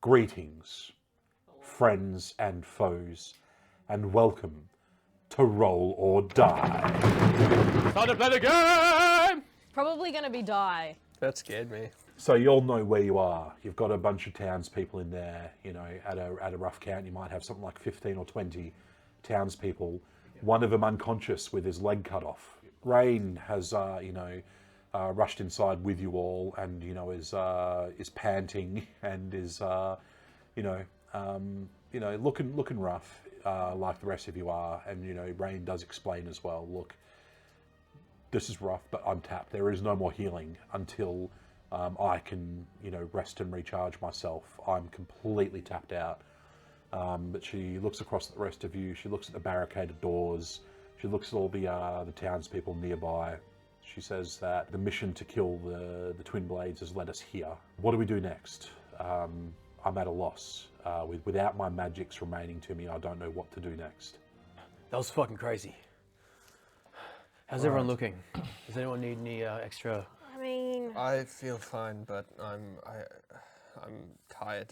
Greetings, friends and foes, and welcome to Roll or Die. Time to play the game! Probably gonna be die. That scared me. So you all know where you are. You've got a bunch of townspeople in there. You know, at a rough count, you might have something like 15 or 20 townspeople. One of them unconscious with his leg cut off. Rain has, rushed inside with you all, and is panting and is, looking rough, like the rest of you are. And Rain does explain as well. Look, this is rough, but I'm tapped. There is no more healing until I can, rest and recharge myself. I'm completely tapped out. But she looks across at the rest of you. She looks at the barricaded doors. She looks at all the townspeople nearby. She says that the mission to kill the Twin Blades has led us here. What do we do next? I'm at a loss. Without my magics remaining to me, I don't know what to do next. That was fucking crazy. How's everyone looking? Does anyone need any extra? I mean, I feel fine, but I'm tired.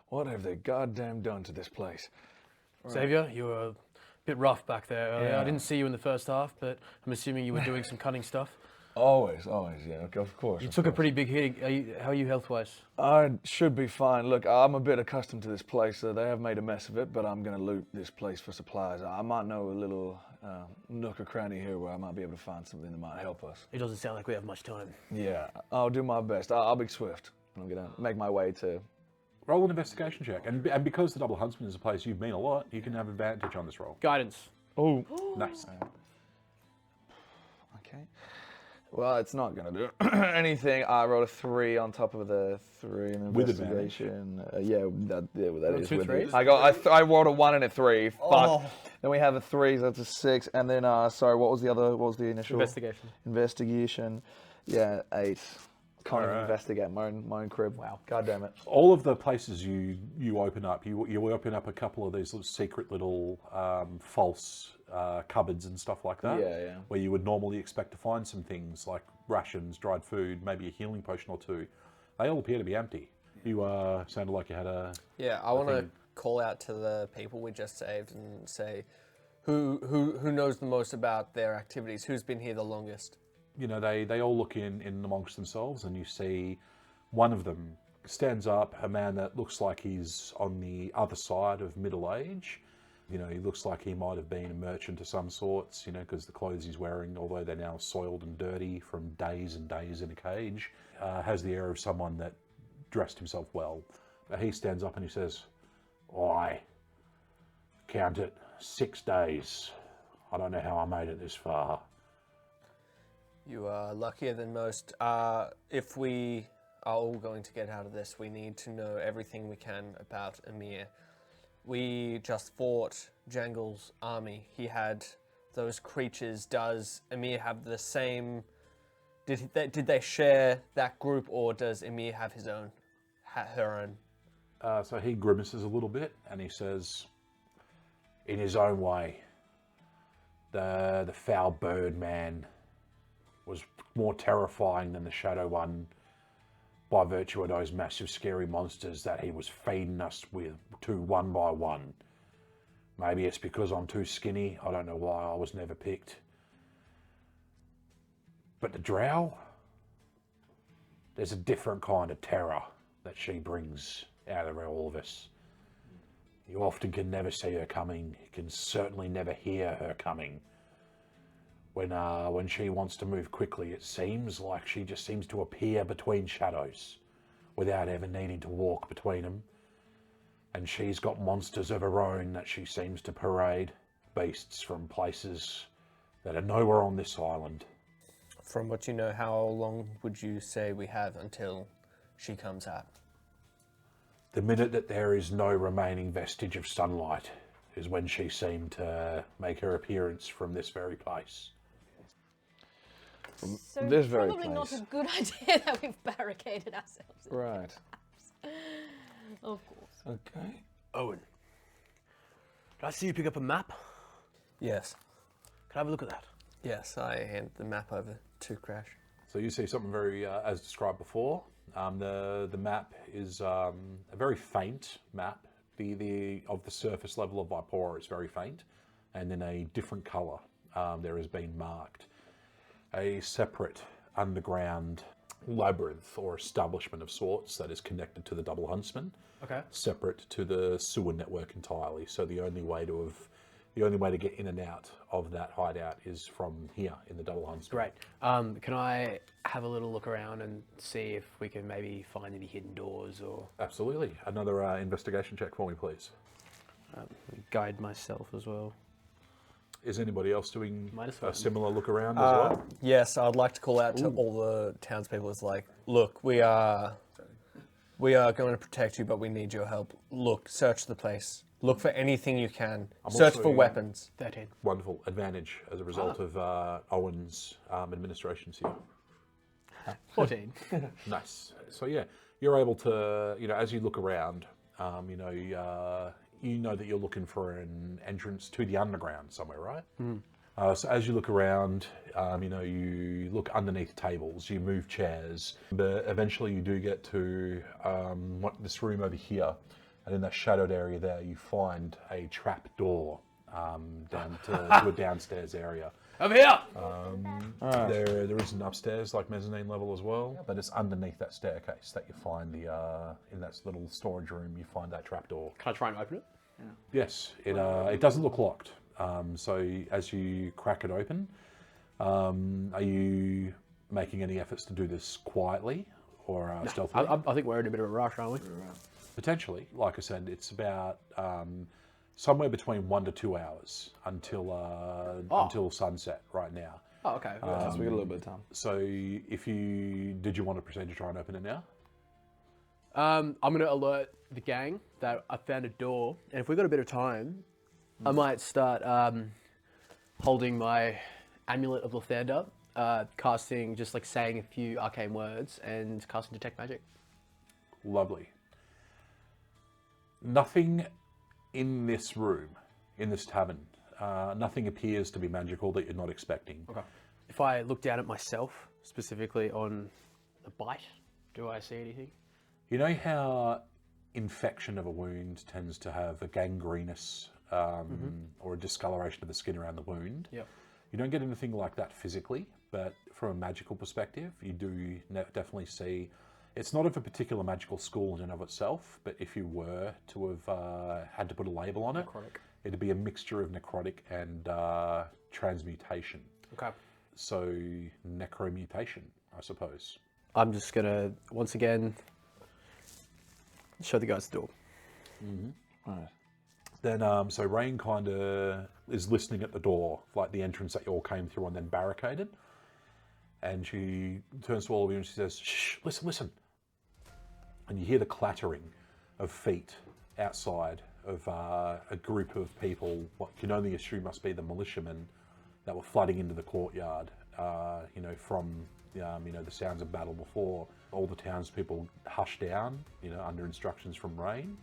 What have they goddamn done to this place? Xavier, you were a bit rough back there earlier. Yeah. I didn't see you in the first half, but I'm assuming you were doing some cunning stuff. Always, yeah, of course. You took a pretty big hit. How are you health-wise? I should be fine. Look, I'm a bit accustomed to this place. They have made a mess of it, but I'm going to loot this place for supplies. I might know a little nook or cranny here where I might be able to find something that might help us. It doesn't sound like we have much time. Yeah, I'll do my best. I'll be swift. I'm going to make my way to... Roll an investigation check. And because the Double Huntsman is a place you've been a lot, you can have advantage on this roll. Guidance. Oh, Nice. okay. Well, it's not going to do anything. I rolled a 3 on top of the 3 in With investigation. That is two with threes? it. I rolled a 1 and a 3. Fuck. Oh. Then we have a 3, so that's a 6. And then, sorry, what was the initial? Investigation. Investigation. Yeah, 8. Can't even investigate my own crib. Wow. God damn it. All of the places you open up, you open up a couple of these little secret little false cupboards and stuff like that. Yeah. Where you would normally expect to find some things like rations, dried food, maybe a healing potion or two. They all appear to be empty. You sounded like you had a... Yeah, I want to call out to the people we just saved and say, who knows the most about their activities? Who's been here the longest? They all look in amongst themselves, and you see one of them stands up, a man that looks like he's on the other side of middle age. He looks like he might have been a merchant of some sorts, because the clothes he's wearing, although they're now soiled and dirty from days and days in a cage, has the air of someone that dressed himself well. He stands up and he says, I count it 6 days. I don't know how I made it this far. You are luckier than most. If we are all going to get out of this, we need to know everything we can about Eimir. We just fought Jangle's army. He had those creatures. Does Eimir have the same... Did they share that group, or does Eimir have her own? So he grimaces a little bit and he says, in his own way, the foul bird man was more terrifying than the Shadow One by virtue of those massive scary monsters that he was feeding us with one by one. Maybe it's because I'm too skinny. I don't know why I was never picked. But the drow, there's a different kind of terror that she brings out of all of us. You often can never see her coming. You can certainly never hear her coming. When she wants to move quickly, it seems like she just seems to appear between shadows without ever needing to walk between them. And she's got monsters of her own that she seems to parade, beasts from places that are nowhere on this island. From what you know, how long would you say we have until she comes out? The minute that there is no remaining vestige of sunlight is when she seemed to make her appearance from this very place. so this very probably not place. a good idea that we've barricaded ourselves. Right. Of course. Okay. Owen, did I see you pick up a map? Yes. Can I have a look at that? Yes, I hand the map over to Crash. So you see something very, as described before. The map is a very faint map. The of the surface level of Vipora is very faint, and in a different colour, there has been marked a separate underground labyrinth or establishment of sorts that is connected to the Double Huntsman. Okay. Separate to the sewer network entirely. So the only way to get in and out of that hideout is from here in the Double Huntsman. Great. Can I have a little look around and see if we can maybe find any hidden doors or Absolutely. Another investigation check for me, please. guide myself as well? Is anybody else doing Might as a well. similar look around as well? Yes, I'd like to call out to all the townspeople. It's like, look, we are going to protect you, but we need your help. Look, search the place. Look for anything you can. Search also- for weapons. 13. Wonderful advantage as a result of Owen's administrations here. 14. Nice. So yeah, you're able to, as you look around, you know that you're looking for an entrance to the underground somewhere, right? So as you look around, you look underneath tables, you move chairs, but eventually you do get to this room over here, and in that shadowed area there, you find a trap door down to a downstairs area. Over here! There is an upstairs, like mezzanine level as well, but it's underneath that staircase that you find in that little storage room. You find that trapdoor. Can I try and open it? Yes, it doesn't look locked. So as you crack it open, are you making any efforts to do this quietly or stealthily? I think we're in a bit of a rush, aren't we? Potentially, like I said, it's about somewhere between 1 to 2 hours until sunset right now. Oh, okay. So we got a little bit of time. So did you want to proceed to try and open it now? I'm going to alert the gang that I found a door, and if we've got a bit of time, I might start holding my amulet of Lathander, casting, just like saying a few arcane words, and casting Detect Magic. Lovely. Nothing in this room, in this tavern, nothing appears to be magical that you're not expecting. Okay. If I look down at myself, specifically on the bite, do I see anything? You know how infection of a wound tends to have a gangrenous or a discoloration of the skin around the wound? Yep. You don't get anything like that physically, but from a magical perspective, you do definitely see. It's not of a particular magical school in and of itself, but if you were to have had to put a label on it, Necrotic. it'd be a mixture of necrotic and transmutation. Okay. So necromutation, I suppose. I'm just going to, once again, show the guys the door. Alright. Then, so Rain kind of is listening at the door, like the entrance that you all came through and then barricaded. And she turns to all of you and she says, "Shh, listen, listen." And you hear the clattering of feet outside of a group of people, what you can only assume must be the militiamen that were flooding into the courtyard, from the sounds of battle before. All the townspeople hush down, under instructions from Rain.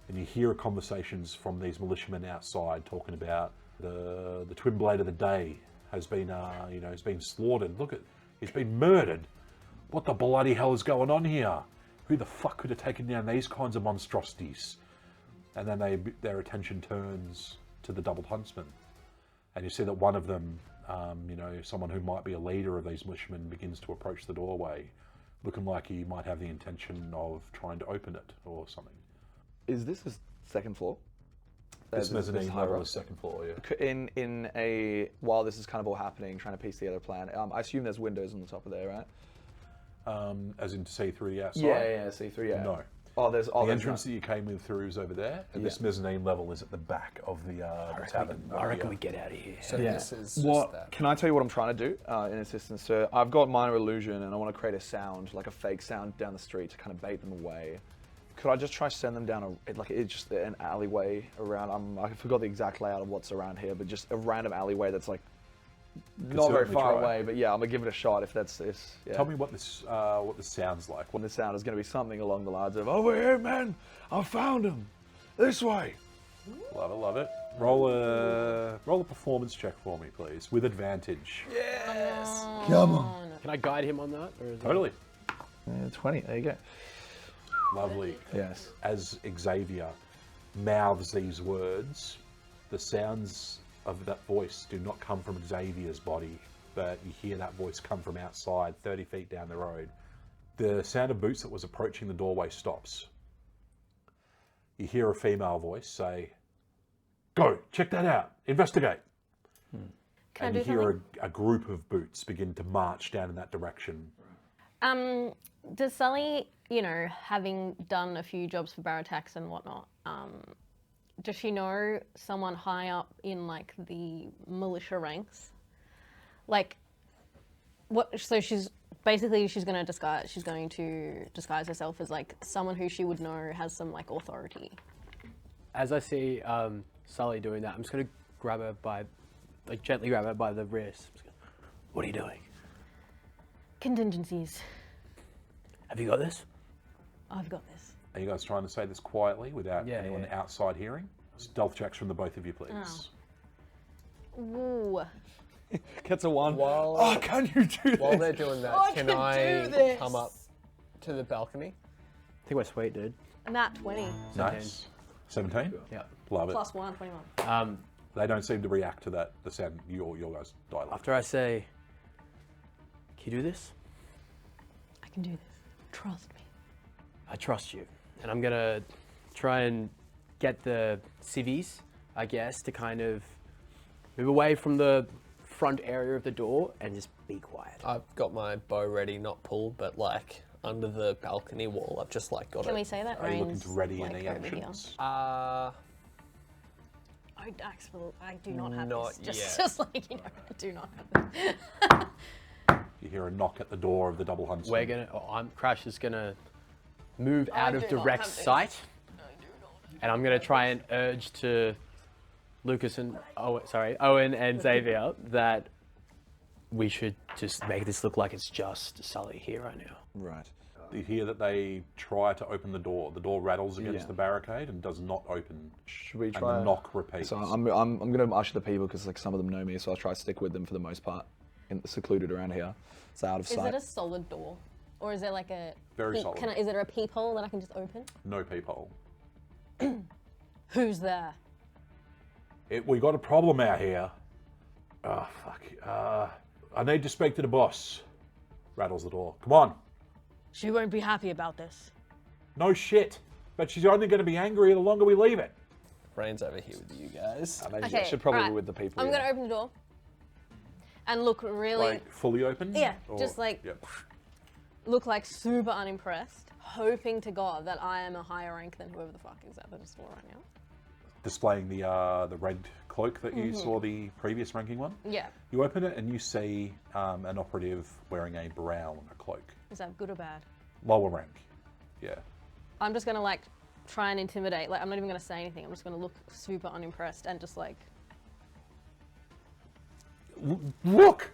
And you hear conversations from these militiamen outside talking about the twin blade of the day has been, has been slaughtered. Look he's been murdered. What the bloody hell is going on here? Who the fuck could have taken down these kinds of monstrosities? And then their attention turns to the Double Huntsman. And you see that one of them, someone who might be a leader of these militiamen, begins to approach the doorway, looking like he might have the intention of trying to open it or something. Is this a second floor? This mezzanine level higher is second floor, yeah. While this is kind of all happening, trying to piece together a plan, I assume there's windows on the top of there, right? As in to see through the outside? Yeah, see through, yeah. No. The entrance that you came in through is over there, and this mezzanine level is at the back of the tavern. I reckon we get out of here. So Yeah. this is just What that. can I tell you what I'm trying to do in assistance? So I've got minor illusion, and I want to create a sound, like a fake sound down the street to kind of bait them away. Could I just try to send them down just an alleyway around? I forgot the exact layout of what's around here, but just a random alleyway that's like not very certainly far try. away. But yeah, I'm gonna give it a shot if that's this. Yeah. Tell me what this sounds like. When the sound is gonna be something along the lines of "Over here, man! I found him. This way." Love it, love it. Roll a performance check for me, please, with advantage. Oh, Come on. Can I guide him on that? Or is Totally. 20. There you go. Lovely. Yes. As Xavier mouths these words, the sounds of that voice do not come from Xavier's body, but you hear that voice come from outside, 30 feet down the road. The sound of boots that was approaching the doorway stops. You hear a female voice say, "Go, check that out, investigate." Can And I you do hear something? a group of boots begin to march down in that direction. Does Sully, you know, having done a few jobs for Baratax and whatnot, does she know someone high up in like the militia ranks? Like, what? So she's going to disguise herself as like someone who she would know has some like authority. As I see Sully doing that, I'm just gonna grab her by, like, gently grab her by the wrist. I'm just gonna, what are you doing? Contingencies. Have you got this? I've got this. Are you guys trying to say this quietly without Yeah, anyone yeah. outside hearing? Stealth checks from the both of you, please. Ooh. Gets a 1. While- Oh, can you do this? While they're doing that, I can can I do this. come up to the balcony? I think we're sweet, dude. Nat 20. Nice. 17? Yeah. Love it. Plus 1, 21. They don't seem to react to that, the sound your guys' dialogue. After I say, can you do this? I can do this. Trust me. I trust you. And I'm gonna try and get the civvies, I guess, to kind of move away from the front area of the door and just be quiet. I've got my bow ready, not pulled, but like under the balcony wall. I've just like got Can it. we say that Are you looking Rain's to ready like, any over here? actions? I do not have Not this. yet. Just like, you know, I do not have this. You hear a knock at the door of the Double Huntsman. Crash is gonna move out of do not direct have this. sight. And I'm gonna try and urge to Lucas and Owen and Xavier that we should just make this look like it's just Sully here right now. Right. You hear that they try to open the door. The door rattles against Yeah. the barricade and does not open. Should we And try? the knock repeats. So I'm going to usher the people because like some of them know me, so I'll try to stick with them for the most part, secluded around here, so out of Is sight. it a solid door? Or is it like a... Very solid. Is it a peephole that I can just open? No peephole. Who's there? We got a problem out here. Oh, fuck. I need to speak to the boss. Rattles the door. Come on. She won't be happy about this. No shit. But she's only going to be angry the longer we leave it. Rain's over here with you guys. I mean, Okay, should probably right. be with the people. I'm yeah. going to open the door. And look really... Like, fully open? Yeah, Or- just like- Yep. look like super unimpressed, hoping to God that I am a higher rank than whoever the fuck is at the store right now. Displaying the red cloak that you saw the previous ranking one. Yeah. You open it and you see an operative wearing a brown cloak. Is that good or bad? Lower rank. Yeah. I'm just gonna like try and intimidate. Like I'm not even gonna say anything. I'm just gonna look super unimpressed and just like Look!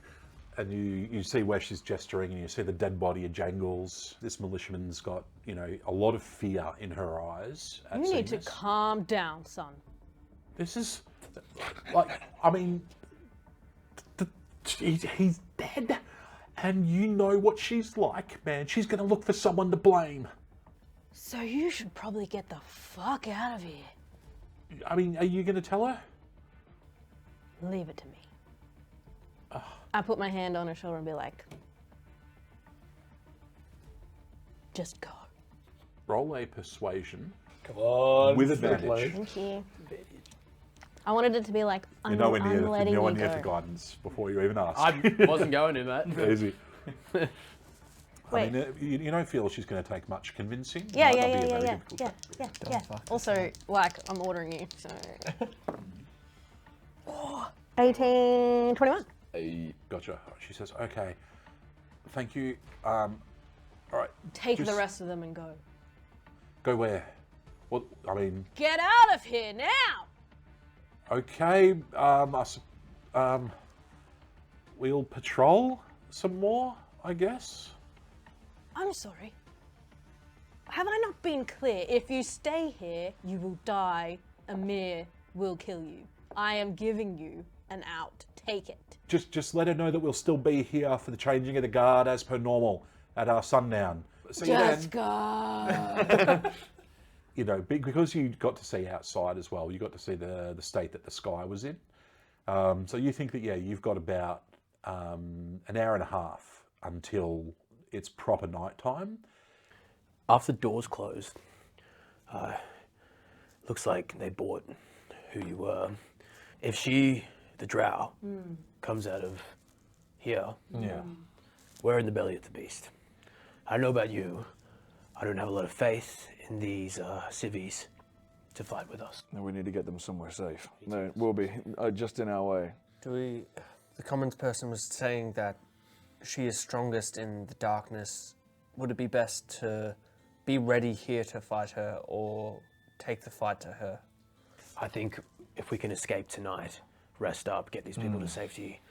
And you see where she's gesturing and you see the dead body of Jangles. This militiaman's got, you know, a lot of fear in her eyes. At you seeing need to this. calm down, son. This is, like, I mean, he's dead. And you know what she's like, man. She's going to look for someone to blame. So you should probably get the fuck out of here. I mean, are you going to tell her? Leave it to me. I put my hand on her shoulder and be like, just go. Roll a persuasion Come on. with advantage. Thank you. I wanted it to be like, You're I'm nowhere near, letting you for go. guidance before you even ask. I wasn't going to, mate. Easy. I Wait. mean, you don't feel she's going to take much convincing. It Yeah, might yeah, not be yeah, a yeah, very yeah, difficult yeah, task. yeah, yeah. Also, like, I'm ordering you, so. 18, 21. Gotcha. She says, okay, thank you. All right. Take just the rest of them and go. Go where? Well, I mean, Get out of here now! okay. We'll patrol some more, I guess. I'm sorry. Have I not been clear? If you stay here, you will die. Eimir will kill you. I am giving you and out. Take it. Just let her know that we'll still be here for the changing of the guard as per normal at our sundown. See you then. Just go. You know, because you got to see outside as well, you got to see the state that the sky was in. So you think that, yeah, you've got about an hour and a half until it's proper nighttime. After the doors closed, looks like they bought who you were. If she, the drow, comes out of here, Yeah. we're in the belly of the beast. I don't know about you. I don't have a lot of faith in these civvies to fight with us. And we need to get them somewhere safe. No, we'll be just in our way. The commons person was saying that she is strongest in the darkness. Would it be best to be ready here to fight her or take the fight to her? I think if we can escape tonight, rest up, get these people to safety.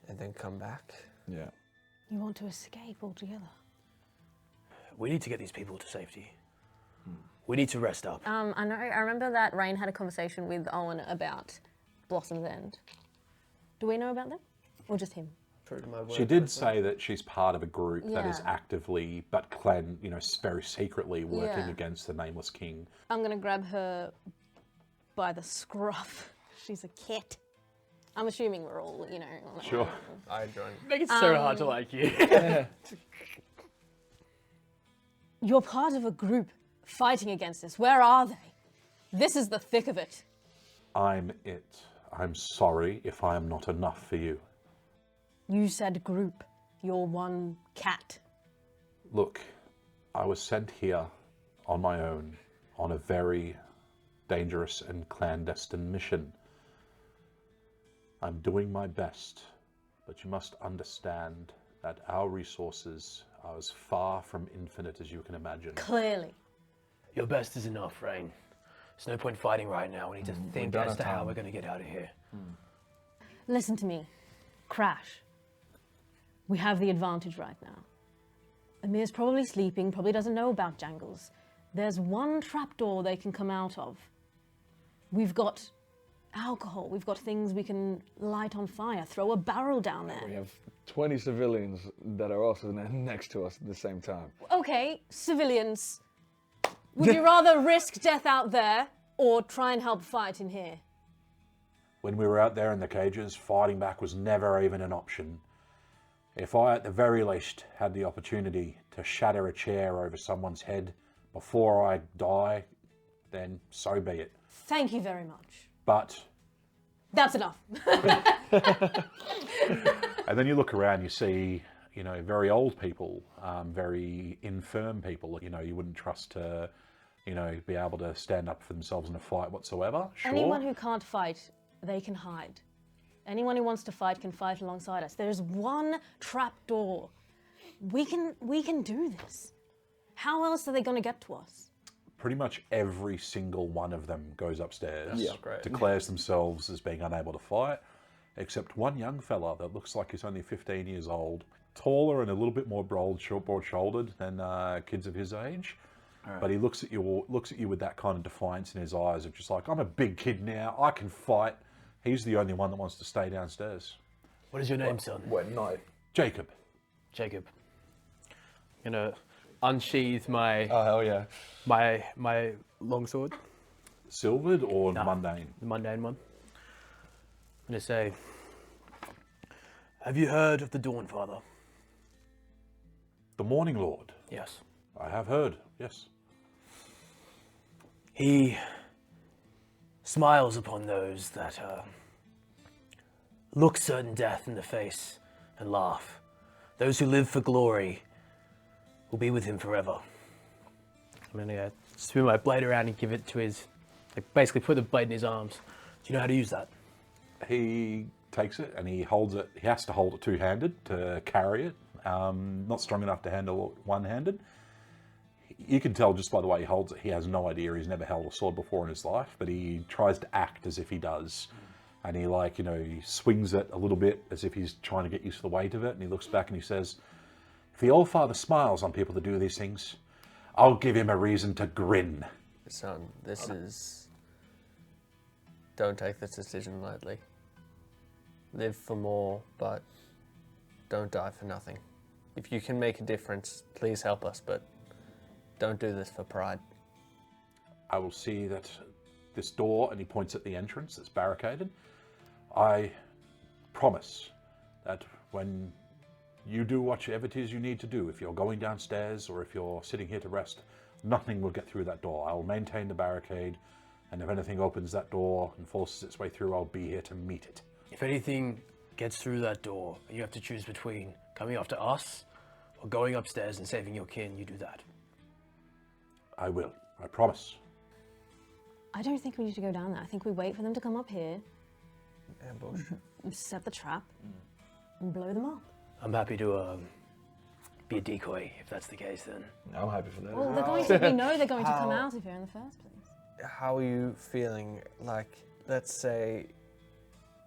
And then come back? Yeah. You want to escape altogether? We need to get these people to safety. We need to rest up. I know. I remember that Rain had a conversation with Owen about Blossom's End. Do we know about them, or just him? True to my word. She did say that she's part of a group that is Yeah. actively, but very secretly working Yeah. against the Nameless King. I'm gonna grab her by the scruff. She's a cat. I'm assuming we're all, Sure. I join. Make it so hard to like you. You're part of a group fighting against us. Where are they? This is the thick of it. I'm it. I'm sorry if I am not enough for you. You said group. You're one cat. Look, I was sent here on my own on a very dangerous and clandestine mission. I'm doing my best, but you must understand that our resources are as far from infinite as you can imagine. Clearly. Your best is enough, Rain. There's no point fighting right now. We need to think don't as have to how time. we're going to get out of here. Listen to me. Crash. We have the advantage right now. Amir's probably sleeping, probably doesn't know about jangles. There's one trapdoor they can come out of. We've got alcohol, we've got things we can light on fire, throw a barrel down We there. have 20 civilians that are also next to us at the same time. Okay, civilians. Would you rather risk death out there or try and help fight in here? When we were out there in the cages, fighting back was never even an option. If I, at the very least, had the opportunity to shatter a chair over someone's head before I die, then so be it. Thank you very much. But, That's enough. and then you look around, you see, very old people, very infirm people, you wouldn't trust to, be able to stand up for themselves in a fight whatsoever. Sure. Anyone who can't fight, they can hide. Anyone who wants to fight can fight alongside us. There's one trap door. We can do this. How else are they going to get to us? Pretty much every single one of them goes upstairs, Yeah. Great. declares themselves as being unable to fight, except one young fella that looks like he's only 15 years old, taller and a little bit more broad-shouldered than kids of his age. But he looks at you with that kind of defiance in his eyes of just like, I'm a big kid now, I can fight. He's the only one that wants to stay downstairs. What is your name, son? Wait, no. Jacob. Jacob. I'm going to unsheath my Oh, hell yeah. my longsword, Silvered or mundane? the mundane one. I'm going to say, have you heard of the Dawn Father? The Morning Lord. Yes. I have heard, yes. He smiles upon those that look certain death in the face and laugh. Those who live for glory will be with him forever. I'm gonna spin my blade around and give it to his, basically put the blade in his arms. Do you know how to use that? He takes it and he holds it. He has to hold it two-handed to carry it. Not strong enough to handle it one-handed. You can tell just by the way he holds it, he has no idea. He's never held a sword before in his life, but he tries to act as if he does. And he he swings it a little bit as if he's trying to get used to the weight of it. And he looks back and he says, if the All Father smiles on people that do these things, I'll give him a reason to grin. Son, this is... Don't take this decision lightly. live for more, but don't die for nothing. If you can make a difference, please help us, but don't do this for pride. I will see that this door, and he points at the entrance that's barricaded. I promise that when you do whatever it is you need to do, if you're going downstairs or if you're sitting here to rest, nothing will get through that door. I will maintain the barricade, and if anything opens that door and forces its way through, I'll be here to meet it. If anything gets through that door, and you have to choose between coming after us or going upstairs and saving your kin, you do that. Mm-hmm. I will. I promise. I don't think we need to go down there. I think we wait for them to come up here, Ambush. set the trap, and blow them up. I'm happy to be a decoy if that's the case then. I'm happy for that. Well, they're going to. We know they're going to come out of here in the first place. How are you feeling? Like, let's say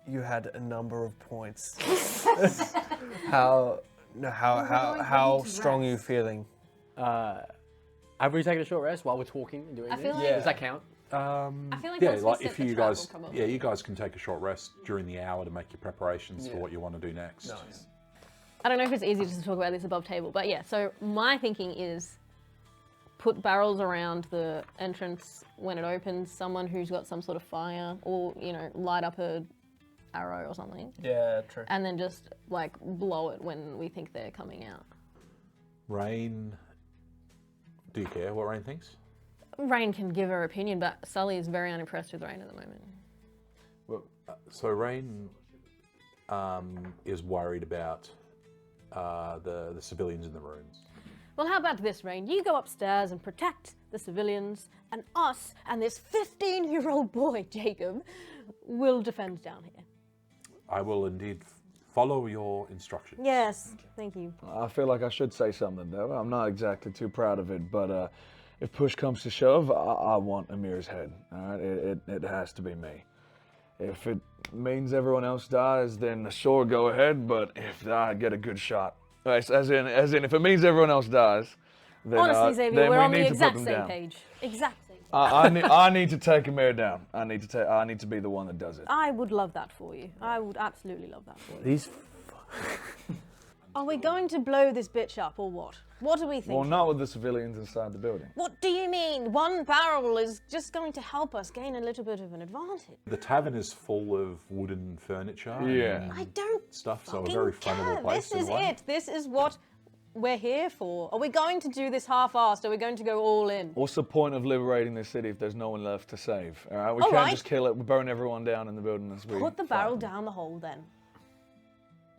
you had a number of points. how strong are you feeling? Have we taken a short rest while we're talking and doing I this? feel like- Yeah. Does that count? I feel like Yeah, once we like set if the you trap, guys, we'll come up. yeah, you guys can take a short rest during the hour to make your preparations for Yeah. what you want to do next. Nice. I don't know if it's easy to talk about this above table, but yeah, so my thinking is put barrels around the entrance when it opens, someone who's got some sort of fire, or, you know, light up a arrow or something, Yeah, true. and then just, like, blow it when we think they're coming out. Rain, do you care what Rain thinks? Rain can give her opinion, but Sully is very unimpressed with Rain at the moment. Well, so Rain is worried about the civilians in the rooms. Well, how about this, Rain? You go upstairs and protect the civilians, and us and this 15-year-old boy, Jacob, will defend down here. I will indeed follow your instructions. Yes, thank you. I feel like I should say something though. I'm not exactly too proud of it, but if push comes to shove, I want Eimir's head. All right, it has to be me. If it means everyone else dies, then sure, go ahead. But if I get a good shot, as in, if it means everyone else dies, then Honestly, Xavier, then we're we on the need to put exact them same down. page. Exact same. I need to take Eimir down. I need to be the one that does it. I would love that for you. I would absolutely love that for you. These Are we going to blow this bitch up or what? What do we think? Well, not with the civilians inside the building. What do you mean? One barrel is just going to help us gain a little bit of an advantage. The tavern is full of wooden furniture Yeah. and I don't stuff, so a fucking very care. flammable place. This is in a way. it. This is what we're here for. Are we going to do this half-assed? Are we going to go all in? What's the point of liberating this city if there's no one left to save? All right, we All can't right. just kill it. We burn everyone down in the building as we Put the fight barrel them. down the hole then.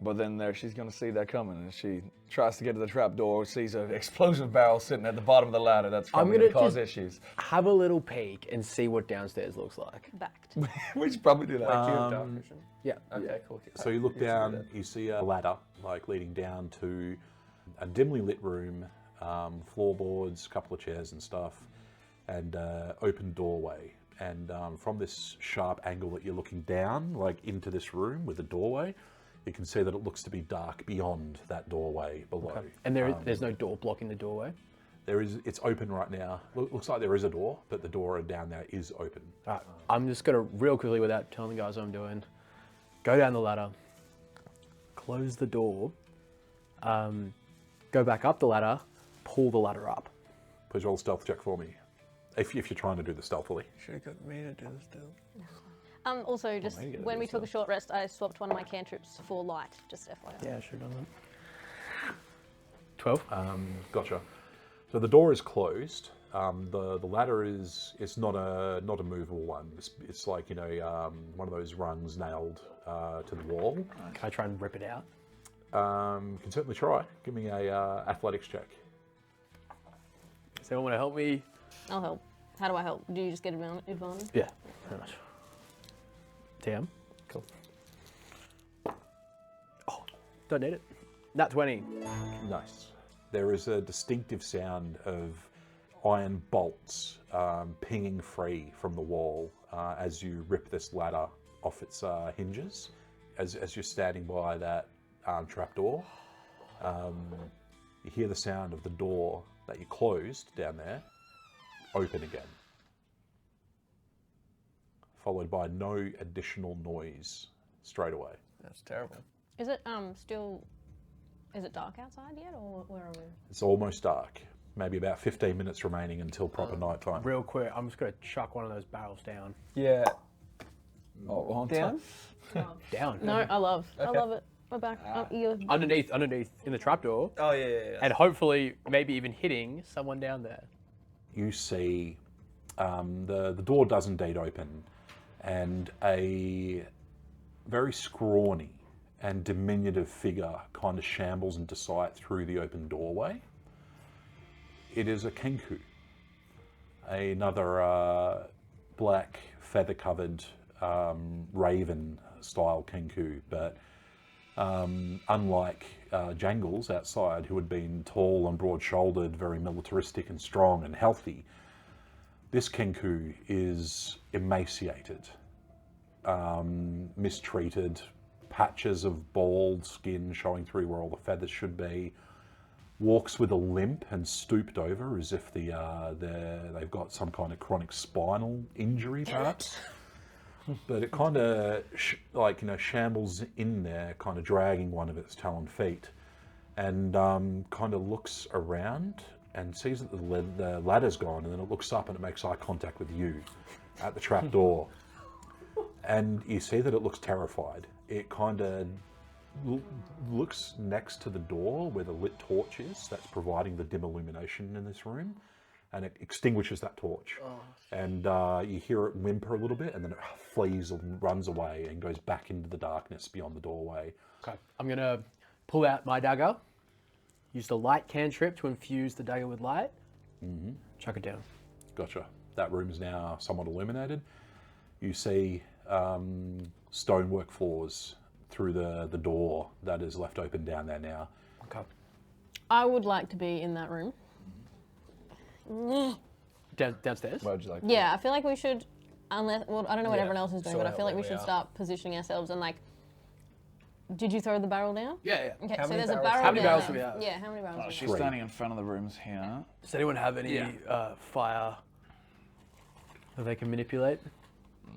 But then there, she's going to see that coming, and she tries to get to the trap door, sees an explosive barrel sitting at the bottom of the ladder. That's I'm probably going to gonna cause just- issues. have a little peek and see what downstairs looks like. Backed. We should probably do that. Do you have dark vision? Yeah. Okay, cool. So you look down, you see a ladder, like leading down to a dimly lit room, floorboards, a couple of chairs and stuff, and open doorway. And from this sharp angle that you're looking down, like into this room with a doorway, you can see that it looks to be dark beyond that doorway below. And there's no door blocking the doorway. It's open right now. Looks like there is a door, but the door down there is open. Alright, I'm just gonna real quickly, without telling the guys what I'm doing, go down the ladder, close the door, go back up the ladder, pull the ladder up. Please roll a stealth check for me, if you're trying to do this stealthily. Should have got me to do this too. Also, just maybe get when it we took a short rest, I swapped one of my cantrips for light, just FYI. Yeah, I should have done that. 12. Gotcha. So the door is closed. The ladder is not a movable one. It's like, you know, one of those rungs nailed to the wall. Can I try and rip it out? Can certainly try. Give me a athletics check. Does anyone want to help me? I'll help. How do I help? Do you just get advantage? Yeah, pretty much. TM. Cool. Oh, don't need it. Nat 20. Nice. There is a distinctive sound of iron bolts pinging free from the wall as you rip this ladder off its hinges. As you're standing by that trapdoor, you hear the sound of the door that you closed down there open again, followed by no additional noise straight away. That's terrible. Is it still? Is it dark outside yet, or where are we? It's almost dark. Maybe about 15 minutes remaining until proper nighttime. Real quick, I'm just gonna chuck one of those barrels down. Yeah. Oh, on Down? Down. No, I love Okay. it. We're back. You're Underneath in the trapdoor, Oh, yeah. and hopefully maybe even hitting someone down there. You see the door does indeed open, and a very scrawny and diminutive figure kind of shambles into sight through the open doorway. It is a kenku, another black feather-covered raven-style kenku, but unlike Jangles outside, who had been tall and broad-shouldered, very militaristic and strong and healthy, this kenku is emaciated, mistreated, patches of bald skin showing through where all the feathers should be, walks with a limp and stooped over as if they've got some kind of chronic spinal injury, perhaps. But it kind of shambles in there, kind of dragging one of its talon feet, and kind of looks around and sees that the ladder's gone, and then it looks up and it makes eye contact with you at the trap door. And you see that it looks terrified. It kind of looks next to the door where the lit torch is that's providing the dim illumination in this room, and it extinguishes that torch. And you hear it whimper a little bit, and then it flees and runs away and goes back into the darkness beyond the doorway. Okay. I'm gonna pull out my dagger, use the light cantrip to infuse the dagger with light, chuck it down. Gotcha. That room is now somewhat illuminated. You see stonework floors through the door that is left open down there now. Okay. I would like to be in that room. Downstairs? Where would you like? Yeah, I feel like we should, I don't know what Yeah, everyone else is doing, sort but I out feel like where we we should are. start positioning ourselves and did you throw the barrel down? Yeah. Okay, How so many there's a barrels? barrel How many down barrels there. do we have? Yeah, how many barrels do we She's have? standing in front of the rooms here. Does anyone have any fire that they can manipulate?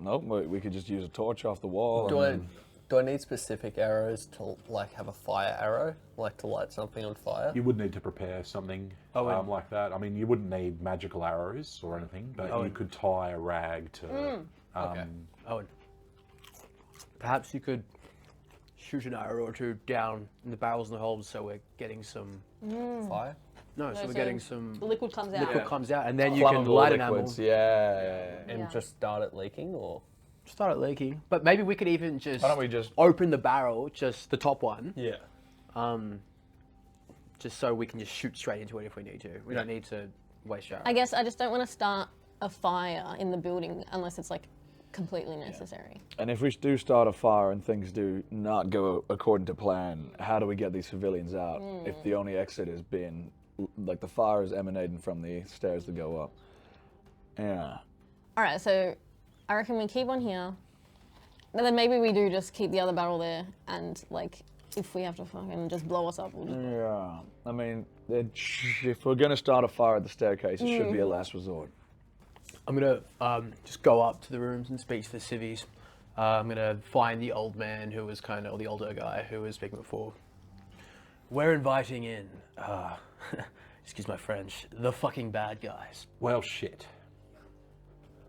Nope, we could just use a torch off the wall. Do I need specific arrows to have a fire arrow, to light something on fire? You would need to prepare something Owen. like that. I mean, you wouldn't need magical arrows or anything, but you Owen. could tie a rag to... Okay. Owen, perhaps you could shoot an arrow or two down in the barrels and the holes so we're getting some... Fire? No, so we're getting some... The liquid comes out. liquid comes out, and then you can Flammable light an liquids, animal. yeah. And Yeah. just start it leaking, or? Start it leaking. But maybe we could even just Why don't we just... open the barrel, just the top one, Yeah. just so we can just shoot straight into it if we need to. We don't need to waste your I guess I just don't want to start a fire in the building unless it's completely necessary. And if we do start a fire and things do not go according to plan, how do we get these civilians out if the only exit is being, the fire is emanating from the stairs that go up? Yeah. All right, so I reckon we keep one here, and then maybe we do just keep the other barrel there, and if we have to fucking just blow us up, we'll just... Yeah. I mean, if we're going to start a fire at the staircase, it should be a last resort. I'm gonna just go up to the rooms and speak to the civvies. I'm gonna find the old man who was or the older guy who was speaking before. We're inviting in, excuse my French, the fucking bad guys. Well, shit.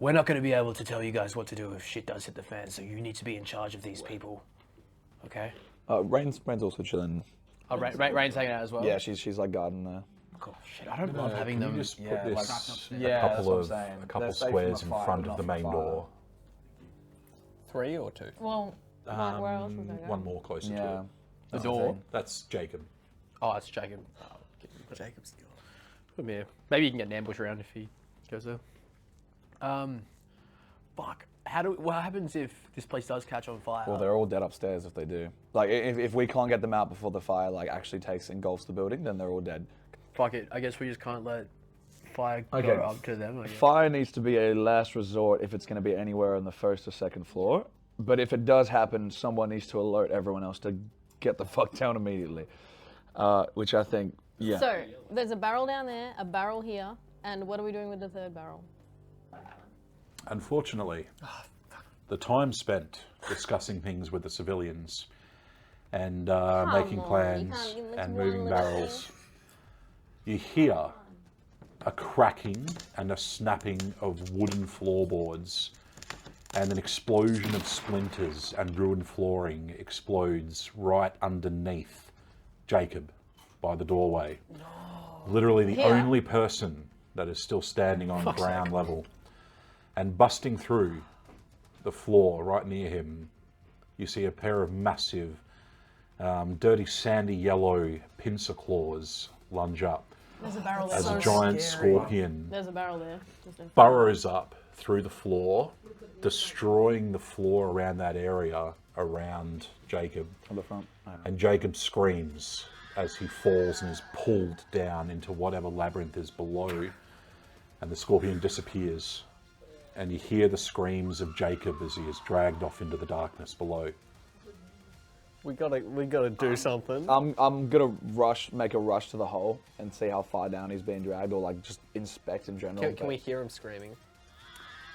We're not gonna be able to tell you guys what to do if shit does hit the fan, so you need to be in charge of these people. Okay? Rain's also chilling. Oh, Rain's hanging out as well? Yeah, she's guarding there. Cool. Shit, I don't love having Can them. you just put yeah, this yeah, a that's couple what I'm of saying. a couple They're safe from squares the in fire, front but of the not main from fire. door? 3 or 2? Well, where else would they go? One more closer to Yeah. it. The door. That's Jacob. Oh, it's Jacob. Oh, Jacob's gone. Come here. Maybe you can get an ambush around if he goes there. Fuck. What happens if this place does catch on fire? Well, they're all dead upstairs if they do. If we can't get them out before the fire actually engulfs the building, then they're all dead. Fuck it. I guess we just can't let fire Okay. go up to them. I guess. Fire needs to be a last resort if it's going to be anywhere on the first or second floor. But if it does happen, someone needs to alert everyone else to get the fuck down immediately. Which I think, yeah. So, there's a barrel down there, a barrel here, and what are we doing with the third barrel? Unfortunately, the time spent discussing things with the civilians and Come making on, you plans can't give me and one moving little barrels, you hear a cracking and a snapping of wooden floorboards, and an explosion of splinters and ruined flooring explodes right underneath Jacob by the doorway. No. Literally the Here? only person that is still standing on ground level. And busting through the floor right near him, you see a pair of massive, dirty, sandy yellow pincer claws lunge up There's a barrel there. as a So giant scary. scorpion There's a barrel there. Just in front. burrows up through the floor, destroying the floor around that area around Jacob. On the front. And Jacob screams as he falls and is pulled down into whatever labyrinth is below, and the scorpion disappears. And you hear the screams of Jacob as he is dragged off into the darkness below. We gotta do something. I'm gonna make a rush to the hole and see how far down he's being dragged, or like just inspect in general. Can we hear him screaming?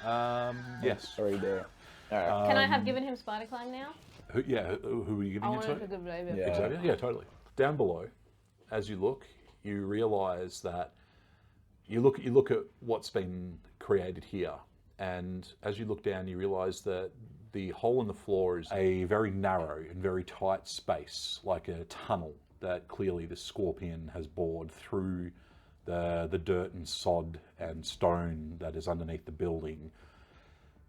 Yes. Already there. All right. Can I have given him spider climb now? Who are you giving I it wanted to to? give David. Yeah. Xavier? Yeah, totally. Down below, as you look, you realise that you look at what's been created here, and as you look down, you realise that the hole in the floor is a very narrow and very tight space, like a tunnel that clearly the scorpion has bored through the dirt and sod and stone that is underneath the building.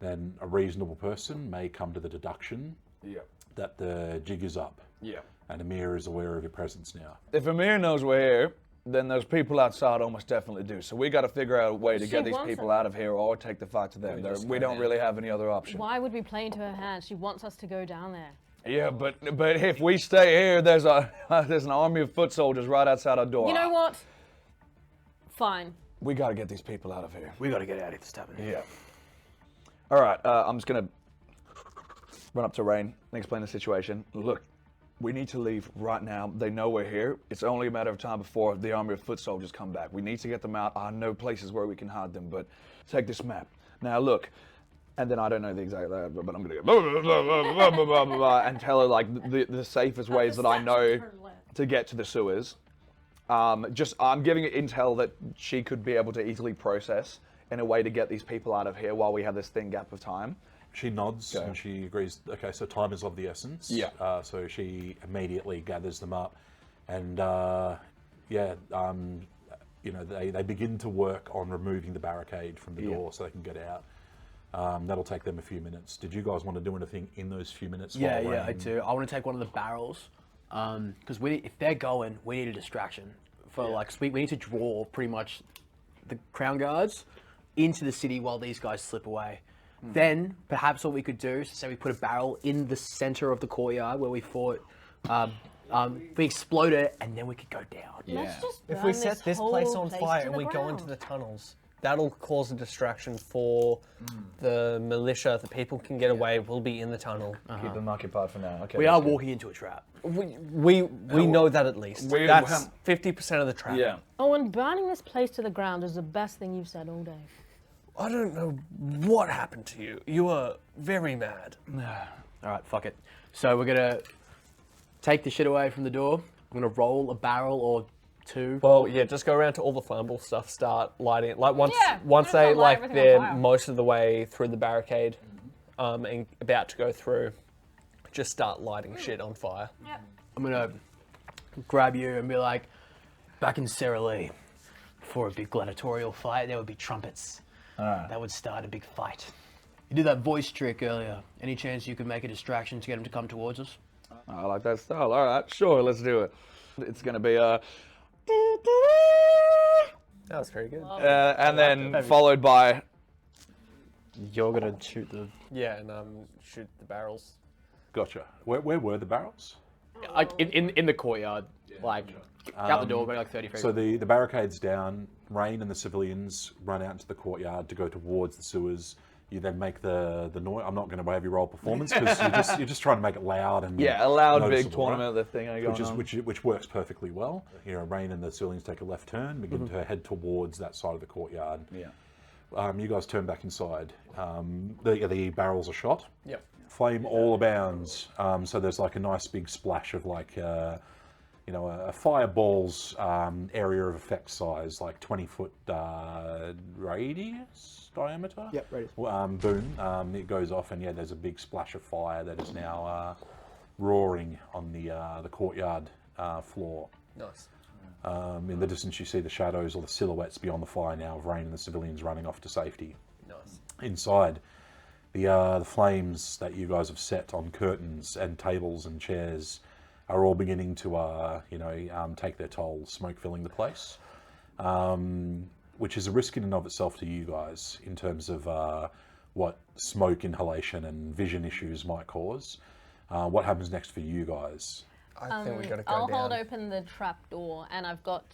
Then a reasonable person may come to the deduction that the jig is up. Yeah. And Eimir is aware of your presence now. If Eimir knows we're here, then those people outside almost definitely do. So we got to figure out a way to She get these wants people it. out of here, or take the fight to them. We don't really have any other option. Why would we play into her hands? She wants us to go down there. Yeah, but if we stay here, there's an army of foot soldiers right outside our door. You know what? Fine. We got to get these people out of here. We got to get out of this tavern. Yeah. All right, I'm just gonna run up to Rain and explain the situation. Look, we need to leave right now. They know we're here. It's only a matter of time before the army of foot soldiers come back. We need to get them out. I know places where we can hide them, but take this map. Now look, and then I don't know the exact, but I'm gonna go blah, blah, blah, blah, blah, blah, blah, blah, and tell her like the safest ways that I know to get to the sewers. I'm giving it intel that she could be able to easily process in a way to get these people out of here while we have this thin gap of time. She nods and she agrees. Okay, so time is of the essence. Yeah. So she immediately gathers them up, and they begin to work on removing the barricade from the door so they can get out. That'll take them a few minutes. Did you guys want to do anything in those few minutes? Yeah, while I do. I want to take one of the barrels, because if they're going, we need a distraction. We need to draw pretty much the crown guards into the city while these guys slip away. Then perhaps what we could do is say we put a barrel in the center of the courtyard where we fought. We explode it, and then we could go down. Let's just If burn we set this whole place on fire to and the we go into ground. the tunnels, that'll cause a distraction for the militia. The people can get away. We'll be in the tunnel. Keep them occupied for now. Okay. We are walking into a trap. We know that at least. That's 50% of the trap. Yeah. Oh, and burning this place to the ground is the best thing you've said all day. I don't know what happened to you. You were very mad. All right, fuck it. So we're gonna take the shit away from the door. I'm gonna roll a barrel or two. Well, yeah, just go around to all the flammable stuff, start lighting it. Like once Yeah, once just they light like everything on they're fire. most of the way through the barricade, and about to go through, just start lighting shit on fire. I'm gonna grab you and be like, back in Sarah Lee, for a big gladiatorial fight, there would be trumpets. That would start a big fight. You did that voice trick earlier. Any chance you could make a distraction to get him to come towards us? I like that style. All right, sure, let's do it. It's gonna be That was very good. and then followed by. You're gonna shoot the... Yeah, and shoot the barrels. Gotcha. Where were the barrels? Like, in the courtyard. Like, out the door, maybe like 30 feet. So the barricade's down. Rain and the civilians run out into the courtyard to go towards the sewers. You then make the noise. I'm not going to have you roll performance because you're just trying to make it loud and Yeah, a loud big noticeable, tournament, right? the thing going on. Which works perfectly well. You know, Rain and the civilians take a left turn, begin to head towards that side of the courtyard. Yeah. You guys turn back inside. The barrels are shot. Yep. Flame all abounds. So there's like a nice big splash of like, a fireball's area of effect size, like 20-foot radius diameter. Yep, radius. Boom. It goes off, and yeah, there's a big splash of fire that is now roaring on the courtyard floor. Nice. In the distance, you see the shadows or the silhouettes beyond the fire now of Rain and the civilians running off to safety. Nice. Inside, the flames that you guys have set on curtains and tables and chairs are all beginning to, take their toll, smoke filling the place, which is a risk in and of itself to you guys in terms of what smoke inhalation and vision issues might cause. What happens next for you guys? I think we gotta go I'll down. hold open the trap door, and I've got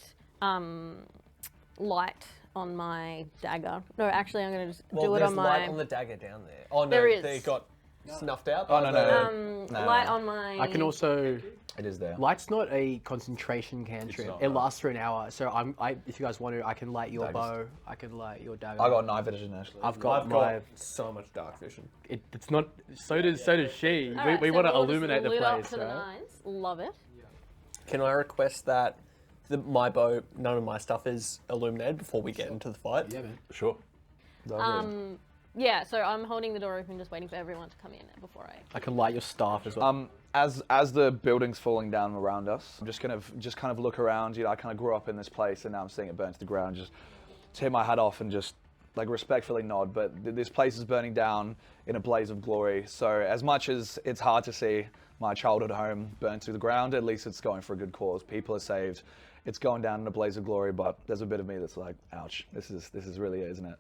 light on my dagger. No, actually, I'm gonna just Well, do it there's on light my on the dagger down there. Oh no, There is. they got snuffed out. Oh, by no, the- no. light on my. I can also. It is there. Light's not a concentration cantrip. not, It no. lasts for an hour. So if you guys want to, I can light your Daggers. bow. I can light your dagger. I got night vision actually. I've got I've my. got so much dark vision. It's not. So does she. Alright, we so want to we'll just illuminate the lit up place, to the right? nines. Love it. Can I request that my bow, none of my stuff is illuminated before we get into the fight? Yeah, man. Sure. Yeah, so I'm holding the door open, just waiting for everyone to come in before I. I can light your staff as well. As the building's falling down around us, I'm just kind of look around. I kind of grew up in this place, and now I'm seeing it burn to the ground. Just take my hat off and just like respectfully nod. But this place is burning down in a blaze of glory. So as much as it's hard to see my childhood home burn to the ground, at least it's going for a good cause. People are saved. It's going down in a blaze of glory. But there's a bit of me that's like, ouch. This is really it, isn't it?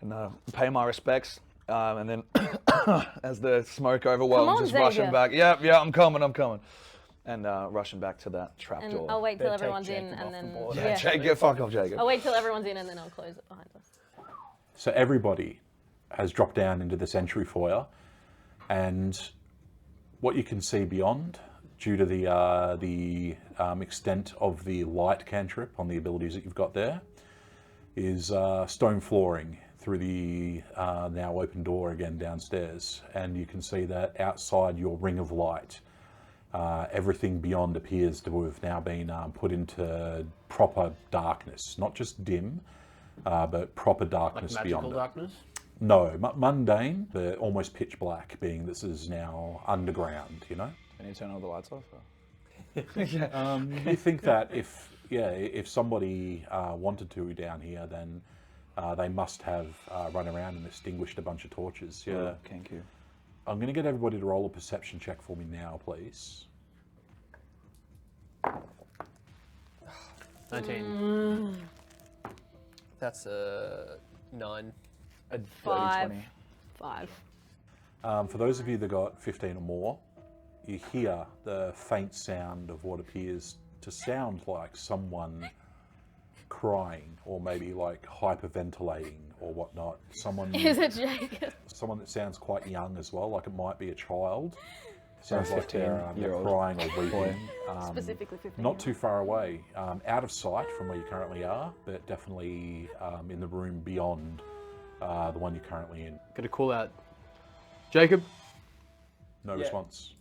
And pay my respects. And then as the smoke overwhelms, on, just rushing Xavier. back. Yeah, I'm coming. And rushing back to that trap And door. I'll wait till Better take everyone's in, Jacob and off the then board. Yeah, Jacob, fuck off, Jacob. I'll wait till everyone's in, and then I'll close it behind us. So everybody has dropped down into this entry foyer, and what you can see beyond, due to the extent of the light cantrip on the abilities that you've got there, is stone flooring through the now open door again downstairs, and you can see that outside your ring of light, everything beyond appears to have now been put into proper darkness, not just dim, but proper Like darkness magical beyond it. darkness. No, mundane, but almost pitch black, being this is now underground, Can you turn all the lights off? You think that if somebody wanted to down here, then they must have run around and extinguished a bunch of torches. Yeah. Thank you. I'm going to get everybody to roll a perception check for me now, please. 19. That's a 9. A dirty 5. 20. 5. For those of you that got 15 or more, you hear the faint sound of what appears to sound like someone crying, or maybe like hyperventilating or whatnot. Someone Is it Jacob? someone that sounds quite young as well, like it might be a child. Sounds like 15 they're year old crying or weeping. Specifically 15. Not too far away, out of sight from where you currently are, but definitely in the room beyond the one you're currently in. Gonna call out, Jacob. No response.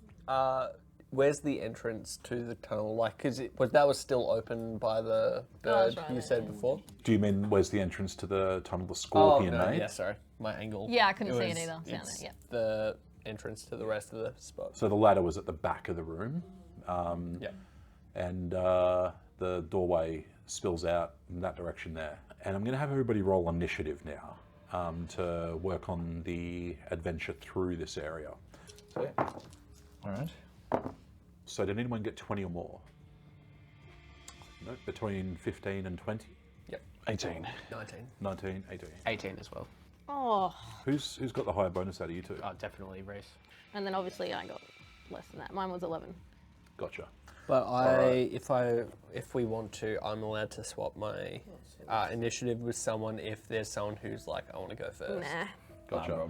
Where's the entrance to the tunnel? Like, that was still open by the bird right, you yeah. said before? Do you mean where's the entrance to the tunnel the scorpion no, made? yeah, sorry. My angle. Yeah, I couldn't see it was- either. Down It's there, the entrance to the rest of the spot. So the ladder was at the back of the room, Yeah. and the doorway spills out in that direction there. And I'm going to have everybody roll initiative now to work on the adventure through this area. All right. So did anyone get 20 or more? No, between 15 and 20? Yep. 18. 19. 19, 18. 18 as well. Oh, Who's got the higher bonus out of you two? Oh, definitely race. and then obviously I got less than that. Mine was 11. Gotcha. But if we want to, I'm allowed to swap my initiative with someone if there's someone who's like, I want to go first. Nah. Gotcha.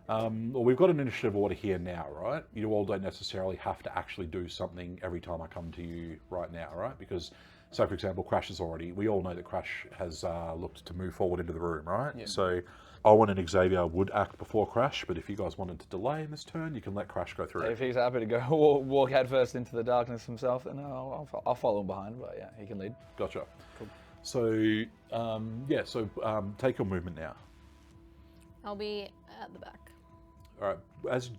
Well, we've got an initiative order here now, right? You all don't necessarily have to actually do something every time I come to you right now, right? Because So, for example, Crash is already. We all know that Crash has looked to move forward into the room, right? Yeah. So, Owen and Xavier would act before Crash, but if you guys wanted to delay in this turn, you can let Crash go through. If he's happy to go walk headfirst into the darkness himself, then I'll follow him behind. But yeah, he can lead. Gotcha. Cool. So, take your movement now. I'll be at the back. All right. As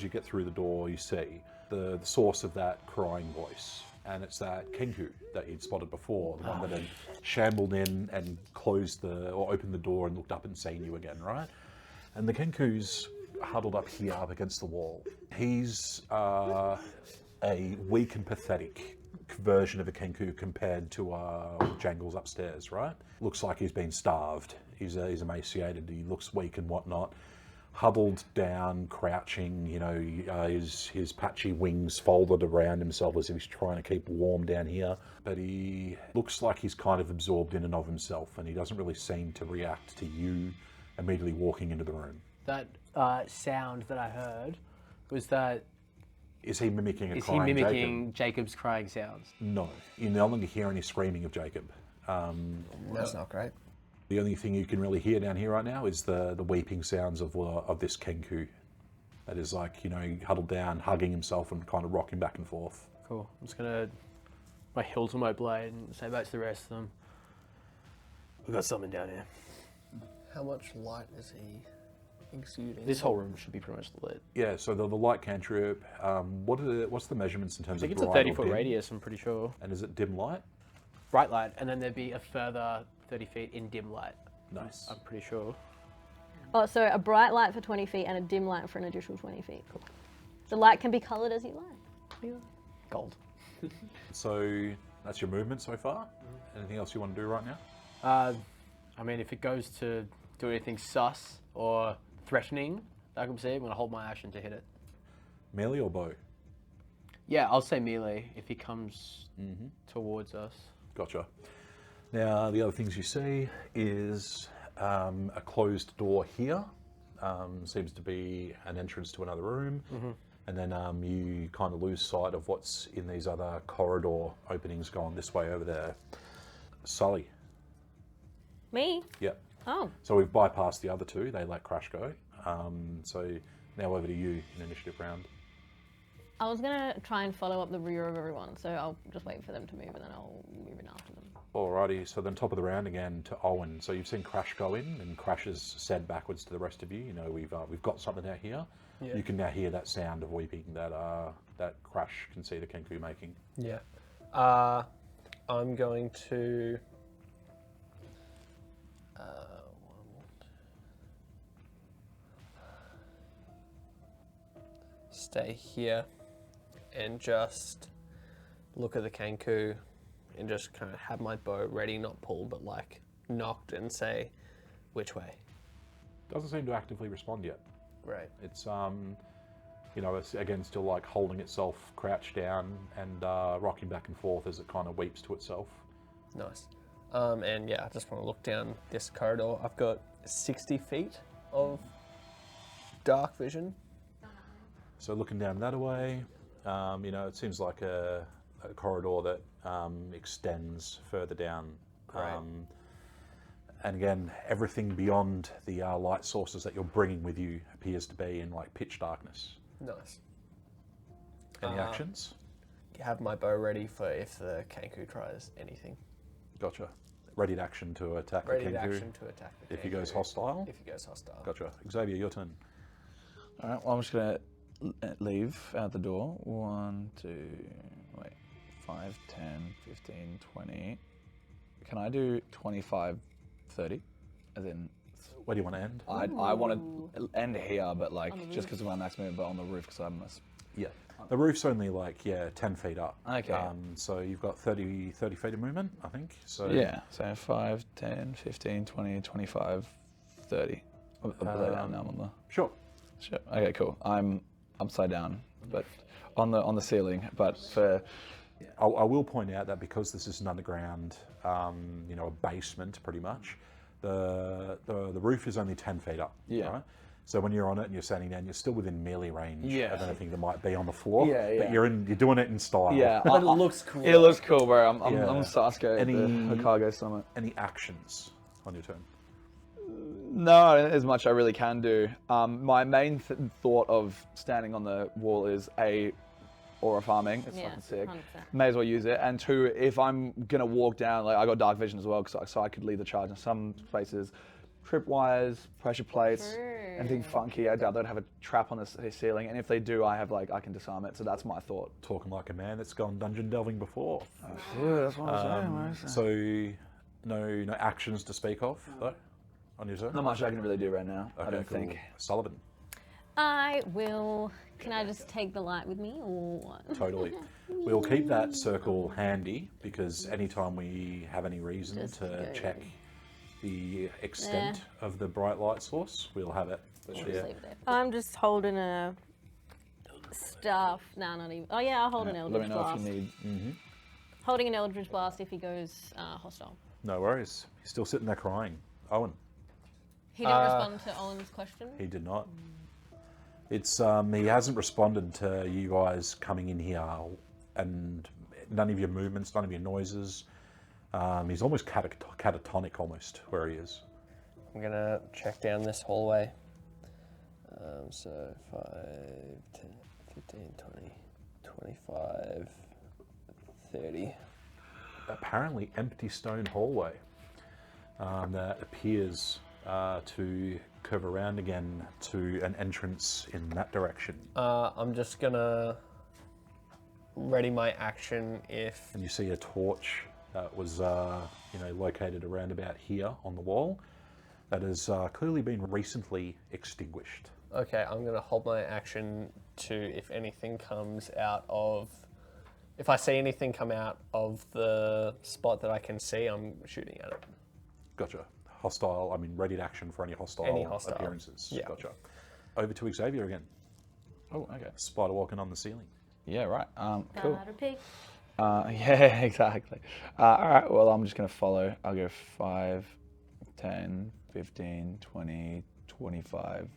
you get through the door, you see the source of that crying voice, and it's that Kenku that you'd spotted before, the one that had shambled in and opened the door and looked up and seen you again, right? And the Kenku's huddled up here, up against the wall. He's a weak and pathetic version of a Kenku compared to Jangles upstairs, right? Looks like he's been starved. He's emaciated. He looks weak and whatnot. Huddled down, crouching, his patchy wings folded around himself as if he's trying to keep warm down here. But he looks like he's kind of absorbed in and of himself, and he doesn't really seem to react to you immediately walking into the room. That sound that I heard, was that... Is he mimicking Is he crying mimicking Jacob's crying sounds? No. You no longer hear any screaming of Jacob. That's not great. The only thing you can really hear down here right now is the weeping sounds of this Kenku. That is huddled down, hugging himself and kind of rocking back and forth. Cool. I'm just gonna my hilt on my blade and say back to the rest of them, we've got something down here. How much light is he exuding? This whole room should be pretty much lit. Yeah, so the light cantrip, what's the measurements in terms I think of it's a bright or 30-foot dim? radius, I'm pretty sure. And is it dim light? Bright light, and then there'd be a further 30 feet in dim light. Nice. I'm pretty sure. Oh, so a bright light for 20 feet and a dim light for an additional 20 feet. Cool. The light can be coloured as you like. Gold. So that's your movement so far? Anything else you want to do right now? I mean, if it goes to do anything sus or threatening, I can see, I'm going to hold my action to hit it. Melee or bow? Yeah, I'll say melee if he comes towards us. Gotcha. Now, the other things you see is a closed door here. Seems to be an entrance to another room. And then you kind of lose sight of what's in these other corridor openings going this way over there. Sully. Me? Yep. Oh. So we've bypassed the other two. They let Crash go. So now over to you in initiative round. I was going to try and follow up the rear of everyone, so I'll just wait for them to move and then I'll move in after them. Alrighty, so then top of the round again to Owen. So you've seen Crash go in, and Crash has said backwards to the rest of you, we've got something out here. Yeah. You can now hear that sound of weeping that Crash can see the Kenku making. Yeah. I'm going to... stay here and just look at the Kenku and just kind of have my bow ready, not pulled, but like knocked and say, which way? Doesn't seem to actively respond yet. Right. It's it's again still like holding itself crouched down and rocking back and forth as it kind of weeps to itself. Nice. And yeah, I just want to look down this corridor. I've got 60 feet of dark vision. So looking down that way, it seems like a corridor that extends further down. Right. And again, everything beyond the light sources that you're bringing with you appears to be in like pitch darkness. Nice. Any actions? Have my bow ready for if the Kenku tries anything. Gotcha. Ready to action to attack Ready the to Kenku. action to attack the If he Kenku. goes hostile. If he goes hostile. Gotcha. Xavier, your turn. All right, well, I'm just going to leave out the door. 5, 10, 15, 20. Can I do 25, 30? As in, Where do you want to end? I want to end here, but like just because of my max movement, but on the roof because I'm Yeah. The roof's only 10 feet up. Okay. So you've got 30 feet of movement, I think. So yeah. So 5, 10, 15, 20, 25, 30. I'll put that down now on the. Sure. Sure. Okay, cool. I'm upside down, but on the ceiling. But for I will point out that because this is an underground, a basement pretty much, the roof is only 10 feet up. Yeah. Right? So when you're on it and you're standing down, you're still within melee range Yeah. of anything that might be on the floor. Yeah, yeah. But you're doing it in style. Yeah, But it looks cool. It looks cool, bro. I'm Yeah. Sasuke at the Hokage Summit. Any actions on your turn? No, as much I really can do. My main thought of standing on the wall is aura farming. It's fucking sick. 100%. May as well use it. And two, if I'm gonna walk down, like I got dark vision as well, so I could lead the charge in some places. Tripwires, pressure plates, anything funky. I doubt they'd have a trap on the ceiling. And if they do, I can disarm it. So that's my thought. Talking like a man that's gone dungeon delving before. Yeah, that's what I'm saying. So no actions to speak of though on your turn. Not much I can really do right now. I don't think. Sullivan. I will. Can I just take the light with me, or what? Totally. We'll keep that circle handy because anytime we have any reason Just to go. check the extent of the bright light source, we'll have it. But Just yeah, leave it there. I'm just holding a staff. No, not even. Oh yeah, I'll hold an Let Eldritch me know Blast. if you need. Holding an Eldritch Blast if he goes hostile. no worries. He's still sitting there crying. Owen, He didn't respond to Owen's question. he did not. It's he hasn't responded to you guys coming in here, and none of your movements, none of your noises. He's almost catatonic, almost where he is. I'm gonna check down this hallway. So 5, 10, 15, 20, 25, 30. Apparently empty stone hallway that appears to curve around again to an entrance in that direction. I'm just gonna ready my action if And you see a torch that was located around about here on the wall that has clearly been recently extinguished. Okay, I'm gonna hold my action to if anything comes out of. If I see anything come out of the spot that I can see, I'm shooting at it. Gotcha. Hostile, ready to action for any hostile appearances. Yeah. Gotcha. Over to Xavier again. Oh, okay. Spider walking on the ceiling. Yeah, right. Cool. Got a pig. Yeah, exactly. All right, well, I'm just going to follow. I'll go 5, 10, 15, 20, 25,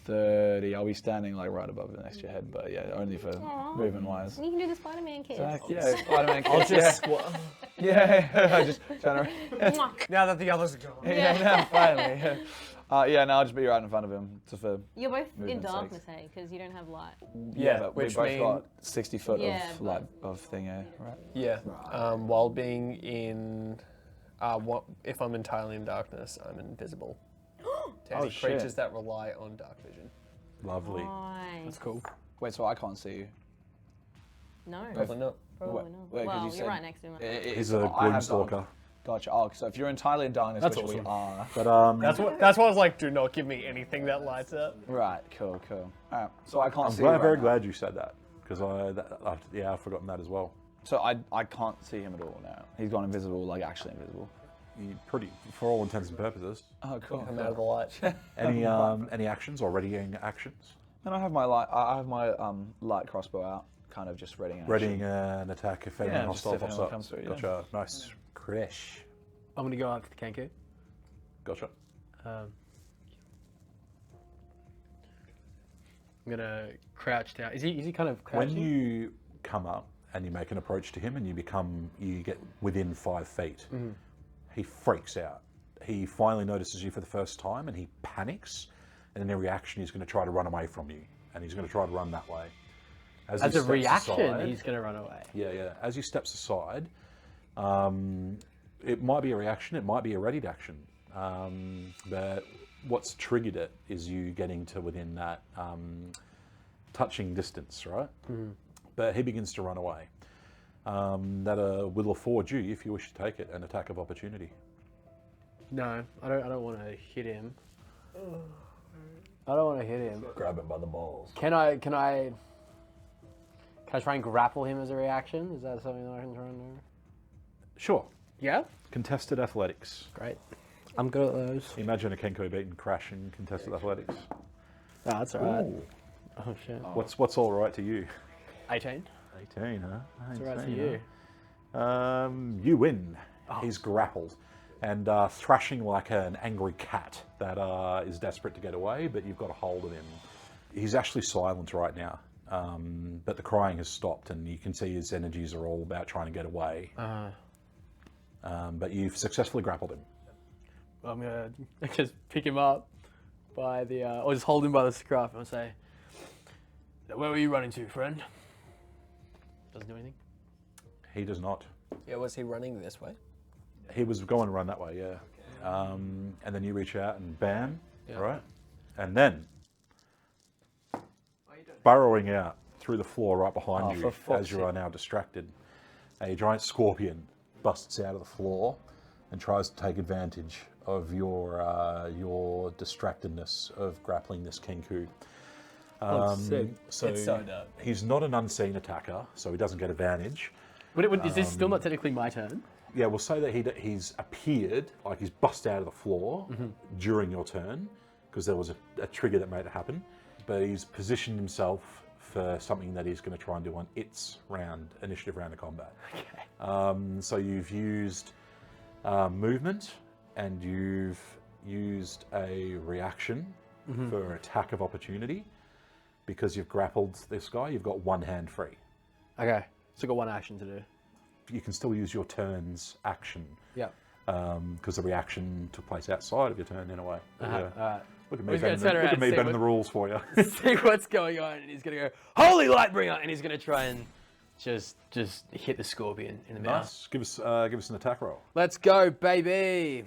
30. I'll be standing like right above the next to your head, but yeah, only for movement wise. You can do the Spider-Man kiss. Yeah, Spider-Man I'll kiss, just yeah. Yeah, I just turn around. Mwah. now that the others are gone. Yeah, now finally. Yeah, no, I'll just be right in front of him. Just for You're both in Movement's darkness, hey, because you don't have light. yeah, but which we both mean- got 60 foot Yeah, of but- light of thing, yeah, right? Yeah. While being in, if I'm entirely in darkness, I'm invisible to any Oh, shit. creatures that rely on dark vision. Lovely. Nice. That's cool. Wait, so I can't see you? No, Probably not. probably Wait, not. 'cause well, you you're said- right next to him. He's So a I have gloomstalker. dark- Gotcha. Oh, so if you're entirely in darkness, That's which we awesome. are. But That's why I was like, do not give me anything that lights up. Right, cool. All right, so I can't I'm see you right very now. glad you said that because I've forgotten that as well. So I can't see him at all now. He's gone invisible, like actually invisible. You pretty, for all intents and purposes. Oh, cool. I'm out of the light. Any actions or readying actions? And I have my light crossbow out, kind of just readying. Readying an attack if any Yeah, just hostile if pops anyone up. comes through, yeah. Gotcha. Nice. Krish. I'm gonna go after the Kenku. Gotcha. I'm gonna crouch down. Is he kind of crouching? When you come up and you make an approach to him and you get within 5 feet, he freaks out. He finally notices you for the first time and he panics, and in a reaction he's going to try to run away from you, and he's going to try to run that way. As he As a steps reaction, aside- he's gonna run away. Yeah. As he steps aside, it might be a reaction, it might be a readied action. But what's triggered it is you getting to within that touching distance, right? But he begins to run away. That will afford you, if you wish to take it, an attack of opportunity. No, I don't want to hit him. I don't want to hit him. Grab him by the balls. Can I try and grapple him as a reaction? Is that something that I can try and do? Sure. Yeah. Contested athletics. Great. I'm good at those. Imagine a Kenko beating Crash in contested athletics. Oh, that's alright. Oh shit. What's all right to you? 18. 18, huh? That's alright to 18, you. huh? You win. He's grappled, and thrashing like an angry cat that is desperate to get away, but you've got a hold of him. He's actually silent right now, but the crying has stopped, and you can see his energies are all about trying to get away. But you've successfully grappled him. I'm gonna just pick him up by the, or just hold him by the scruff and say, "Where were you running to, friend?" Doesn't do anything. He does not. Yeah, was he running this way? He was going to run that way, yeah. And then you reach out and bam, right? And then, burrowing out through the floor right behind you, as you are now distracted, a giant scorpion busts out of the floor and tries to take advantage of your distractedness of grappling this Kenku. Sick. So It's so dope. he's not an unseen attacker, so he doesn't get advantage. Is this still not technically my turn? Yeah, we'll say that he's appeared, like he's bust out of the floor during your turn, because there was a trigger that made it happen. But he's positioned himself for something that he's going to try and do on its initiative round of combat. Okay. So you've used movement, and you've used a reaction for attack of opportunity. Because you've grappled this guy, you've got one hand free. Okay, so I've got one action to do. You can still use your turn's action. Yeah. Because the reaction took place outside of your turn in a way. Alright. Look at He's me, gonna turn around and see bending what- the rules for you. See what's going on, and he's gonna go, "Holy Lightbringer!" and he's gonna try and just hit the scorpion in the mouth. Nice. Give us an attack roll. Let's go, baby.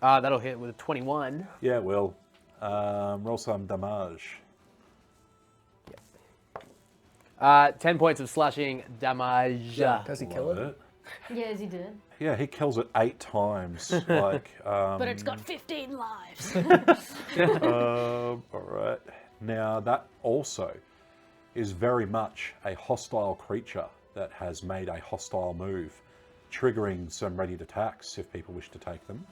That'll hit with a 21. Yeah, it will. Roll some damage. 10 points of slashing damage. Does he kill Love it? it. Yes, he did. Yeah, he kills it 8 times. Like, But it's got 15 lives. all right. Now that also is very much a hostile creature that has made a hostile move, triggering some readied attacks if people wish to take them.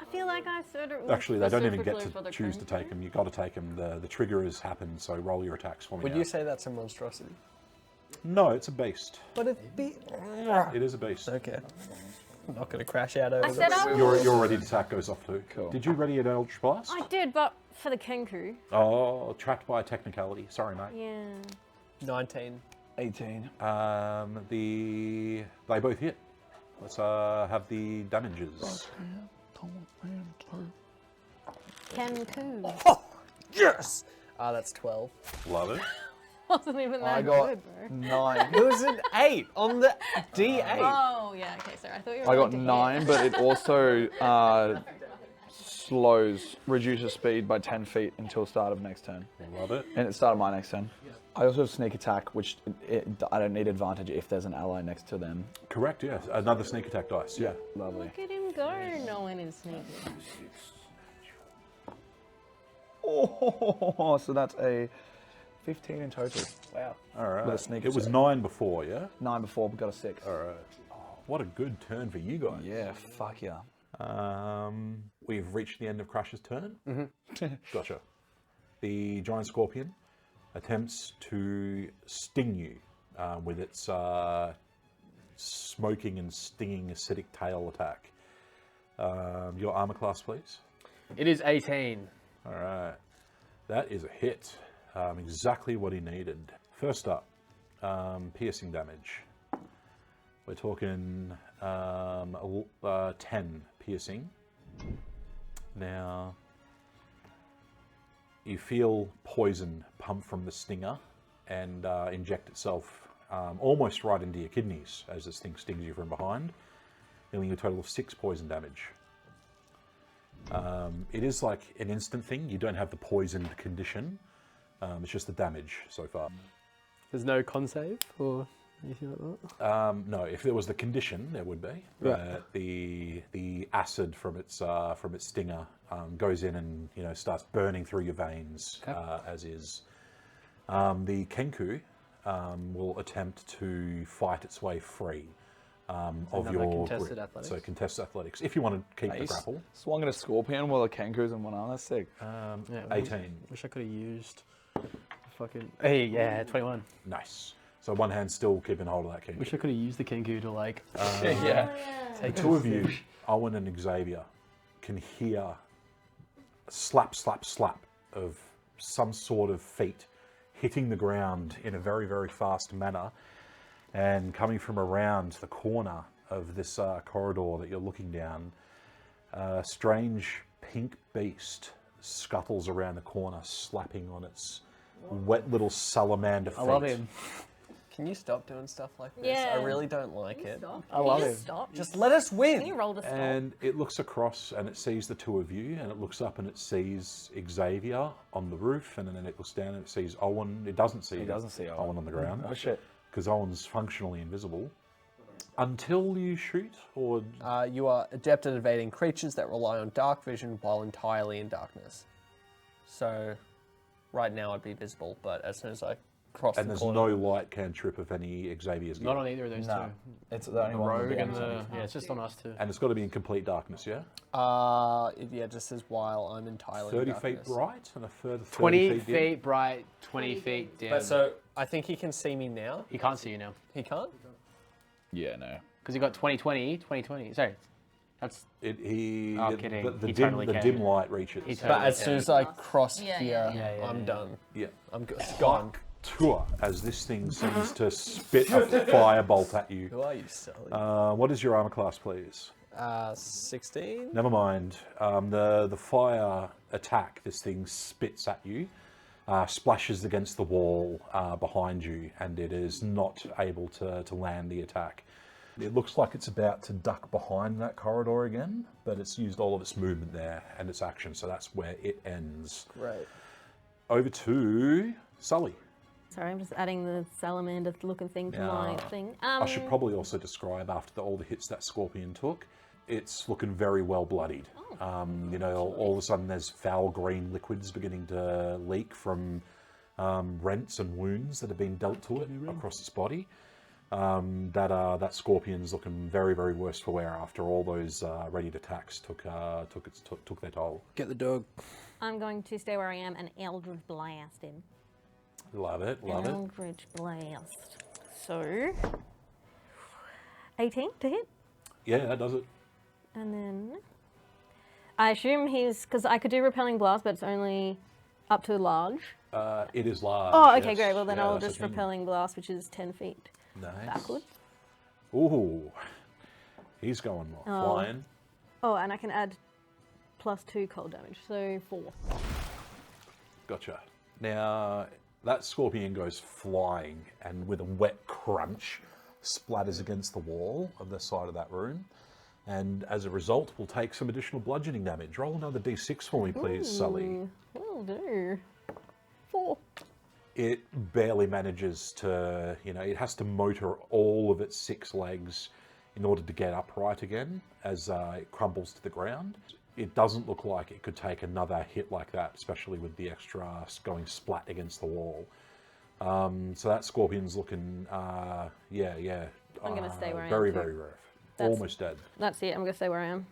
I feel like I said it was Actually, they don't even get specifically for to the choose to Kenku. take them. You've got to take them. The trigger has happened, so roll your attacks for me. Would now. you say that's a monstrosity? No, it's a beast. But it be... It is a beast. Okay. I'm not going to crash out over I said I Your will. ready attack goes off too. Cool. Did you ready an Eldritch Blast? I did, but for the Kenku. Oh, trapped by a technicality. Sorry, mate. Yeah. 19. 18. They both hit. Let's have the damages. Kenku. Oh, yes! That's 12. Love it. Wasn't even that I got good, bro. 9. It was an 8 on the D8. Oh, yeah, okay, sorry. I thought you were I got going to hit. 9, but it also reduces speed by 10 feet until start of next turn. Love it. And it started my next turn. I also have sneak attack, which I don't need advantage if there's an ally next to them. Correct, yes. Another sneak attack dice. Yeah. Lovely. Look at him go, knowing his sneaky. Oh, so that's a 15 in total. Wow. All right. With a sneak It was attack. 9 before, yeah? 9 before, we got a 6. All right. Oh, what a good turn for you guys. Yeah, fuck yeah. We've reached the end of Crush's turn. Gotcha. The giant scorpion attempts to sting you with its smoking and stinging acidic tail attack. Your armor class, please. It is 18. All right. That is a hit. Exactly what he needed. First up, piercing damage. We're talking 10 piercing. Now, you feel poison pump from the stinger and inject itself almost right into your kidneys as this thing stings you from behind, dealing a total of 6 poison damage. It is like an instant thing. You don't have the poisoned condition. It's just the damage so far. There's no con save or anything like that? No, if there was the condition, there would be. Right. The acid from its stinger goes in and starts burning through your veins, as is. The Kenku will attempt to fight its way free of another your contested grip. athletics? So contested athletics, if you want to keep the Nice. grapple. Swung at a scorpion while a kangaroo's in one arm. That's sick. Yeah, 18. Wish I could have used fucking. Hey, yeah, 21. Nice. So one hand still keeping hold of that king. Wish I could have used the Kenku to like Yeah. take The two of you, Owen and Xavier, can hear slap, slap, slap of some sort of feet hitting the ground in a very, very fast manner, and coming from around the corner of this corridor that you're looking down, a strange pink beast scuttles around the corner, slapping on its wet little salamander feet. I love him. Can you stop doing stuff like this? Yeah. I really don't like it. Stop. I love Can you him. just stop. Just let us win. Can you roll to stop? And it looks across and it sees the two of you, and it looks up and it sees Xavier on the roof, and then it looks down and it sees Owen. It doesn't see Owen on the ground. Oh shit. Because Owen's functionally invisible. Until you shoot, or You are adept at evading creatures that rely on dark vision while entirely in darkness. So, right now I'd be visible, but as soon as I cross and the there's corner, no light cantrip of any Xavier's Not gear. on either of those No, two. it's the only The one. rogue with and the the yeah, it's just on us two. And it's got to be in complete darkness, yeah? it just says while I'm entirely 30 in feet darkness. bright and a further 30 20 feet dim. feet bright, 20 feet dim. But so I think he can see me now. He can't see you now He can't. Yeah, no. because you got 2020, 2020. Sorry, that's I'm kidding. The He dim, totally the can. dim light reaches. He But totally as soon as I cross Yeah, here, yeah, I'm done. Yeah. I'm gone. Tour as this thing seems to spit a firebolt at you. Who are you, Sully? What is your armor class, please? 16. Never mind. The fire attack this thing spits at you splashes against the wall behind you, and it is not able to land the attack. It looks like it's about to duck behind that corridor again, but it's used all of its movement there and its action, so that's where it ends. Right. Over to Sully. Sorry, I'm just adding the salamander looking thing to my thing. I should probably also describe, after all the hits that Scorpion took, it's looking very well bloodied. All of a sudden there's foul green liquids beginning to leak from rents and wounds that have been dealt to it across its body. That Scorpion's looking very, very worse for wear after all those radiant attacks took their toll. Get the dog. I'm going to stay where I am and Eldritch Blast him. Love it, love it. Eldritch Blast. So, 18 to hit. Yeah, that does it. And then, I assume he's, because I could do Repelling Blast, but it's only up to large. It is large. Oh, okay, yes. great. Well, then Yeah, I'll that's the just thing. Repelling Blast, which is 10 feet Nice. backwards. Ooh, he's going flying. Oh, and I can add +2 cold damage, so 4. Gotcha. Now, that Scorpion goes flying and with a wet crunch splatters against the wall of the side of that room. And as a result, we'll take some additional bludgeoning damage. Roll another d6 for me, please, Sully. Will do. 4. It barely manages to, it has to motor all of its 6 legs in order to get upright again as it crumbles to the ground. It doesn't look like it could take another hit like that, especially with the extra going splat against the wall. So that Scorpion's looking, I'm gonna stay where I am very, too. very rough. That's- Almost dead. That's it. I'm going to stay where I am.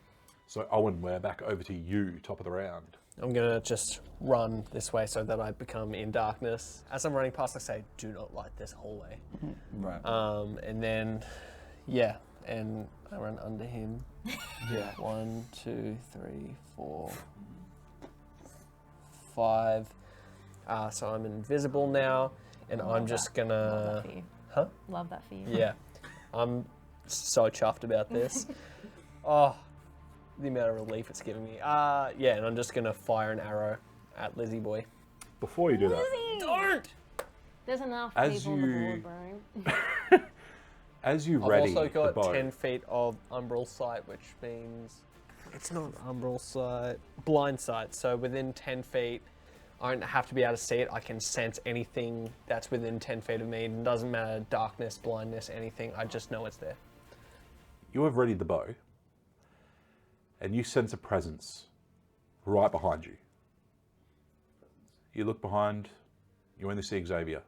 So Owen, we're back over to you, top of the round. I'm gonna just run this way so that I become in darkness. As I'm running past, I say, "Do not light this hallway." Right. And then, and I run under him. Yeah. 1, 2, 3, 4, 5. So I'm invisible now, and I'm just Love gonna. that for you. Huh? Love that for you. Yeah, I'm so chuffed about this. Oh, the amount of relief it's giving me. And I'm just gonna fire an arrow at Lizzie Boy. Before you do that, Lizzie! Don't! There's enough As people on the you- board, bro. as you I've ready also the got bow, 10 feet of umbral sight, which means it's not umbral sight, blind sight. So within 10 feet, I don't have to be able to see it. I can sense anything that's within 10 feet of me. It doesn't matter, darkness, blindness, anything. I just know it's there. you have readied the bow, and you sense a presence right behind you. You look behind, you only see Xavier.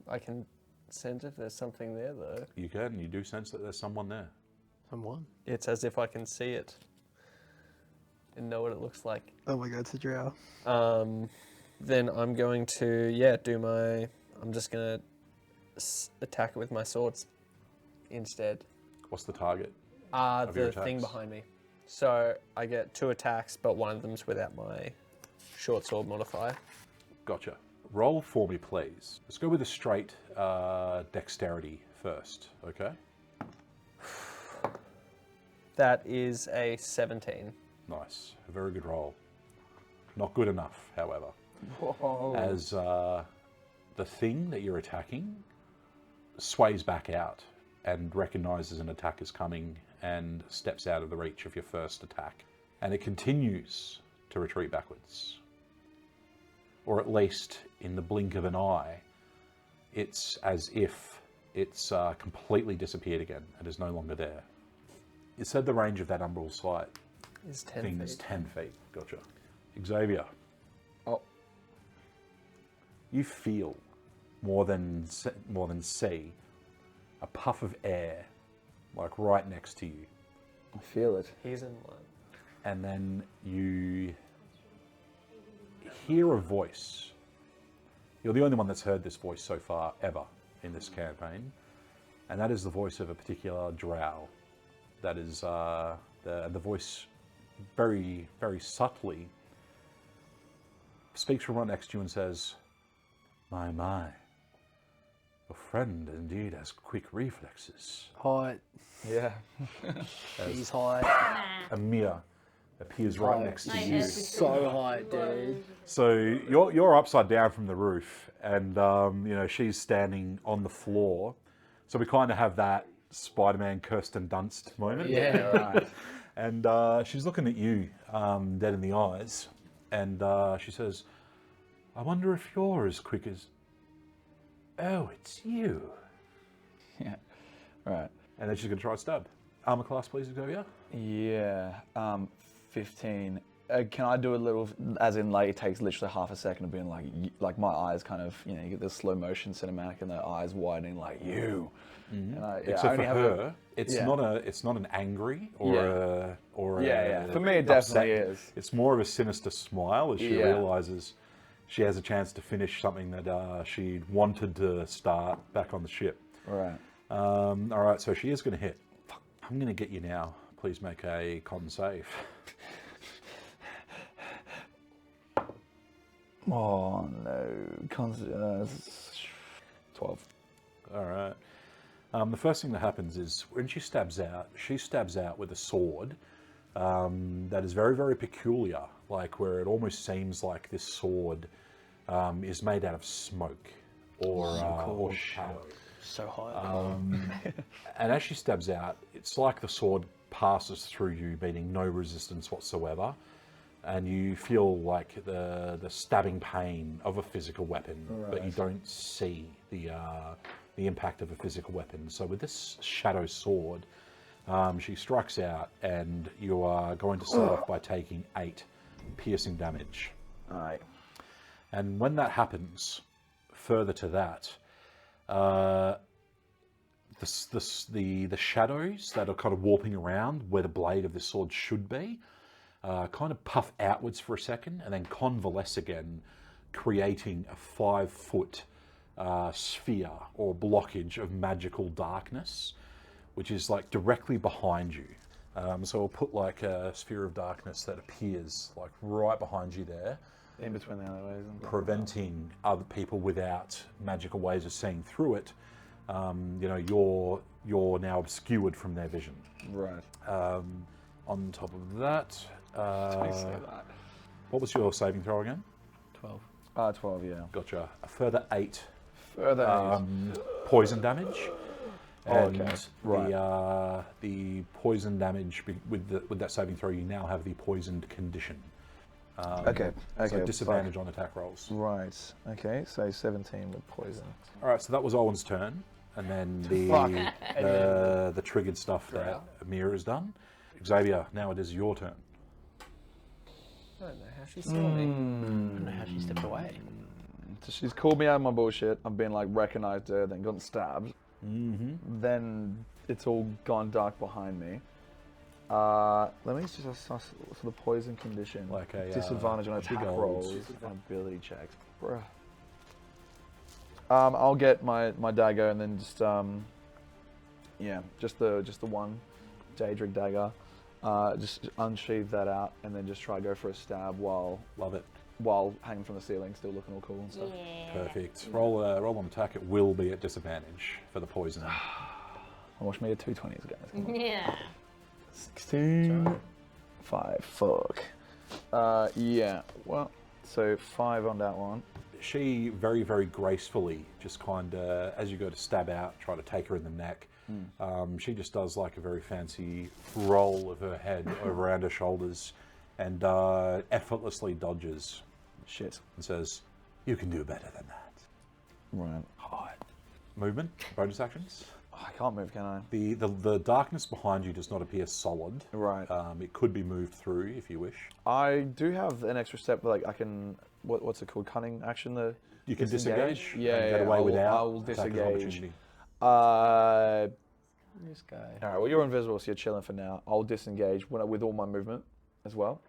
I can sense if there's something there, though. You do sense that there's someone there. someone. It's as if I can see it and know what it looks like. Oh my god, it's a drow. Then I'm going to, I'm just going to attack it with my swords instead. What's the target? The your thing attacks? behind me. So I get 2 attacks, but one of them's without my short sword modifier. Gotcha. Roll for me, please. Let's go with a straight dexterity first, okay? That is a 17. Nice. A very good roll. Not good enough, however. Whoa. As the thing that you're attacking sways back out and recognizes an attack is coming and steps out of the reach of your first attack. And it continues to retreat backwards. Or at least, in the blink of an eye, it's as if it's completely disappeared again and is no longer there. You said the range of that umbral sight Is 10 thing feet. is 10 feet. Gotcha. Xavier. Oh. You feel more than see a puff of air, like right next to you, I feel it. He's in one. and then you hear a voice. You're the only one that's heard this voice so far ever in this campaign, and that is the voice of a particular drow. That is the voice, very very subtly, speaks from right next to you and says, "My, your friend indeed has quick reflexes." Hot. Yeah. He's hot. Eimir appears right next to you. She's so hot, dude. So you're upside down from the roof, and she's standing on the floor. So we kind of have that Spider-Man Kirsten Dunst moment. Yeah, right. And she's looking at you, dead in the eyes, and she says, "I wonder if you're as quick as." "Oh, it's you." Yeah. Right. And then she's going to try to stab. Armor class, please, Xavier. Yeah. 15. Can I do a little, as in like it takes literally half a second of being like my eyes kind of, you get this slow motion cinematic and the eyes widening like you. And I Except only for have her, it's yeah. not an angry or a Yeah. For me, it upset. definitely is. It's more of a sinister smile as she Yeah. realizes she has a chance to finish something that she wanted to start back on the ship. Right. All right, so she is going to hit. I'm going to get you now. Please make a con save. Oh no. 12. All right. The first thing that happens is when she stabs out with a sword that is very, very peculiar, like where it almost seems like this sword is made out of smoke or shadow. So hot. And as she stabs out, it's like the sword passes through you, meaning no resistance whatsoever. And you feel like the stabbing pain of a physical weapon, but you don't see the impact of a physical weapon. So with this shadow sword, she strikes out, and you are going to start off by taking 8 piercing damage. Alright. And when that happens, further to that, the shadows that are kind of warping around where the blade of the sword should be, kind of puff outwards for a second and then convalesce again, creating a 5-foot sphere or blockage of magical darkness, which is like directly behind you. So we'll put like a sphere of darkness that appears like right behind you there, In between the alleyways. preventing other people without magical ways of seeing through it. You're now obscured from their vision. Right. On top of that, I say that. what was your saving throw again? 12. 12, yeah. Gotcha. A further 8 Further. poison damage. And okay. Right. the poison damage with that saving throw, you now have the poisoned condition. Okay. So disadvantage on attack rolls. Right. Okay. So 17 with poison. All right, so that was Owen's turn, and then Fuck. the triggered stuff that Eimir has done. Xavier, now it is your turn. I don't know how she saw me. I don't know how she stepped away. So she's called me out of my bullshit. I've been like recognized her, then gotten stabbed. Mm-hmm. Then it's all gone dark behind me. Let me just assess for the poison condition. Like a disadvantage on attack trigger rolls rolls. and ability checks. Bruh. I'll get my dagger and then just just the one Daedric dagger. Just unsheathe that out and then just try to go for a stab while Love it. hanging from the ceiling, still looking all cool and stuff. Yeah. Perfect. Roll an attack. It will be at disadvantage for the poison. I watched me at 220s again. Yeah. 16. 5. Fuck. Yeah. Well, so 5 on that one. She very, very gracefully just kind of, as you go to stab out, try to take her in the neck. She just does like a very fancy roll of her head around her shoulders and effortlessly dodges Shit. and says, "You can do better than that." Right. Movement, bonus actions. Oh, I can't move, can I? The darkness behind you does not appear solid. Right. It could be moved through if you wish. I do have an extra step, like I can, what's it called? Cunning action? You can disengage Yeah, and get away I will, without I will attack of disengage. opportunity. This guy. All right, well, you're invisible, so you're chilling for now. I'll disengage with all my movement as well.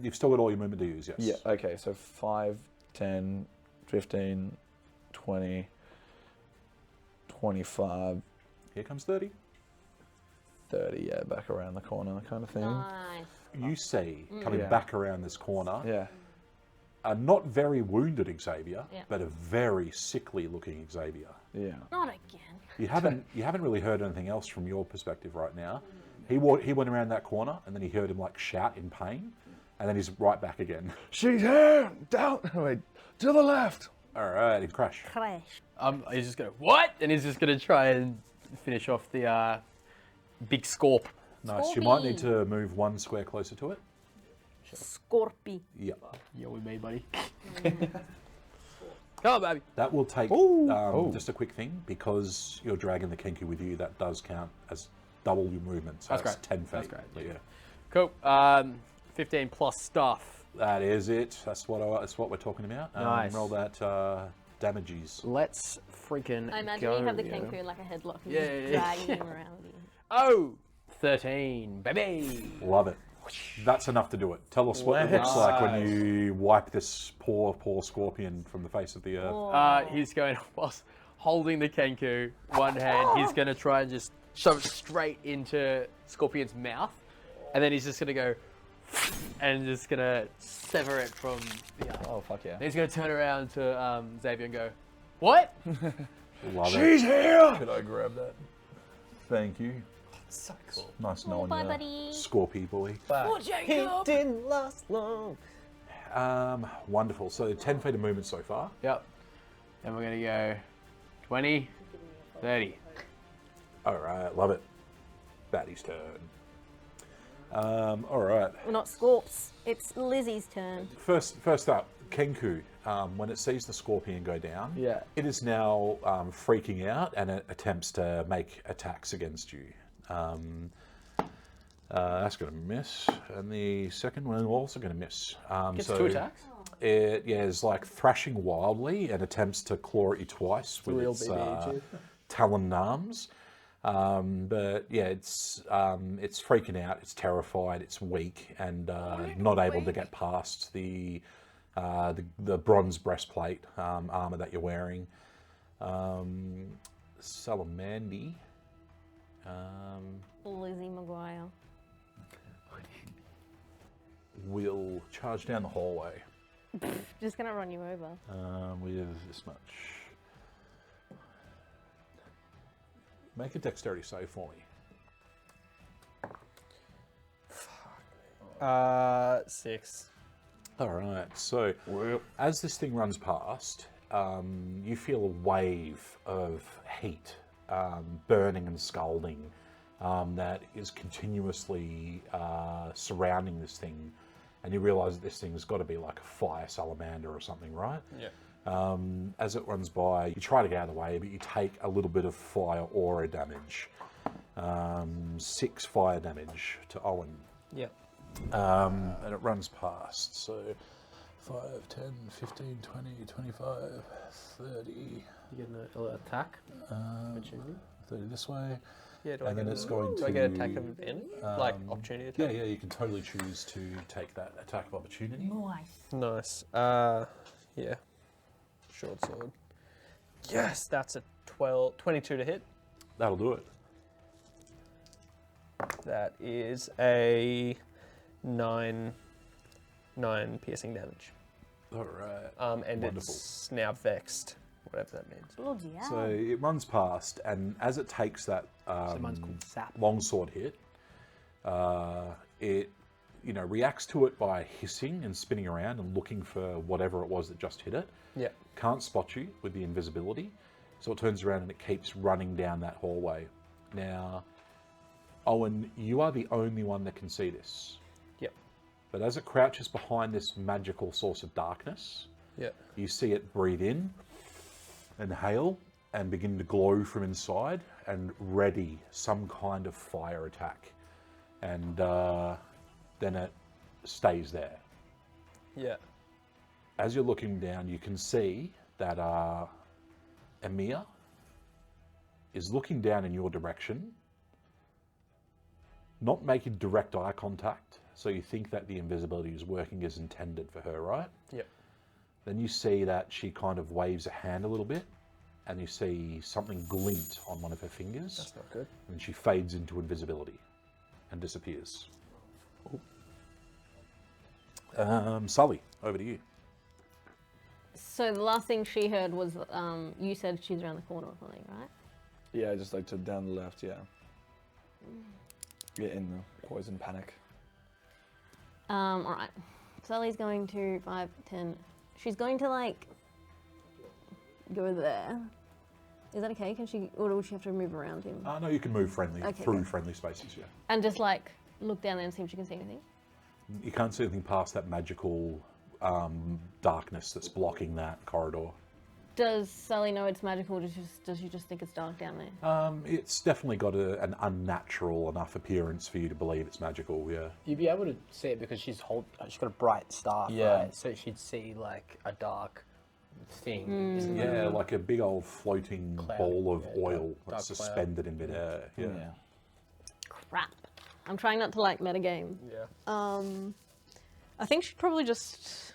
You've still got all your movement to use, yes. Yeah, okay, so 5, 10, 15, 20, 25, Here comes 30. 30, yeah, back around the corner kind of thing. Nice. You see, coming Yeah. back around this corner, Yeah. a not very wounded Xavier, Yeah. but a very sickly looking Xavier. Yeah. Not again. You haven't really heard anything else from your perspective right now. He went around that corner and then he heard him like shout in pain, and then he's right back again. She's here! Down! Wait, to the left! All right, and crash. Crash. He's just gonna what? And he's just gonna try and finish off the big scorp. Nice. You might need to move 1 square closer to it. Scorpy. Yeah. Yeah, we made, buddy. Come on, baby. That will take just a quick thing, because you're dragging the Kenku with you. That does count as double your movement. So That's that's great. 10 feet. That's great. But yeah. Cool. 15 plus stuff. That is it. That's what we're talking about. Nice. Roll that damages. Let's freaking I imagine go. you have the Kenku in like a headlock and Yeah, just yeah, dragging him around with you. Oh, 13, baby. Love it. That's enough to do it. Tell us what it looks like when you wipe this poor scorpion from the face of the earth. He's going, whilst holding the Kenku, one hand, he's going to try and just shove it straight into Scorpion's mouth. And then he's just going to go, and just going to sever it from the other. Oh, fuck yeah. Then he's going to turn around to Xavier and go, what? Love She's here! Could I grab that? Thank you. So cool. Nice Oh, knowing bye, you, buddy. Scorpy boy. He didn't last long. Wonderful. So 10 feet of movement so far. Yep. Then we're going to go 20, 30. All right, love it. Batty's turn. All right. Well, not Scorps. It's Lizzie's turn. First up, Kenku. When it sees the scorpion go down, Yeah. it is now freaking out and it attempts to make attacks against you. That's going to miss, and the second one also going to miss. Gets so 2 attacks. It is like thrashing wildly and attempts to claw at you twice with real its BB, talon arms. But yeah, it's freaking out. It's terrified. It's weak and not able to get past the bronze breastplate armor that you're wearing. Salamandi. Lizzie McGuire. Will charge down the hallway Just gonna run you over. with this much. Make a dexterity save for me. 6. All right. So as this thing runs past, you feel a wave of heat, burning and scalding, that is continuously surrounding this thing. And you realise that this thing's got to be like a fire salamander or something, right? Yeah. As it runs by, you try to get out of the way, but you take a little bit of fire aura damage. 6 fire damage to Owen. Yeah. And it runs past, so 5, 10, 15, 20, 25, 30. You get an attack. 30 this way. Yeah, do And then it's going I get to- attack of advantage? Like opportunity Yeah, attack? yeah, you can totally choose to take that attack of opportunity. Nice. Yeah. Short sword. Yes, that's a 22 to hit. That'll do it. That is a 9 piercing damage. All right. And Wonderful. it's now vexed, whatever that means. Bloody hell. So it runs past, and as it takes that So mine's called Sap. longsword hit, it reacts to it by hissing and spinning around and looking for whatever it was that just hit it. Yeah. Can't spot you with the invisibility, so it turns around and it keeps running down that hallway. Now, Owen, you are the only one that can see this. Yep. But as it crouches behind this magical source of darkness, Yep. you see it breathe in, inhale, and begin to glow from inside and ready some kind of fire attack. And then it stays there. Yeah. As you're looking down, you can see that Eimir is looking down in your direction, not making direct eye contact, so you think that the invisibility is working as intended for her, right? Yep. Then you see that she kind of waves a hand a little bit, and you see something glint on one of her fingers, That's not good. and she fades into invisibility and disappears. Sully, over to you. So the last thing she heard was you said she's around the corner or something, right? Yeah, just like to down the left, yeah. Get in the poison panic. All right. Sully's going to 5, 10. She's going to like go there. Is that okay? Can she, or would she have to move around him? No, you can move through good. friendly spaces, yeah. And just like look down there and see if she can see anything. You can't see anything past that magical darkness that's blocking that corridor. Does Sully know it's magical? Does she just think it's dark down there? It's definitely got an unnatural enough appearance for you to believe it's magical, yeah. You'd be able to see it because she's got a bright staff, Yeah. right? So she'd see like a dark thing. Isn't it? Yeah, like a big old floating Cloud, ball of yeah, oil dark that's cloud. suspended in midair. Yeah. Crap. I'm trying not to like metagame. Yeah. I think she'd probably just.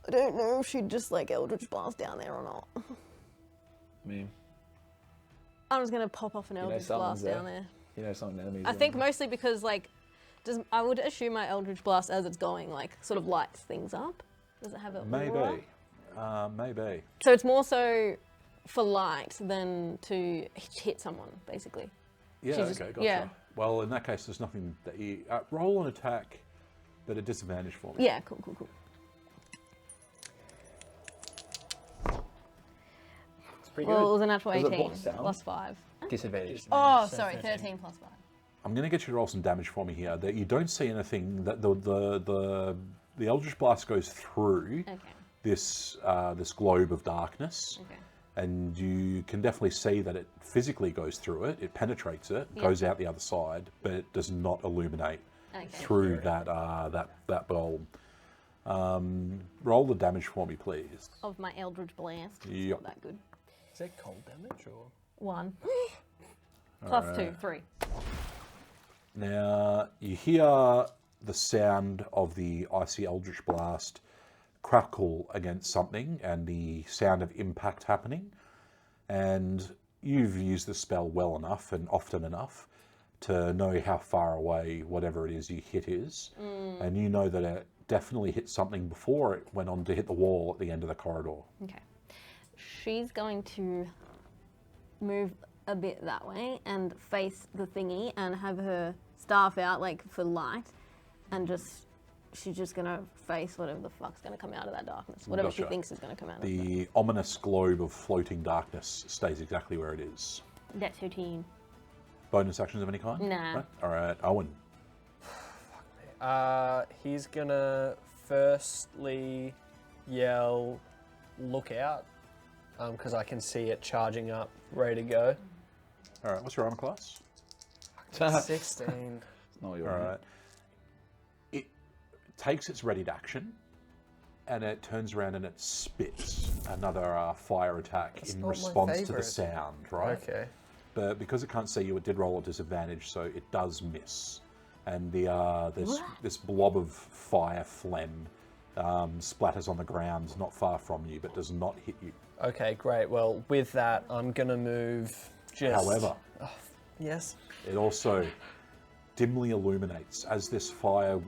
I don't know if she'd just like Eldritch Blast down there or not. Me. I'm just gonna pop off an Eldritch someone's Blast down there. You know, some enemies. I think mostly because like, I would assume my Eldritch Blast as it's going like sort of lights things up. Does it have a aura? Maybe. So it's more so for light than to hit someone, basically. Yeah, She's just- okay, gotcha. yeah. Well, in that case, there's nothing that you... roll an attack, but a disadvantage for me. Yeah, cool. It's pretty Well, it good. was a natural Does it 18 block sound? plus 5. Disadvantage. Oh, So sorry, 13 plus 5. I'm going to get you to roll some damage for me here. That you don't see anything. That the Eldritch Blast goes through Okay. this globe of darkness. Okay. And you can definitely see that it physically goes through it. It penetrates it, Yeah. goes out the other side, but it does not illuminate Okay. through that bulb. Roll the damage for me, please. Of my Eldritch Blast. It's Yep. not that good. Is it cold damage or? 1. Plus Alright. 2, 3. Now you hear the sound of the icy Eldritch Blast crackle against something, and the sound of impact happening. And you've used the spell well enough and often enough to know how far away whatever it is you hit is, and you know that it definitely hit something before it went on to hit the wall at the end of the corridor. Okay. She's going to move a bit that way and face the thingy and have her staff out like for light, and she's just gonna face whatever the fuck's gonna come out of that darkness. Whatever she Gotcha. thinks is gonna come out of The ominous globe of floating darkness stays exactly where it is. it. That's 13. Bonus actions of any kind? Nah. Right? All right, Owen. He's gonna firstly yell, "Look out!" Because I can see it charging up, ready to go. All right, what's your armor class? 16. No, you're All right. right. It takes its ready to action, and it turns around and it spits another fire attack That's in not my response to the favourite. sound, right? Okay. But because it can't see you, it did roll a disadvantage, so it does miss. And this blob of fire phlegm splatters on the ground not far from you, but does not hit you. Okay, great. Well, with that, I'm gonna move just... However, Yes? it also dimly illuminates as this fire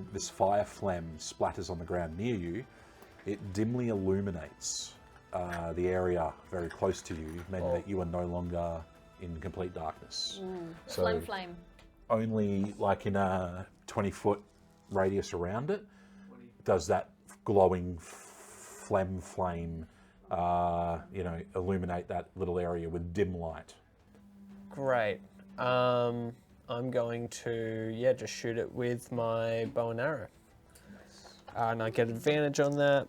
phlegm splatters on the ground near you. It dimly illuminates the area very close to you, meaning that you are no longer in complete darkness. So Flame. only like in a 20-foot radius around it does that glowing flame, illuminate that little area with dim light. Great. I'm going to, just shoot it with my bow and arrow. And I get advantage on that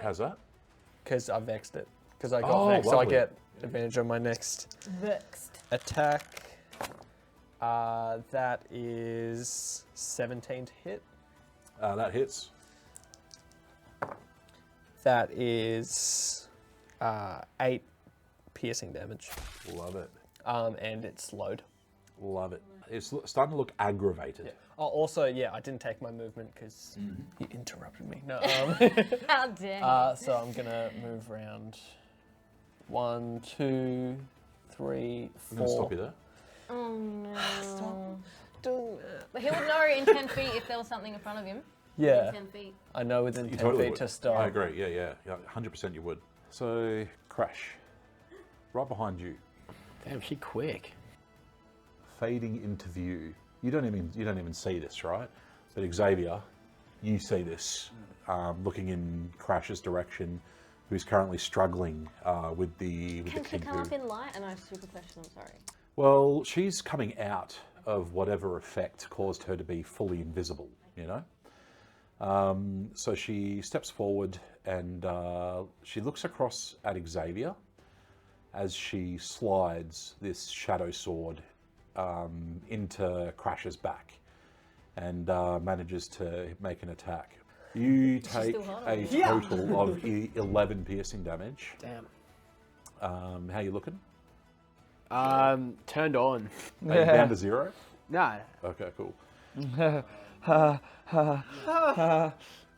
How's that? because I vexed it. Because I got Oh, vexed, so I lovely. get advantage on my next Vexed. attack. That is 17 to hit. That hits. That is 8 piercing damage. Love it. And it's slowed. Love it. It's starting to look aggravated. Oh, also, I didn't take my movement because you interrupted me. No. How dare you. So I'm gonna move around. 1, 2, 3, 4. I'm going to stop you there. Oh no. Doing that. But he would know in 10 feet if there was something in front of him. Yeah, In 10 feet. I know within You 10 totally feet would. to stop. I agree. Yeah, 100% you would. So, Crash, right behind you, Damn, she quick. fading into view. You don't even see this, right? But Xavier, you see this, looking in Crash's direction, who's currently struggling with the Can she king come poo. up in light? And I have a super question, I'm sorry. Well, she's coming out of whatever effect caused her to be fully invisible, you know? So she steps forward and she looks across at Xavier as she slides this shadow sword into Crash's back and manages to make an attack. You take still hot, a total of 11 piercing damage. Damn. How you looking? Turned on. Are you down to 0? No. Okay, cool.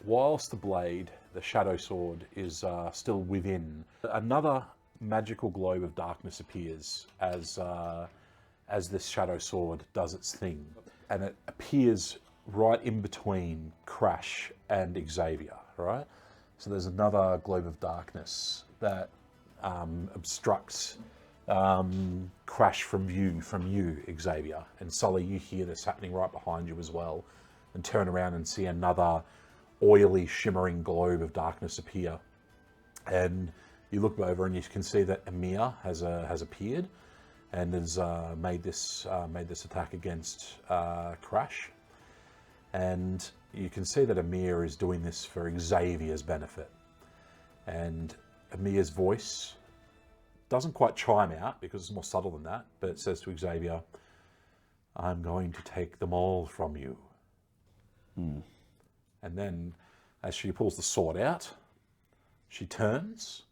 Whilst the blade, the shadow sword, is still within, another magical globe of darkness appears as this shadow sword does its thing, and it appears right in between Crash and Xavier. Right, so there's another globe of darkness that obstructs Crash from you, Xavier. And Sully, you hear this happening right behind you as well, and turn around and see another oily, shimmering globe of darkness appear. And you look over and you can see that Eimir has appeared and has made this attack against Crash. And you can see that Eimir is doing this for Xavier's benefit. And Emir's voice doesn't quite chime out because it's more subtle than that, but it says to Xavier, "I'm going to take them all from you." And then as she pulls the sword out, she turns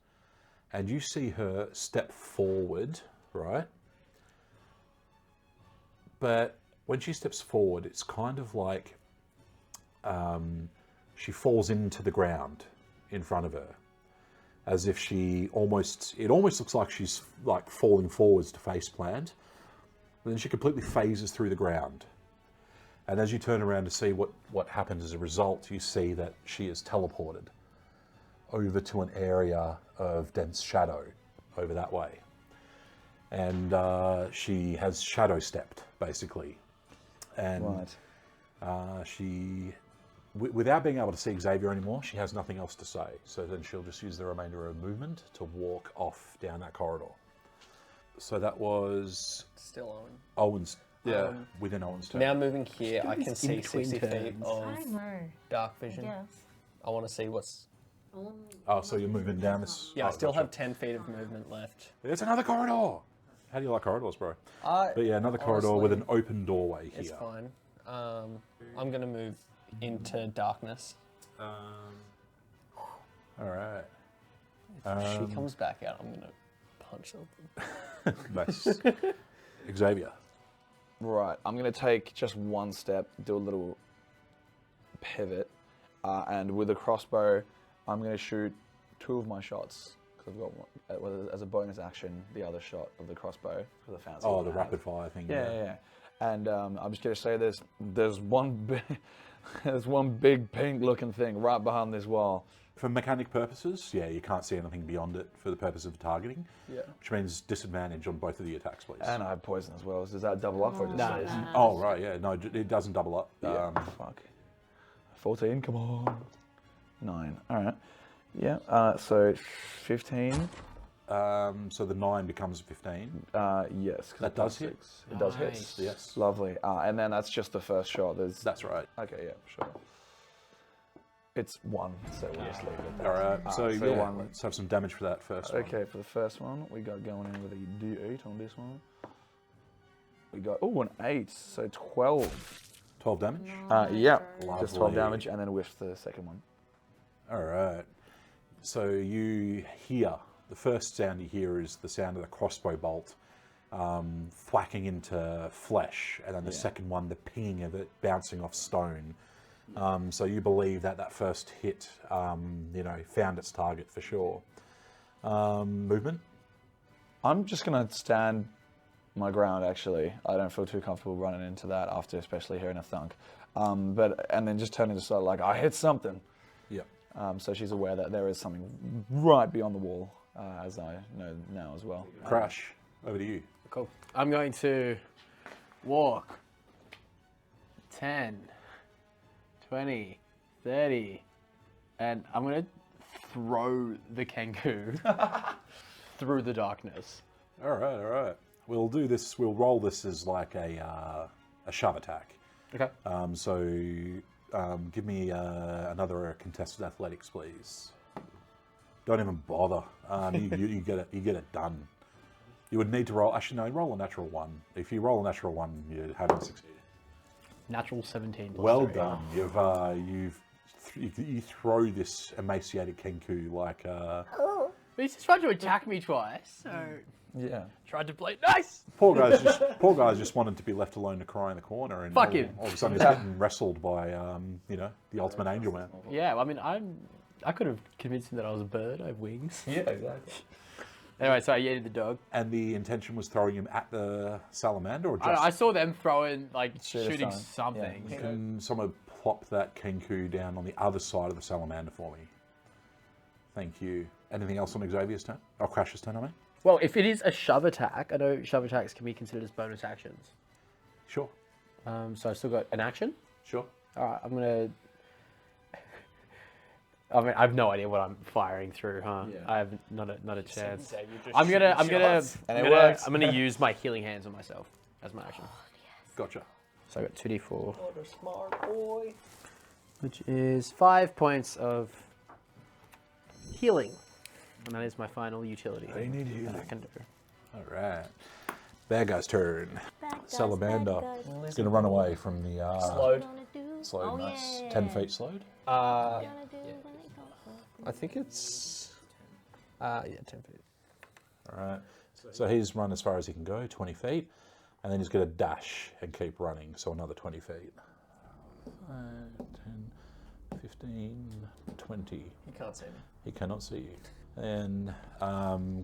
and you see her step forward, right? But when she steps forward, it's kind of like she falls into the ground in front of her, as if it almost looks like she's like falling forwards to face plant. But then she completely phases through the ground. And as you turn around to see what happened as a result, you see that she is teleported over to an area of dense shadow over that way. And she has shadow stepped, basically. And she, without being able to see Xavier anymore, she has nothing else to say. So then she'll just use the remainder of her movement to walk off down that corridor. So that was Still Owen. Owen's, within Owen's turn. Now moving here, I can see between 60 feet turns. of I know. dark vision. Yes. I want to see what's... Oh, so you're moving down this? Yeah, I oh, still gotcha. have 10 feet of movement left. There's another corridor. How do you like corridors, bro? But yeah, another corridor honestly, with an open doorway here. It's fine. I'm going to move into darkness. All right. If she comes back out, I'm going to punch something. Nice. Xavier. Right, I'm going to take just one step, do a little pivot, and with the crossbow, I'm going to shoot 2 of my shots because I've got one, as a bonus action the other shot of the crossbow for the fancy. Oh, one the I have. rapid fire thing. Yeah. And I'm just going to say there's one big pink looking thing right behind this wall. For mechanic purposes, yeah, you can't see anything beyond it for the purpose of targeting. Yeah. Which means disadvantage on both of the attacks, please. And I have poison as well. Does that double up or just Nah, stays? nah. Oh, right, yeah. No, it doesn't double up. Yeah. Fuck. 14, come on. 9. All right. Yeah. So 15. So the 9 becomes 15. Yes. 'cause That it does does hit. It does hit. Nice. Yes. Lovely. And then that's just the first shot. There's. That's right. Okay. Yeah. Sure. It's 1, so we'll just leave it at that. All right. So, so yeah, one- let's have some damage for that first one. Okay, for the first one, we got going in with a D8 on this one. We got, an 8, so 12. 12 damage. Yeah, Nice. just 12 Lovely. damage, and then whiffed the second one. All right. So you hear, the first sound you hear is the sound of the crossbow bolt thwacking into flesh, and then the second one, the pinging of it bouncing off stone. So you believe that first hit, found its target for sure. Movement? I'm just going to stand my ground, actually. I don't feel too comfortable running into that after especially hearing a thunk. And then just turn into sort of like, I hit something. Yep. So she's aware that there is something right beyond the wall, as I know now as well. Crash, over to you. Cool. I'm going to walk 10, 20, 30, and I'm going to throw the Kenku through the darkness. All right. We'll do this, we'll roll this as like a shove attack. Okay. Give me another contested athletics, please. Don't even bother. You get it done. You would need to roll. Actually, no. Roll a natural 1. If you roll a natural 1, you haven't succeeded. Natural 17. Well +3. done. You throw this emaciated Kenku like. He's just tried to attack me twice, so Yeah. tried to play nice. Poor guy's just wanted to be left alone to cry in the corner, and Fuck him. all of a sudden he's getting wrestled by the ultimate angel man. Yeah, I mean, I could have convinced him that I was a bird. I have wings. Yeah, exactly. Anyway, so I yeeted the dog. And the intention was throwing him at the salamander, or just I saw them throwing, Shoot a shooting stone. something. Yeah. can someone plop that Kenku down on the other side of the salamander for me? Thank you. Anything else on Xavier's turn? Or Crash's turn, I mean? Well, if it is a shove attack, I know shove attacks can be considered as bonus actions. Sure. So I've still got an action. Sure. All right, I'm gonna. I mean, I have no idea what I'm firing through, huh? Yeah. I have not a chance. Xavier just I'm gonna And it works. I'm gonna use my healing hands on myself as my action. Gotcha. So I got 2d4, What a smart boy. which is 5 points of healing, and that is my final utility. They need that I healing. can do. All right. Bad guy's turn. Bad guys, Salamander. bad guys. He's going to run away from the... Slowed. Gonna do- Slowed, oh, nice. yeah. 10 feet slowed. Gonna do when it goes. I think it's 10 feet. All right. So he's run as far as he can go, 20 feet. And then he's going to dash and keep running, so another 20 feet. 5, 10, 15, 20. You can't see me. He cannot see you. And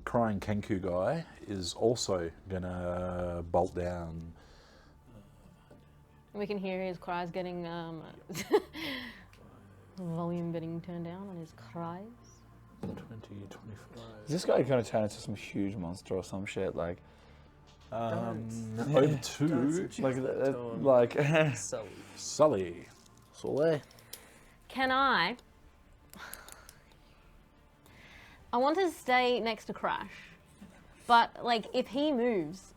crying Kenku guy is also going to bolt down. We can hear his cries getting volume getting turned down on his cries. 20, 25. Is this guy going to turn into some huge monster or some shit? Like, Over to So Sully. Sully. Can I want to stay next to Crash, but like if he moves,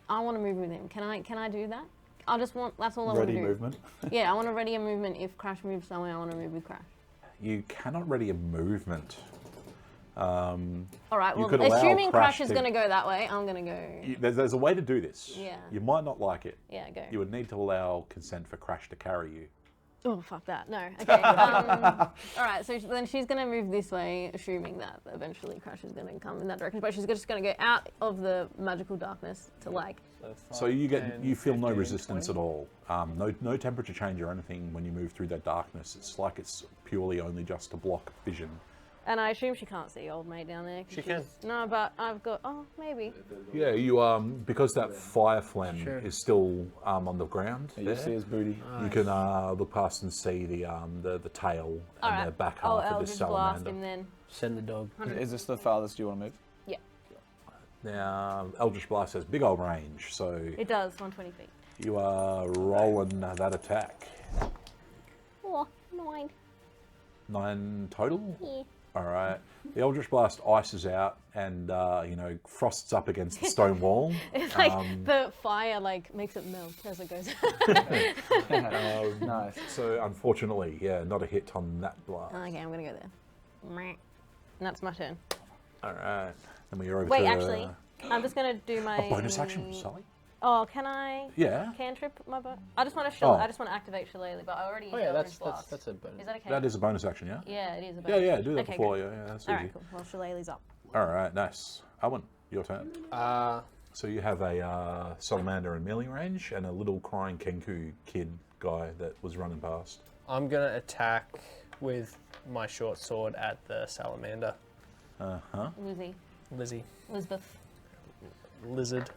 I want to move with him. Can I do that? That's all I want to ready do. movement. Yeah, I want to ready a movement. If Crash moves somewhere, I want to move with Crash. You cannot ready a movement. All right. You Well, could allow assuming Crash Crash is to- going to go that way, I'm going to go. There's a way to do this. Yeah. You might not like it. Yeah, go. You would need to allow consent for Crash to carry you. Oh, fuck that. No. Okay. All right. So then she's going to move this way, assuming that eventually Crash is going to come in that direction. But she's just going to go out of the magical darkness to like So you 10, feel no 15, resistance 20. at all. No temperature change or anything when you move through that darkness. It's like it's purely only just to block vision. And I assume she can't see old mate down there. 'cause She can. No, but I've got. Oh, maybe. Yeah, you because that fire phlegm is still on the ground. You there, see his booty. you can look past and see the tail All and right. the back I'll half of this Eldritch blast salamander. him then. Send the dog. Is this the farthest you want to move? Yeah, Now, Eldritch Blast has big old range, so it does. 120 feet. you are rolling that attack. Oh, 9. 9 total? Yeah. All right. The Eldritch Blast ices out and, frosts up against the stone wall. It's like the fire makes it melt as it goes. Nice. So, unfortunately, yeah, not a hit on that blast. Okay, I'm gonna go there. Meh. And that's my turn. All right. Then we are over Wait, to actually, I'm just gonna do my a bonus action, Sully. Oh, can I Yeah, cantrip my boat? I just want to Oh. I just want to activate Shillelagh, but I already used Oh yeah, Eldritch Blast. that's a bonus. Is that okay? that is a bonus action, yeah? Yeah, it is a Yeah, bonus. yeah, do that Okay, before. great. Yeah, that's All easy. right, cool. Well, Shillelagh's up. All right, nice. Owen, your turn. So you have a salamander in melee range and a little crying Kenku kid guy that was running past. I'm gonna attack with my short sword at the salamander. Lizzie. Lizzie. Elizabeth. Lizard.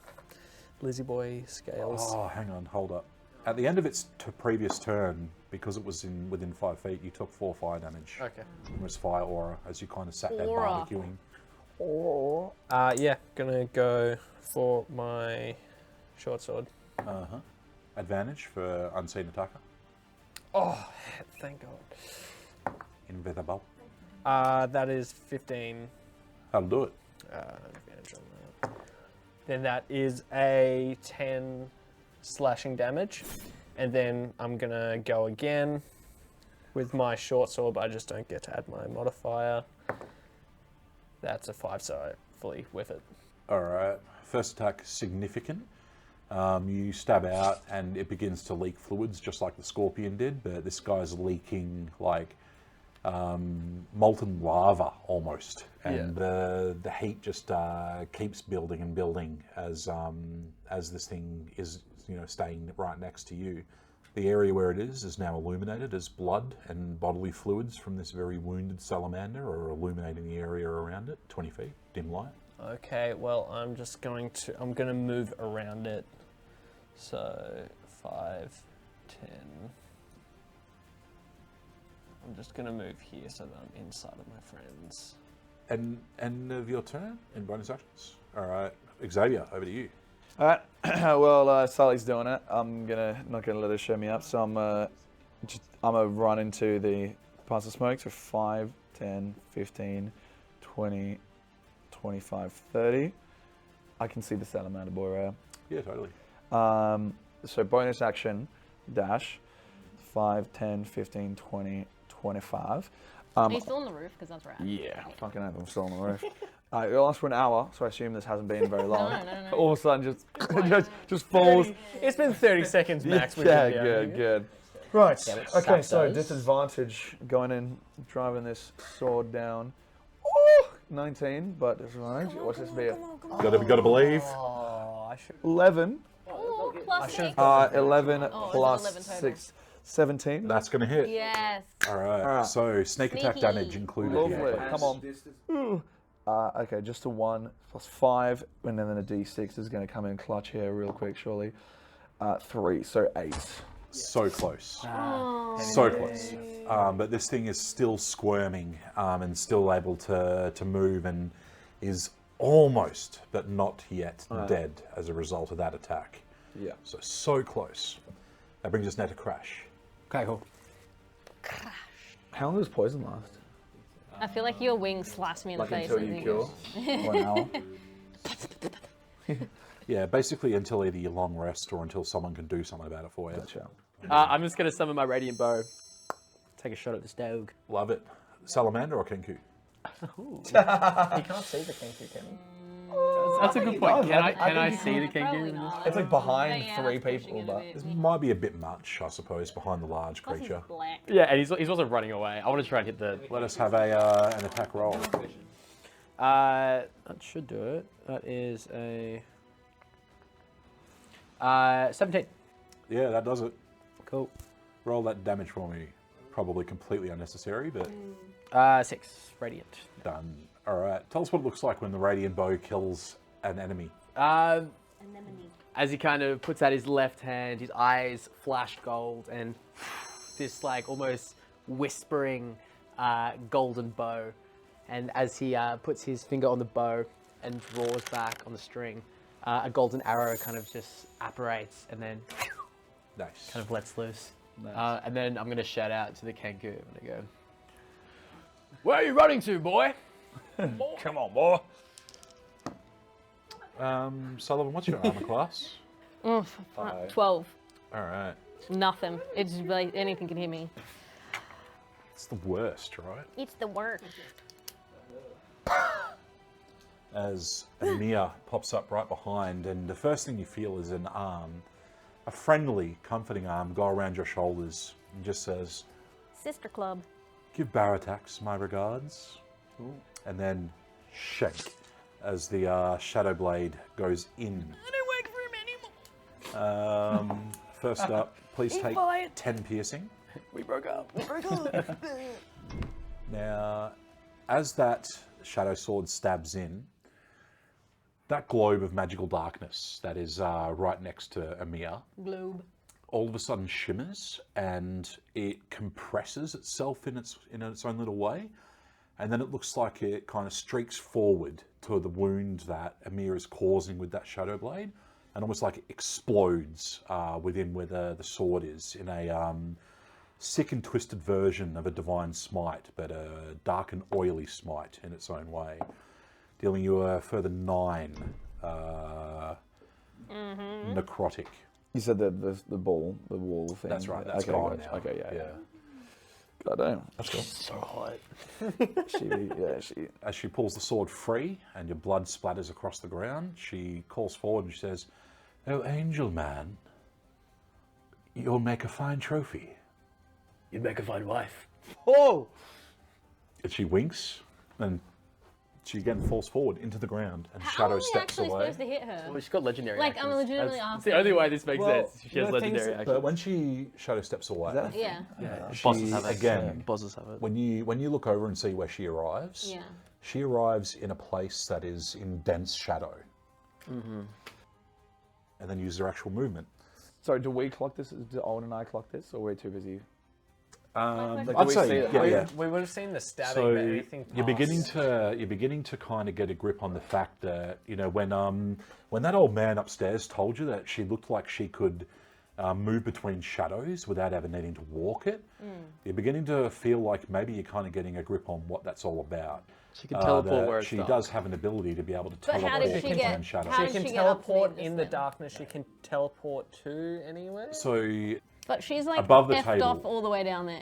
Lizzie boy scales. Oh, hang on, hold up. At the end of its previous turn, because it was within 5 feet, you took 4 fire damage. Okay. From its fire aura as you kind of sat there Aura. barbecuing. Yeah, gonna go for my short sword. Advantage for unseen attacker. Oh, thank God. Invisible. That is 15. That'll do it. Advantage on that. Then that is a 10 slashing damage. And then I'm gonna go again with my short sword, but I just don't get to add my modifier. That's a 5, so I fully whiff it. All right. First attack, significant. You stab out and it begins to leak fluids just like the scorpion did, but this guy's leaking like molten lava almost, and the heat just keeps building and building as this thing is staying right next to you. The area where it is now illuminated as blood and bodily fluids from this very wounded salamander are illuminating the area around it. 20 feet, dim light. Okay, well, I'm gonna move around it. So 5, 10. I'm just gonna move here so that I'm inside of my friends. And end of your turn in bonus actions. All right, Xavier, over to you. All right. Well, Sully's doing it. I'm not gonna let her show me up. So I'm gonna run into the piles of smoke. So 5, 10, 15, 20, 25, 30. I can see the salamander boy right. Yeah, totally. So bonus action, dash, 5, 10, 15, 20, 25. Are you still on the roof? Because that's right. Yeah, fucking hell, I'm still on the roof. It lasts for an hour, so I assume this hasn't been very long. No. All of a sudden, just falls. It's been 30 seconds max. Yeah, good. Right. Okay, so disadvantage going in, driving this sword down. Ooh, 19, but disadvantage. What's this be? Gotta believe. Oh, I should. 11. Oh, plus 8. 11 Oh, plus 11 total. 6, 17. That's gonna hit. Yes. All right. So sneak attack Sneaky. damage included. Lovely. Here. Come on. Okay, just a 1 plus 5, and then a d6 is going to come in clutch here real quick, surely. 3, so 8. So close. So close. But this thing is still squirming and still able to move and is almost, but not yet, dead as a result of that attack. Yeah. So close. That brings us now to Crash. Okay, cool. How long does poison last? I feel like your wing slaps me in the face. Until and you then cure? 1 hour? Yeah, basically until either you long rest or until someone can do something about it for you. Gotcha. I'm just gonna summon my radiant bow. Take a shot at this dog. Love it. Salamander or Kenku? You can't see the Kenku, can you? That's a good point. Can I see the Probably kangaroo? not. It's like behind Yeah, 3 that's people, pushing it a but bit. This might be a bit much, I suppose, behind the large Plus he's creature. black. Yeah, and he's also running away. I want to try and hit the. Let us have an attack roll. That should do it. That is a 17. Yeah, that does it. Cool. Roll that damage for me. Probably completely unnecessary, but 6. Radiant. done. All right. Tell us what it looks like when the radiant bow kills an enemy. As he kind of puts out his left hand, his eyes flash gold, and this like almost whispering golden bow. And as he puts his finger on the bow and draws back on the string, a golden arrow kind of just apparates and then Nice. kind of lets loose. Nice. And then I'm going to shout out to the Kenku. I'm going to go, "Where are you running to, boy?" Come on, boy. Sullivan, what's your armor class? Oh, 12. All right. Nothing. It's like anything can hit me. It's the worst, right? It's the worst. As Eimir pops up right behind, and the first thing you feel is an arm, a friendly, comforting arm, go around your shoulders and just says, Sister club. "Give Baratax my regards." Ooh. And then shake as the shadow blade goes in. I don't work for him anymore. First up, please He's take fired. 10 piercing. We broke up. Now, as that shadow sword stabs in, that globe of magical darkness that is right next to Eimir Globe. all of a sudden shimmers and it compresses itself in its own little way, and then it looks like it kind of streaks forward to the wound that Eimir is causing with that shadow blade, and almost like it explodes within where the sword is in a sick and twisted version of a divine smite, but a dark and oily smite in its own way, dealing you a further 9 necrotic. You said the wall thing. That's right. That's okay, gone gotcha. now. Okay, yeah. yeah. God damn. That's cool. So hot. She. As she pulls the sword free and your blood splatters across the ground, she calls forward and she says, "Oh, angel man, you'll make a fine trophy." You'd make a fine wife. Oh! And she winks, and she again falls forward into the ground, and How Shadow are we steps actually away. supposed to hit her? Well, she's got legendary Like, actions. I'm legitimately That's asking. the only way this makes Well, sense. She has the things- legendary But actions. when she Shadow steps away, that- Yeah. she Bosses have it. again, Bosses have it. when you look over and see where she arrives, Yeah. she arrives in a place that is in dense shadow, and then uses her actual movement. So do we clock this? Do Owen and I clock this, or we're too busy? Like, I'd we say, see it? yeah. We would have seen the stabbing, So but anything you're beginning past- to kind of get a grip on the fact that, you know, when that old man upstairs told you that she looked like she could move between shadows without ever needing to walk it, you're beginning to feel like maybe you're kind of getting a grip on what that's all about. She can teleport That where it's she dark. does have an ability to be able to But how teleport did she between get- shadows. how She did can she get up to teleport this in the then? darkness. She can teleport to anywhere. So But she's like Above the effed table. off all the way down there.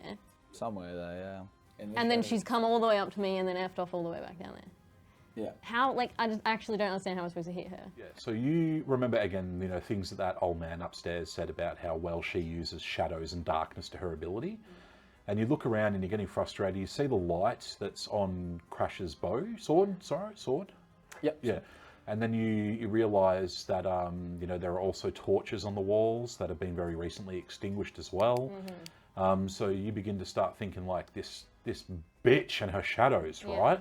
Somewhere there, yeah. And then she's come all the way up to me and then effed off all the way back down there. Yeah. How, like, I just actually don't understand how I'm supposed to hit her. yeah, so you remember again, you know, things that old man upstairs said about how well she uses shadows and darkness to her ability. And you look around and you're getting frustrated. You see the light that's on Crash's sword. Yep. Yeah. And then you realise that you know, there are also torches on the walls that have been very recently extinguished as well. So you begin to start thinking like this bitch and her shadows, Yeah. right?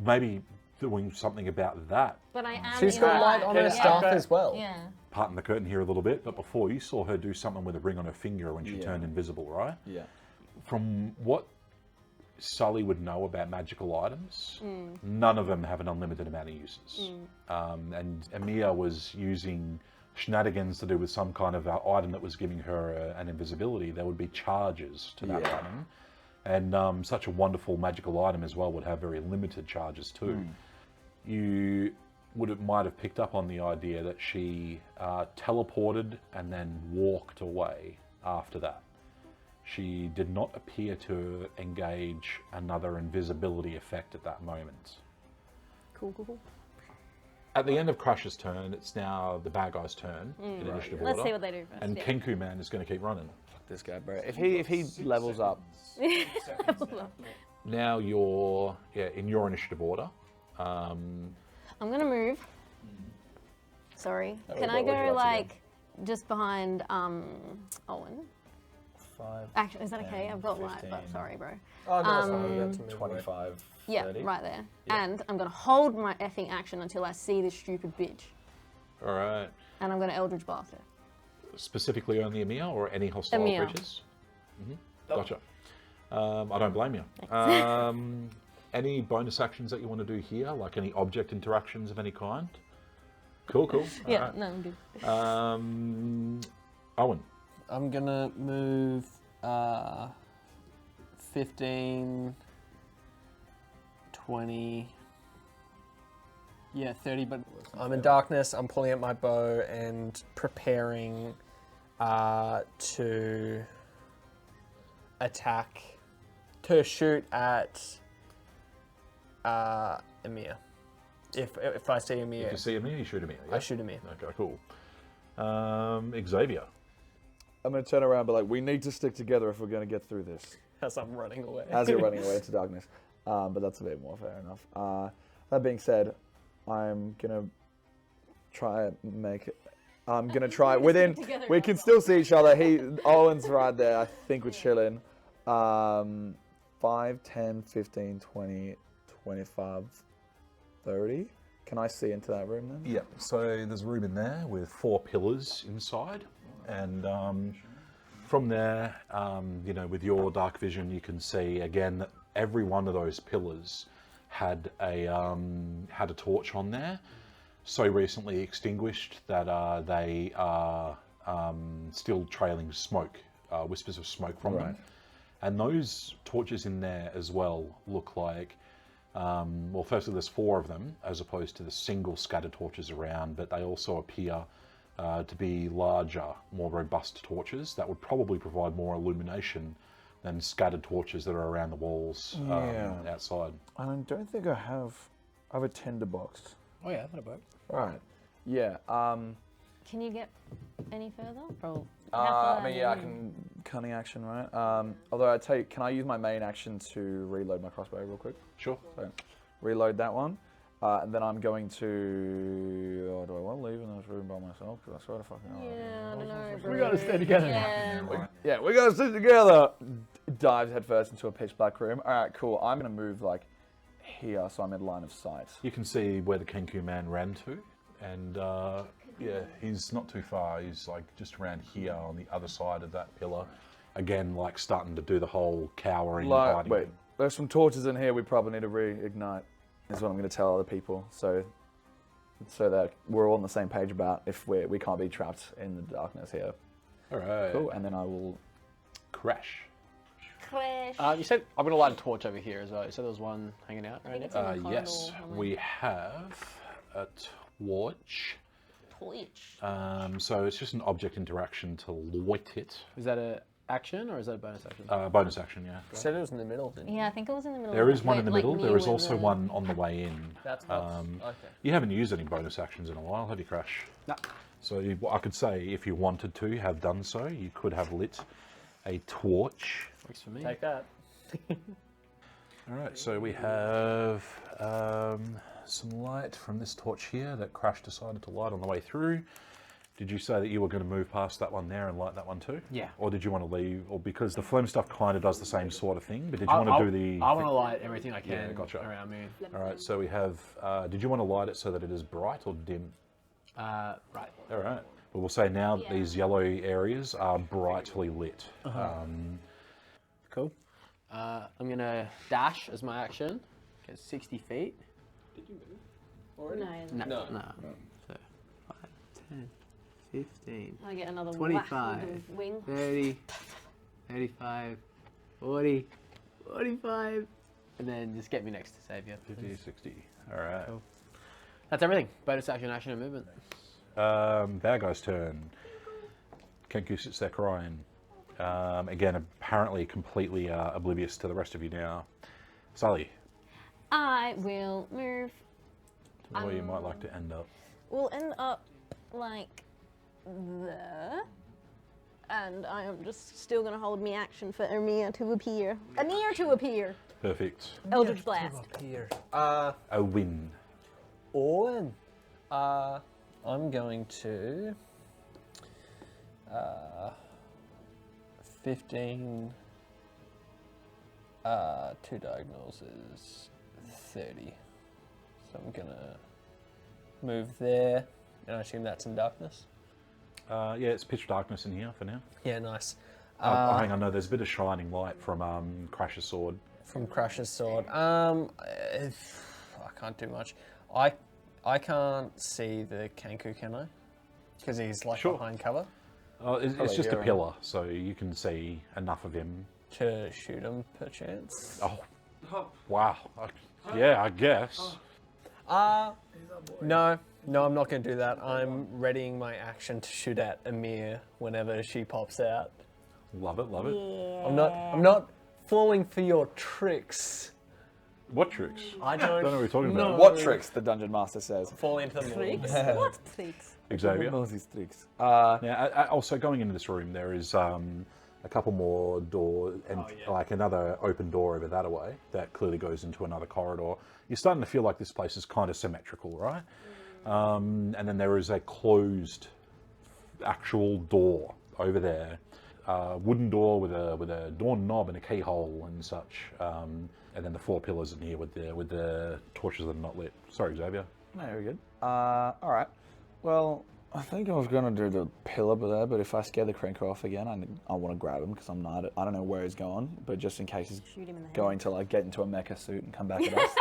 Maybe doing something about that. But I am She's in got the light on her yeah. staff as well. Yeah. Parting the curtain here a little bit, but before you saw her do something with a ring on her finger when she Yeah. turned invisible, right? Yeah. From what Sully would know about magical items, none of them have an unlimited amount of uses. And Eimir was using shenanigans to do with some kind of item that was giving her an invisibility. There would be charges to that Yeah. item. And such a wonderful magical item as well would have very limited charges too. You might have picked up on the idea that she teleported and then walked away after that. She did not appear to engage another invisibility effect at that moment. Cool. At the end of Crush's turn, it's now the bad guy's turn in initiative Let's order. see what they do first. And yeah. Kenku Man is going to keep running. Fuck this guy, bro. If he levels up, Now you're in your initiative order. I'm gonna move. Sorry. Oh, Can what I would you go like to like just behind Owen? 5. Actually, is that okay? 10, I've got light, but 15. sorry, bro. Oh, no, it's fine. We got to move away. 25. Yeah, 30. right there. Yeah. And I'm gonna hold my effing action until I see this stupid bitch, All right. and I'm gonna Eldritch Blast her. Specifically only Eimir or any hostile Eimir. creatures? Gotcha. I don't blame you. Any bonus actions that you want to do here, like any object interactions of any kind? Cool. Yeah, Alright. no, I'm good. Owen. I'm gonna move 15, 20, 30, but I'm in darkness, I'm pulling out my bow and preparing to attack, to shoot at Eimir. If I see Eimir, If you see Eimir, you shoot Eimir. Yeah? I shoot Eimir. Okay, cool. Xavier. I'm going to turn around and be like, we need to stick together if we're going to get through this. As I'm running away. As you're running away into darkness. But that's a bit more fair enough. That being said, I'm going to try within, we can still see each other. Owen's right there. I think we're chilling. 5, 10, 15, 20, 25, 30. Can I see into that room then? Yeah, so there's a room in there with 4 pillars inside, and from there, with your dark vision, you can see again that every one of those pillars had a torch on there, so recently extinguished that they are still trailing smoke, whispers of smoke from them, and those torches in there as well look like. Well, firstly, there's 4 of them, as opposed to the single scattered torches around, but they also appear to be larger, more robust torches that would probably provide more illumination than scattered torches that are around the walls outside. I don't think I have a tinderbox. Oh yeah, that'll work. Right. Yeah. Can you get any further? Bro, I can cunning action, right? Although can I use my main action to reload my crossbow real quick? Sure. So, reload that one. And then I'm going to... Oh, do I want to leave in this room by myself? Because I swear to fucking... Yeah, I don't know, bro. We gotta stay together. Yeah. We gotta sit together! Dives headfirst into a pitch black room. Alright, cool. I'm going to move, like, here, so I'm in line of sight. You can see where the Kenku man ran to, and he's not too far. He's like just around here on the other side of that pillar. Again, like starting to do the whole cowering. Hiding Wait, thing. there's some torches in here we probably need to reignite, is what I'm going to tell other people, so that we're all on the same page about if we can't be trapped in the darkness here. All right. Cool, and then I will... Crash. Crash. You said I'm gonna light a torch over here as well. You said there was one hanging out right it's now. in the corridor Yes, somewhere. we have a torch. Torch. So it's just an object interaction to light it. Is that a action or is that a bonus action? Bonus action, yeah. You said it was in the middle, didn't you? Yeah, I think it was in the middle. There of is one in the like, middle. near There is where also the- one on the way in. That's what's... okay. You haven't used any bonus actions in a while, have you, Crash? No. So I could say, if you wanted to have done so, you could have lit a torch. Works for me. Take that. All right, so we have some light from this torch here that Crash decided to light on the way through. Did you say that you were going to move past that one there and light that one too? Yeah. Or did you want to leave? Or because the flame stuff kind of does the same sort of thing, but did you want to do the... I want to light everything I can Yeah, gotcha. around me. All right, so we have... did you want to light it so that it is bright or dim? Right. All right. Well, we'll say now that these yellow areas are brightly lit. Cool. I'm gonna dash as my action. Get 60 feet. No. No. So 5, 10, 15, I get another 25, whack with wing. 30, 35, 40, 45, and then just get me next to Savior. 50, 60. All right. Cool. That's everything. Bonus action, and movement. Bad guy's turn. Kenku sits there crying. Again, apparently completely oblivious to the rest of you now. Sully, I will move. where you might like to end up. We'll end up like there. And I am just still going to hold me action for Eimir to appear. Eimir to appear. Perfect. Eldritch Blast. Up here. A win. Owen. I'm going to 15. 2 diagonals is 30. So I'm gonna move there, and I assume that's in darkness. Yeah, it's pitch darkness in here for now. Yeah, nice. Hang on, no, there's a bit of shining light from Crash's sword. From Crash's sword. I can't do much. I can't see the Kanku, can I? Because he's like Sure. behind cover It's just a here, pillar, so you can see enough of him. to shoot him, perchance. Oh, wow. Yeah, I guess. No, I'm not going to do that. I'm readying my action to shoot at Eimir whenever she pops out. Love it, love it. I'm not falling for your tricks. What tricks? I Don't know what you're talking about. What tricks? The dungeon master says. fall into the Tricks? mold. What tricks? Xavier? Knows these tricks. Now, also going into this room, there is a couple more doors and like another open door over that way that clearly goes into another corridor. You're starting to feel like this place is kind of symmetrical, right? And then there is a closed actual door over there, wooden door with a door knob and a keyhole and such. And then the 4 pillars in here with the torches that are not lit. Sorry, Xavier. No, very good. All right. Well, I think I was gonna do the pillar there, but if I scare the cranker off again, I want to grab him because I'm not. I don't know where he's going, but just in case he's Shoot him in the head. going to like get into a mecha suit and come back at us.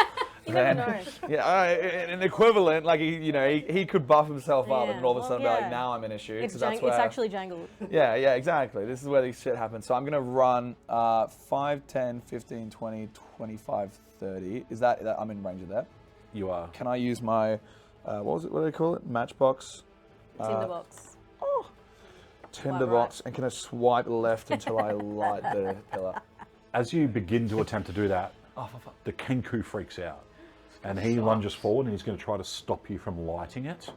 You never know. Yeah, an equivalent, like he could buff himself up Yeah, and all of a sudden be well, like, yeah. now I'm in a shoot. It's, 'cause that's it's where, actually jangled. yeah, exactly. This is where this shit happens. So I'm going to run 5, 10, 15, 20, 25, 30. Is that I'm in range of that? You are. Can I use my, what do they call it? Matchbox? Tinderbox. Tinderbox. right. And can I swipe left until I light the pillar? As you begin to attempt to do that, the Kenku freaks out. And he lunges forward and he's going to try to stop you from lighting it.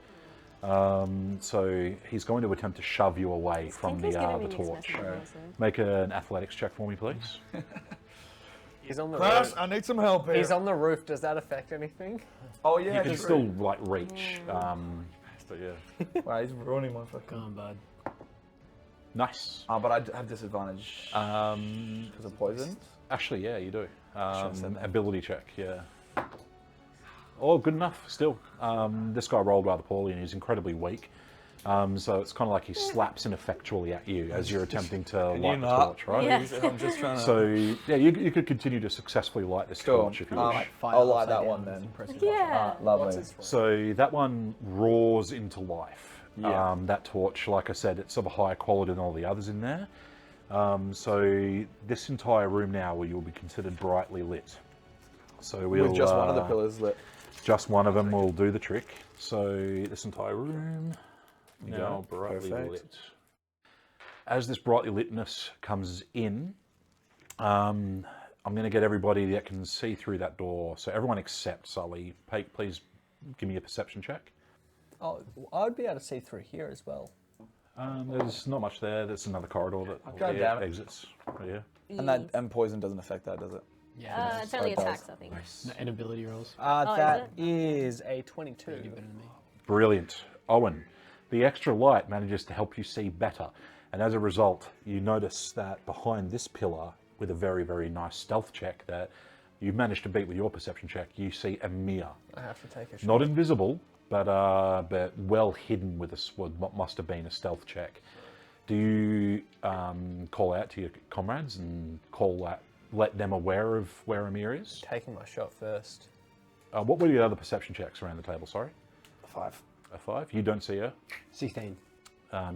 So he's going to attempt to shove you away from Kenku's giving the me mixed torch. messages, so. Make an athletics check for me, please. He's on the Crash, roof. I need some help here. He's on the roof. Does that affect anything? Oh You yeah, can just still like reach. But yeah, Wow, he's ruining my fucking. Come on, bud. nice. But I have disadvantage because of poison. Actually, yeah, you do. have said that. Ability check, yeah. Oh, good enough. Still, this guy rolled rather poorly and he's incredibly weak. So it's kind of like he slaps ineffectually at you as you're attempting to light the torch, right? Yeah. I'm just trying to. So yeah, you could continue to successfully light this Cool. torch if you wish. I'll light that one then. Yeah. Lovely. So that one roars into life. Yeah. That torch, like I said, it's of a higher quality than all the others in there. So this entire room now will be considered brightly lit. So we'll With just one of the pillars lit. just one of them will do the trick. So this entire room now Yeah, brightly perfect. lit. As this brightly litness comes in, I'm going to get everybody that can see through that door. So everyone except Sully, please give me a perception check. Oh, I would be able to see through here as well. There's not much there. There's another corridor that God damn it. exits. Right here. And poison doesn't affect that, does it? Yeah. It's only it does. attacks, I think. No, and ability rolls. That is a 22. You're better than me. Brilliant. Owen, the extra light manages to help you see better. And as a result, you notice that behind this pillar, with a very, very nice stealth check that you've managed to beat with your perception check, you see Eimir. I have to take a shot. Not invisible, but well hidden with what must have been a stealth check. Do you call out to your comrades and let them aware of where Eimir is? Taking my shot first. What were the other perception checks around the table, sorry? 5. A 5? You don't see her? 16.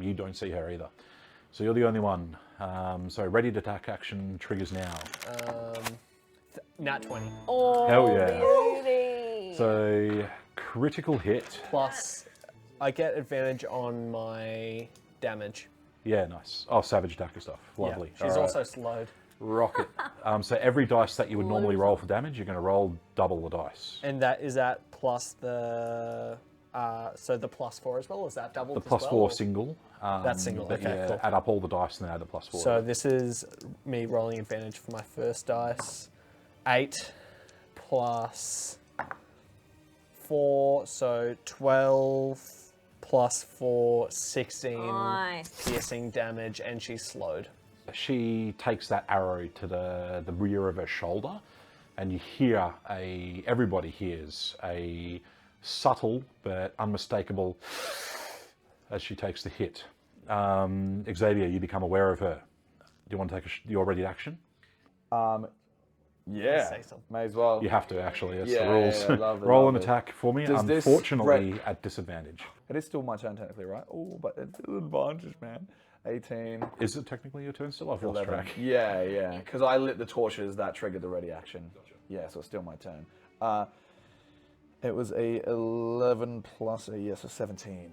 You don't see her either. So you're the only one. So ready to attack action triggers now. Nat 20. Oh, Hell yeah. beauty. So critical hit. Plus, I get advantage on my damage. Yeah, nice. Oh, savage attacker stuff. Lovely. Yeah, she's All right. also slowed. Rocket. So every dice that you would normally roll for damage, you're going to roll double the dice. And that is that plus the so the +4 as well. Is that double? The +4 single. That's single, But okay, yeah, cool. add up all the dice and then add the +4. So this is me rolling advantage for my first dice. 8 plus 4, so 12 +4, 16 Nice. piercing damage, and she's slowed. She takes that arrow to the rear of her shoulder, and you hear everybody hears a subtle but unmistakable as she takes the hit. Xavier, you become aware of her. Do you want to take your ready action? Yeah, Say something. may as well. You have to, actually. It's Yeah, the rules. yeah, lovely, Roll an lovely. attack for me. Does this Unfortunately, at disadvantage. It is still my turn technically, right? Oh, but it's an advantage, man. 18, Is it technically your turn still? I've lost 11. track. Yeah, yeah. Because I lit the torches, that triggered the ready action. Yeah, so it's still my turn. It was a 11 plus a, so 17.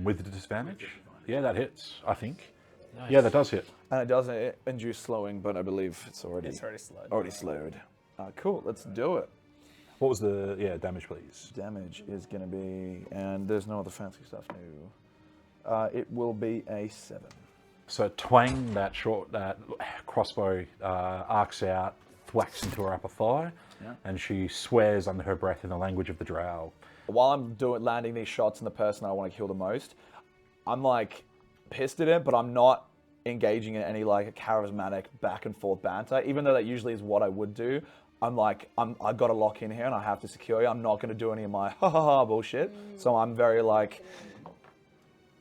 With the disadvantage? Yeah, that hits, I think. Yeah, that does hit. And it doesn't induce slowing, but I believe it's already slowed. already slowed. Cool, let's do it. What was the damage, please? Damage is going to be, and there's no other fancy stuff new. It will be a 7. So twang, that crossbow arcs out, thwacks into her upper thigh, and she swears under her breath in the language of the drow. While I'm landing these shots on the person I want to kill the most, I'm like pissed at it, but I'm not engaging in any like charismatic back and forth banter, even though that usually is what I would do. I'm like, I've got to lock in here and I have to secure you. I'm not going to do any of my ha ha ha bullshit. So I'm very like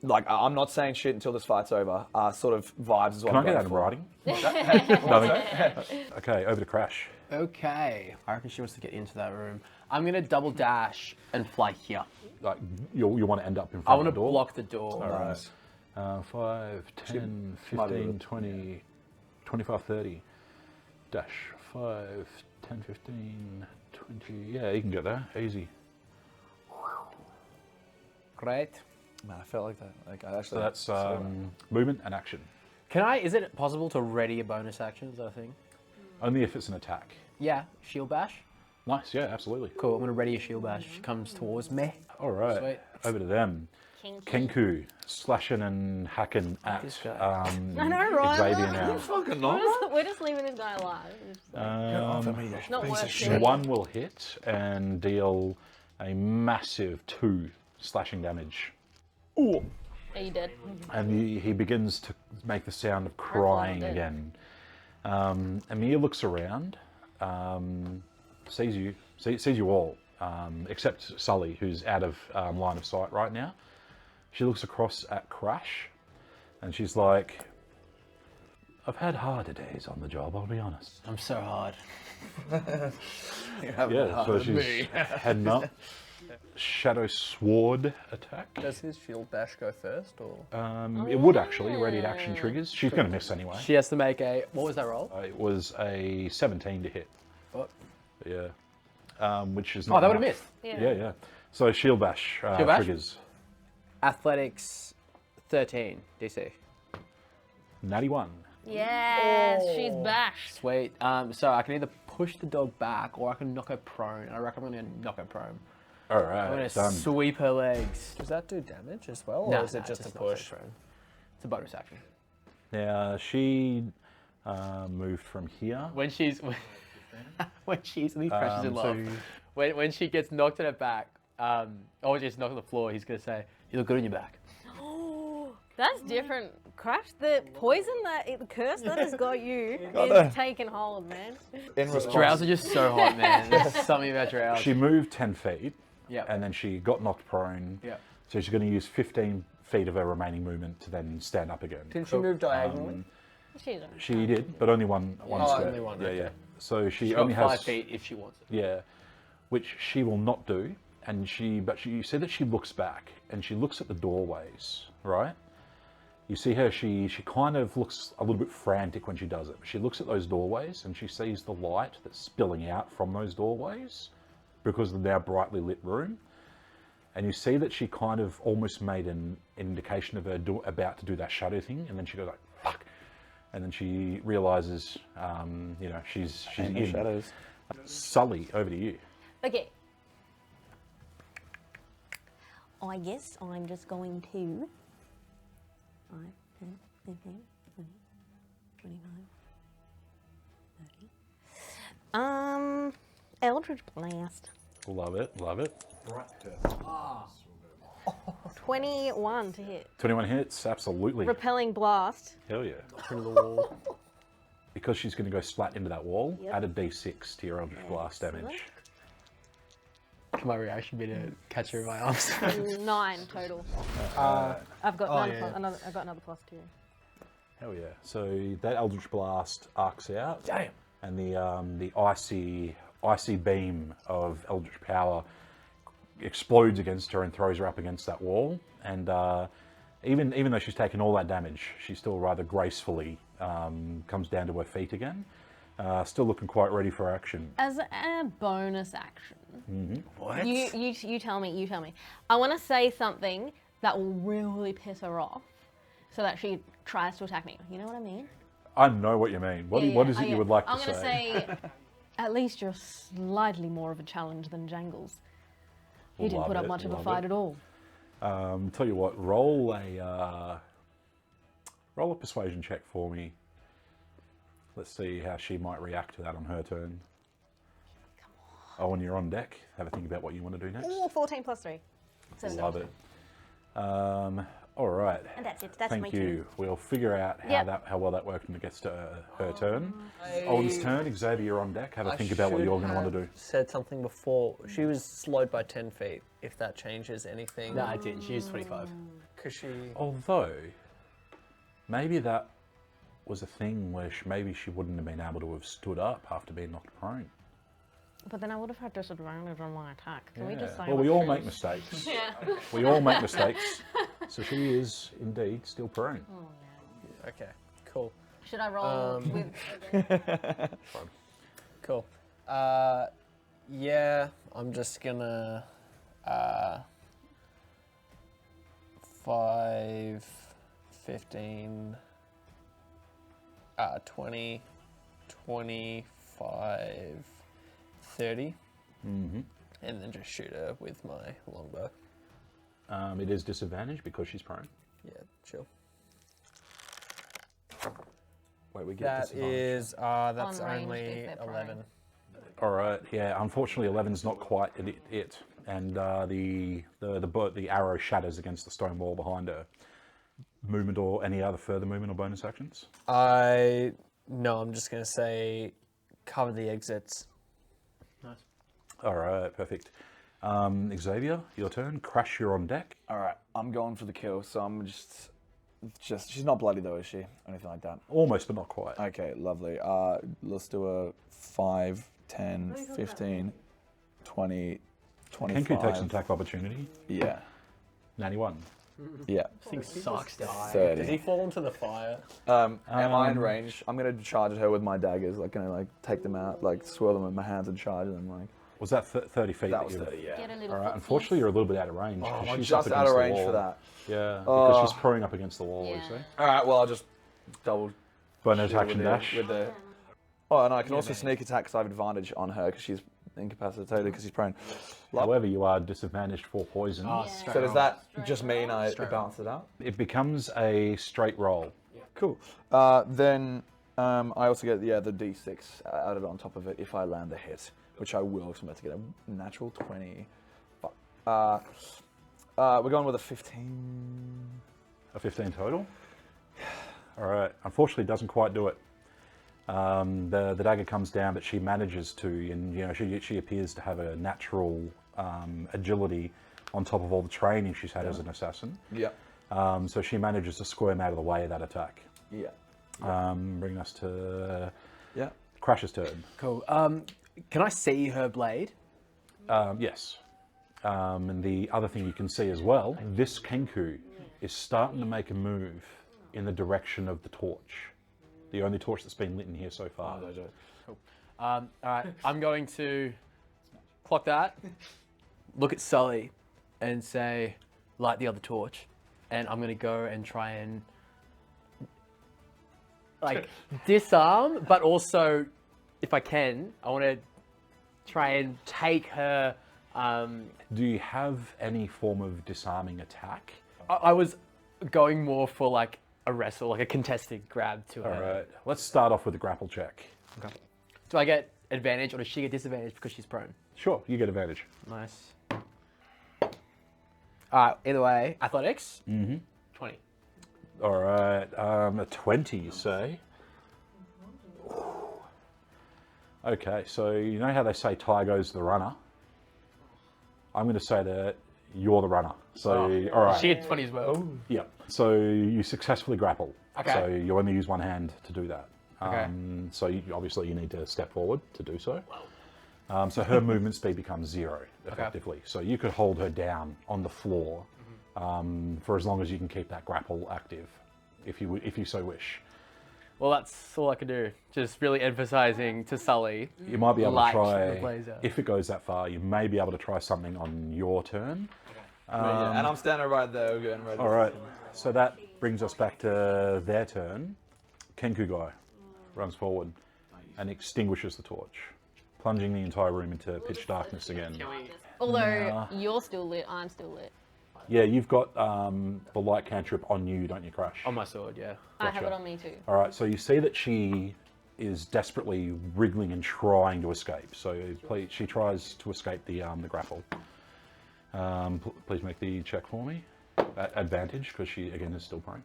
I'm not saying shit until this fight's over. Sort of vibes is what Can I I'm get going that in for. writing? Nothing. Okay, over to Crash. Okay. I reckon she wants to get into that room. I'm going to double dash and fly here. Like you want to end up in I front want of to the door? block the door. All right. Nice. 5, 10, might be 15, able to- 20, 25, 30. Dash 5, 10, 15, 20. Yeah, you can get there. Easy. Great. Man, I felt like that. Like I So actually. that's movement and action. Is it possible to ready a bonus action? Is that a thing? Only if it's an attack. Yeah. Shield bash? Nice, yeah, absolutely. Cool. I'm going to ready a shield bash. She comes towards me. All right, Sweet. over to them. Kenku, slashing and hacking at this guy. I know, right? Xavier now. fucking We're just leaving this guy alive. It's like, not worth it. One will hit and deal a massive 2 slashing damage. Ooh. Are you dead? And he begins to make the sound of crying dead. again. Eimir looks around, sees you all, except Sully, who's out of line of sight right now. She looks across at Crash, and she's like, I've had harder days on the job, I'll be honest. I'm so hard. Yeah, so she's heading up. Shadow Sword attack. Does his shield bash go first, or? It would actually, ready to action triggers. She's going to miss anyway. She has to make a... What was that roll? It was a 17 to hit. What? Yeah. Which is not Oh, that would have enough. missed. Yeah. So Shield Bash, Shield bash? triggers. Athletics 13 DC. Natty 1. Yes, she's bashed. Sweet. So I can either push the dog back or I can knock her prone. I reckon I'm going to knock her prone. All I'm going right, to done. sweep her legs. Does that do damage as well, or Nah, is it nah, just a knocks her push? prone. It's a bonus action. Now, she moved from here. When she's... when she's... And these pressures in so love. When she gets knocked on her back, or just knocked on the floor, he's going to say, you look good on your back. That's different. Crash, the poison the curse that has got you Gotta- is taking hold, man. In response. Drows are just so hot, man. There's something about drows. She moved 10 feet, Yep. and then she got knocked prone. Yep. So she's going to use 15 feet of her remaining movement to then stand up again. Didn't she move diagonally? She's alright. She did, but only one square. only one, Yeah, okay. yeah. So she She's only got has 5 feet if she wants it. Yeah, which she will not do. And you see that she looks back and she looks at the doorways, right? You see her, she kind of looks a little bit frantic when she does it. She looks at those doorways and she sees the light that's spilling out from those doorways because of the now brightly lit room. And you see that she kind of almost made an indication of her about to do that shadow thing, and then she goes like, fuck. And then she realizes, she's In the in. shadows. Sully, over to you. Okay. I guess I'm just going to 5, 10, 15, 20, 25, 30. Eldritch Blast. Love it, love it. 21 to hit. 21 hits, absolutely. Repelling blast. Hell yeah. Into the wall. Because she's going to go splat into that wall, Yep. add a d6 to your Eldritch Blast damage. My reaction be to catch her in my arms. 9 total. I've got another plus 2. Hell yeah. So that Eldritch Blast arcs out. Damn. And the icy beam of Eldritch Power explodes against her and throws her up against that wall. And even though she's taken all that damage, she still rather gracefully comes down to her feet again. Still looking quite ready for action. As a bonus action, What? you tell me. I want to say something that will really piss her off, so that she tries to attack me. You know what I mean? I know what you mean. What is it you would like to I'm say? going to say, at least you're slightly more of a challenge than Jangles. He didn't Love put up it, much of a love fight it. at all. Tell you what, roll a persuasion check for me. Let's see how she might react to that on her turn. Oh, and you're on deck. Have a think about what you want to do next. Ooh, 14 plus 3. Love it. All right. And that's it. That's my Thank turn. you. We'll figure out how well that worked when it gets to her turn. Olden's turn. Xavier, you're on deck. Have a think about what you're going to want to do. Said something before. She was slowed by 10 feet. If that changes anything. No, I didn't. She used 25. Cause she. Although, maybe that was a thing where maybe she wouldn't have been able to have stood up after being knocked prone. But then I would have had disadvantage on my attack. Can we just say? Well, we all what make it is? mistakes. Yeah. We all make mistakes. So she is indeed still prone. Okay. Cool. Should I roll with? Cool. Yeah. I'm just gonna. 5, 15, 20, 25, 30. Mm-hmm. And then just shoot her with my longbow. It is disadvantage because she's prone. Yeah, chill. Wait, we get That disadvantage. is, that's On range only if they're prone. 11. All right. Yeah. Unfortunately, 11's not quite it, and the arrow shatters against the stone wall behind her. Movement or any other further movement or bonus actions? No, I'm just going to say cover the exits. Nice. All right. Perfect. Xavier, your turn. Crash, you're on deck. All right, I'm going for the kill, so I'm just she's not bloody though, is she? Or anything like that? Almost, but not quite. Okay, lovely. Let's do a 5, 10, 15, 20, 25. Kenku takes an attack of opportunity. Yeah, 91. yeah. This thing sucks, dude. 30. Does he fall into the fire? Am I in range? I'm gonna charge at her with my daggers, like gonna like take them out, like swirl them with my hands and charge them. Like Was that 30 feet? that was you 30, yeah. Get a little. All right. foot Unfortunately, you're a little bit out of range. 'cause I'm she's just up out of against the range for wall. that. Yeah, Oh. because she's prone up against the wall. Yeah. You see? All right, well I'll just double Bonus shoot action with the- dash. with the. Oh, and I can also sneak attack because I have advantage on her because she's incapacitated because she's prone. However, you are disadvantaged for poison. Straight So does roll. that just mean I balance it out? It becomes a straight roll. Cool. Then I also get the d6 added on top of it if I land the hit, which I will. So I'm about to get a natural 20. Fuck. We're going with a 15. A 15 total. All right. Unfortunately, it doesn't quite do it. The dagger comes down, but she manages to, and you know, she appears to have a natural agility on top of all the training she's had as an assassin. Yeah. So she manages to squirm out of the way of that attack. Yeah. Bringing us to Yeah. Crash's turn. Cool. Can I see her blade? Yes. And the other thing you can see as well, this Kenku is starting to make a move in the direction of the torch. The only torch that's been lit in here so far. All right, I'm going to clock that, look at Sully, and say, light the other torch. And I'm going to go and try and, like, disarm, but also, if I can, I want to try and take her. Do you have any form of disarming attack? I was going more for, like, a wrestle, like a contested grab to her. All right. Let's start off with a grapple check. Okay. Do I get advantage or does she get disadvantage because she's prone? Sure, you get advantage. Nice. All right, either way, athletics. 20. All right, a 20, you say? Okay, so you know how they say Tygo's the runner? I'm going to say that you're the runner. So, all right. She had 20 as well. Yeah. So you successfully grapple. Okay. So you only use one hand to do that. Okay. So obviously you need to step forward to do so. So her movement speed becomes 0 effectively. So you could hold her down on the floor for as long as you can keep that grapple active, if you so wish. Well, that's all I could do. Just really emphasizing to Sully. You might be able to Light try, the blazer. if it goes that far, you may be able to try something on your turn. And I'm standing right there, getting ready. All right, so that brings us back to their turn. Kenku guy runs forward and extinguishes the torch, plunging the entire room into pitch darkness again. Although you're still lit, I'm still lit. Yeah, you've got the light cantrip on you, don't you, Crash? On my sword, yeah. I have Gotcha. it on me too. All right, so you see that she is desperately wriggling and trying to escape. So she tries to escape the grapple. Please make the check for me. At advantage, because she, again, is still prone.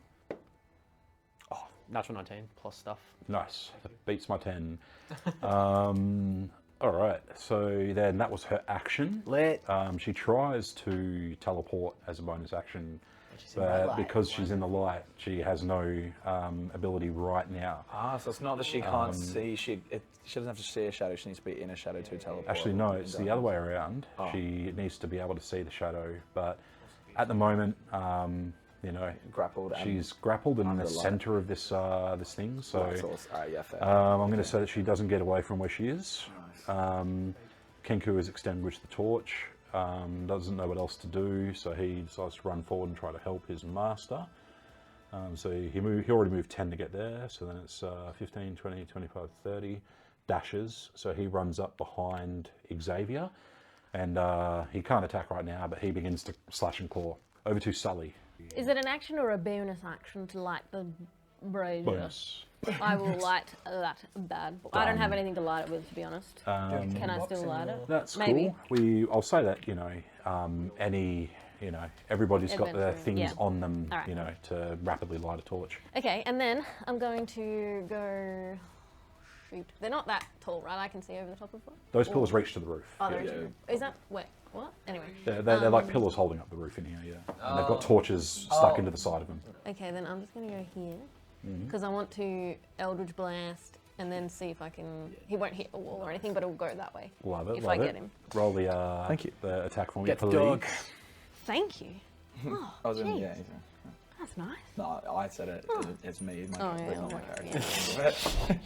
Natural 19 plus stuff. Nice. That beats my 10. All right, so then that was her action. Lit. She tries to teleport as a bonus action, She's in my but light. because she's in the light, she has no ability right now. So it's not that she can't see. She doesn't have to see a shadow. She needs to be in a shadow to teleport. Actually, no, it's the other way around. She needs to be able to see the shadow, but at the moment, Grappled. she's grappled in under the the light. center of this this thing. So Alright, yeah, fair. I'm going to say that she doesn't get away from where she is. Kenku has extinguished the torch. Doesn't know what else to do, so he decides to run forward and try to help his master. So he already moved 10 to get there, so then it's 15, 20, 25, 30 dashes. So he runs up behind Xavier, and he can't attack right now, but he begins to slash and claw. Over to Sully. Is it an action or a bonus action to light the brazier? Bonus. I will light that bad boy. I don't have anything to light it with, to be honest. Can I still light it? That's Maybe. cool. I'll say that, everybody's got their Adventure, things yeah. on them, Alright. to rapidly light a torch. Okay, and then I'm going to go shoot. They're not that tall, right? I can see over the top of them. Those pillars reach to the roof. Oh, they're Is that wait? What? Anyway. They're like pillars holding up the roof in here, yeah. And they've got torches stuck into the side of them. Okay, then I'm just going to go here because I want to Eldritch Blast and then see if I can. He won't hit a wall or anything, but it'll go that way. Love it, If love I it. get him. Roll the Thank you. the attack for me, Get the please. dog. Thank you. Oh, I was in, jeez. yeah. That's nice. No, I said it. It's me. My Oh, character, yeah, not my yeah. character.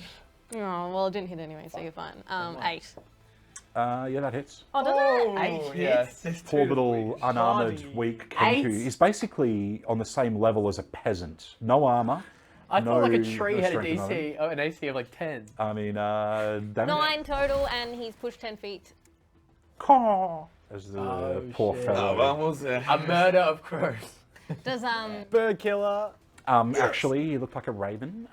Oh, well, it didn't hit anyway, so you're fine. 8. Yeah, that hits. Oh, does it? Yes. Poor little unarmored, weak Kenku. He's basically on the same level as a peasant. No armor. I thought like a no tree had a strength on DC, an AC of like 10. I mean, damage. 9 total, and he's pushed 10 feet. Caw, as the Oh, poor shit. fellow. Vamos. A murder of crows. Does Bird killer. Actually, he looked like a raven.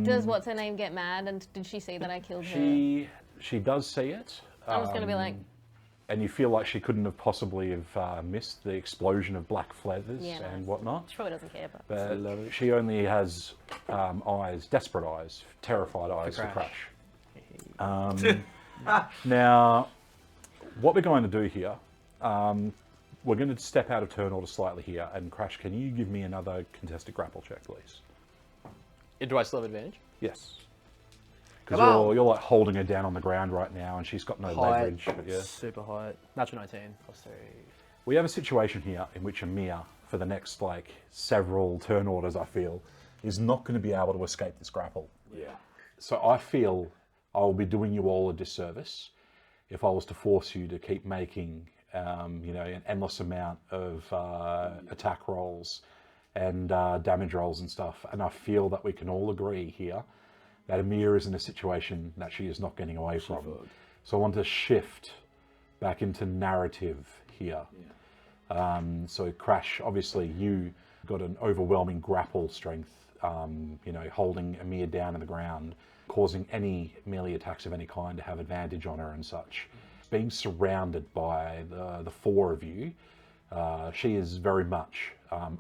does what's her name get mad? And did she see that I killed her? She does see it. I'm just gonna be like, And you feel like she couldn't have possibly have missed the explosion of black feathers Yeah, and nice. whatnot. she probably doesn't care, but But she only has eyes, desperate eyes, terrified eyes for Crash. Crash. Now, what we're going to do here, we're going to step out of turn order slightly here. And Crash, can you give me another contested grapple check, please? Do I still have advantage? Yes. Come Because on. you're like holding her down on the ground right now, and she's got no leverage. But yeah. Super height. Natural 19 plus 3. We have a situation here in which Eimir, for the next like several turn orders, I feel, is not going to be able to escape this grapple. Yeah. So I feel I will be doing you all a disservice if I was to force you to keep making, an endless amount of attack rolls and damage rolls and stuff. And I feel that we can all agree here that Eimir is in a situation that she is not getting away from. So I want to shift back into narrative here. So Crash, obviously you got an overwhelming grapple strength, holding Eimir down on the ground, causing any melee attacks of any kind to have advantage on her and such. Being surrounded by the four of you, She is very much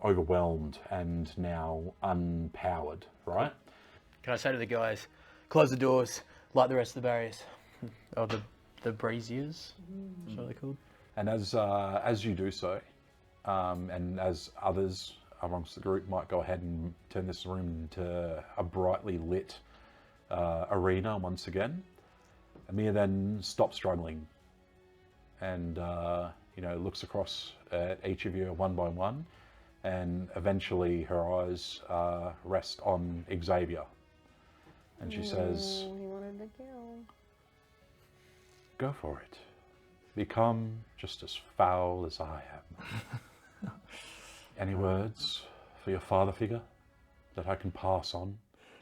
overwhelmed and now unpowered, right? Can I say to the guys, close the doors, light the rest of the barriers? Oh, the braziers? That's what they're called. And as you do so, and as others amongst the group might go ahead and turn this room into a brightly lit arena once again, Eimir then stops struggling and looks across at each of you one by one, and eventually her eyes rest on Xavier, and she says, He wanted to kill. "Go for it. Become just as foul as I am." Any words for your father figure that I can pass on?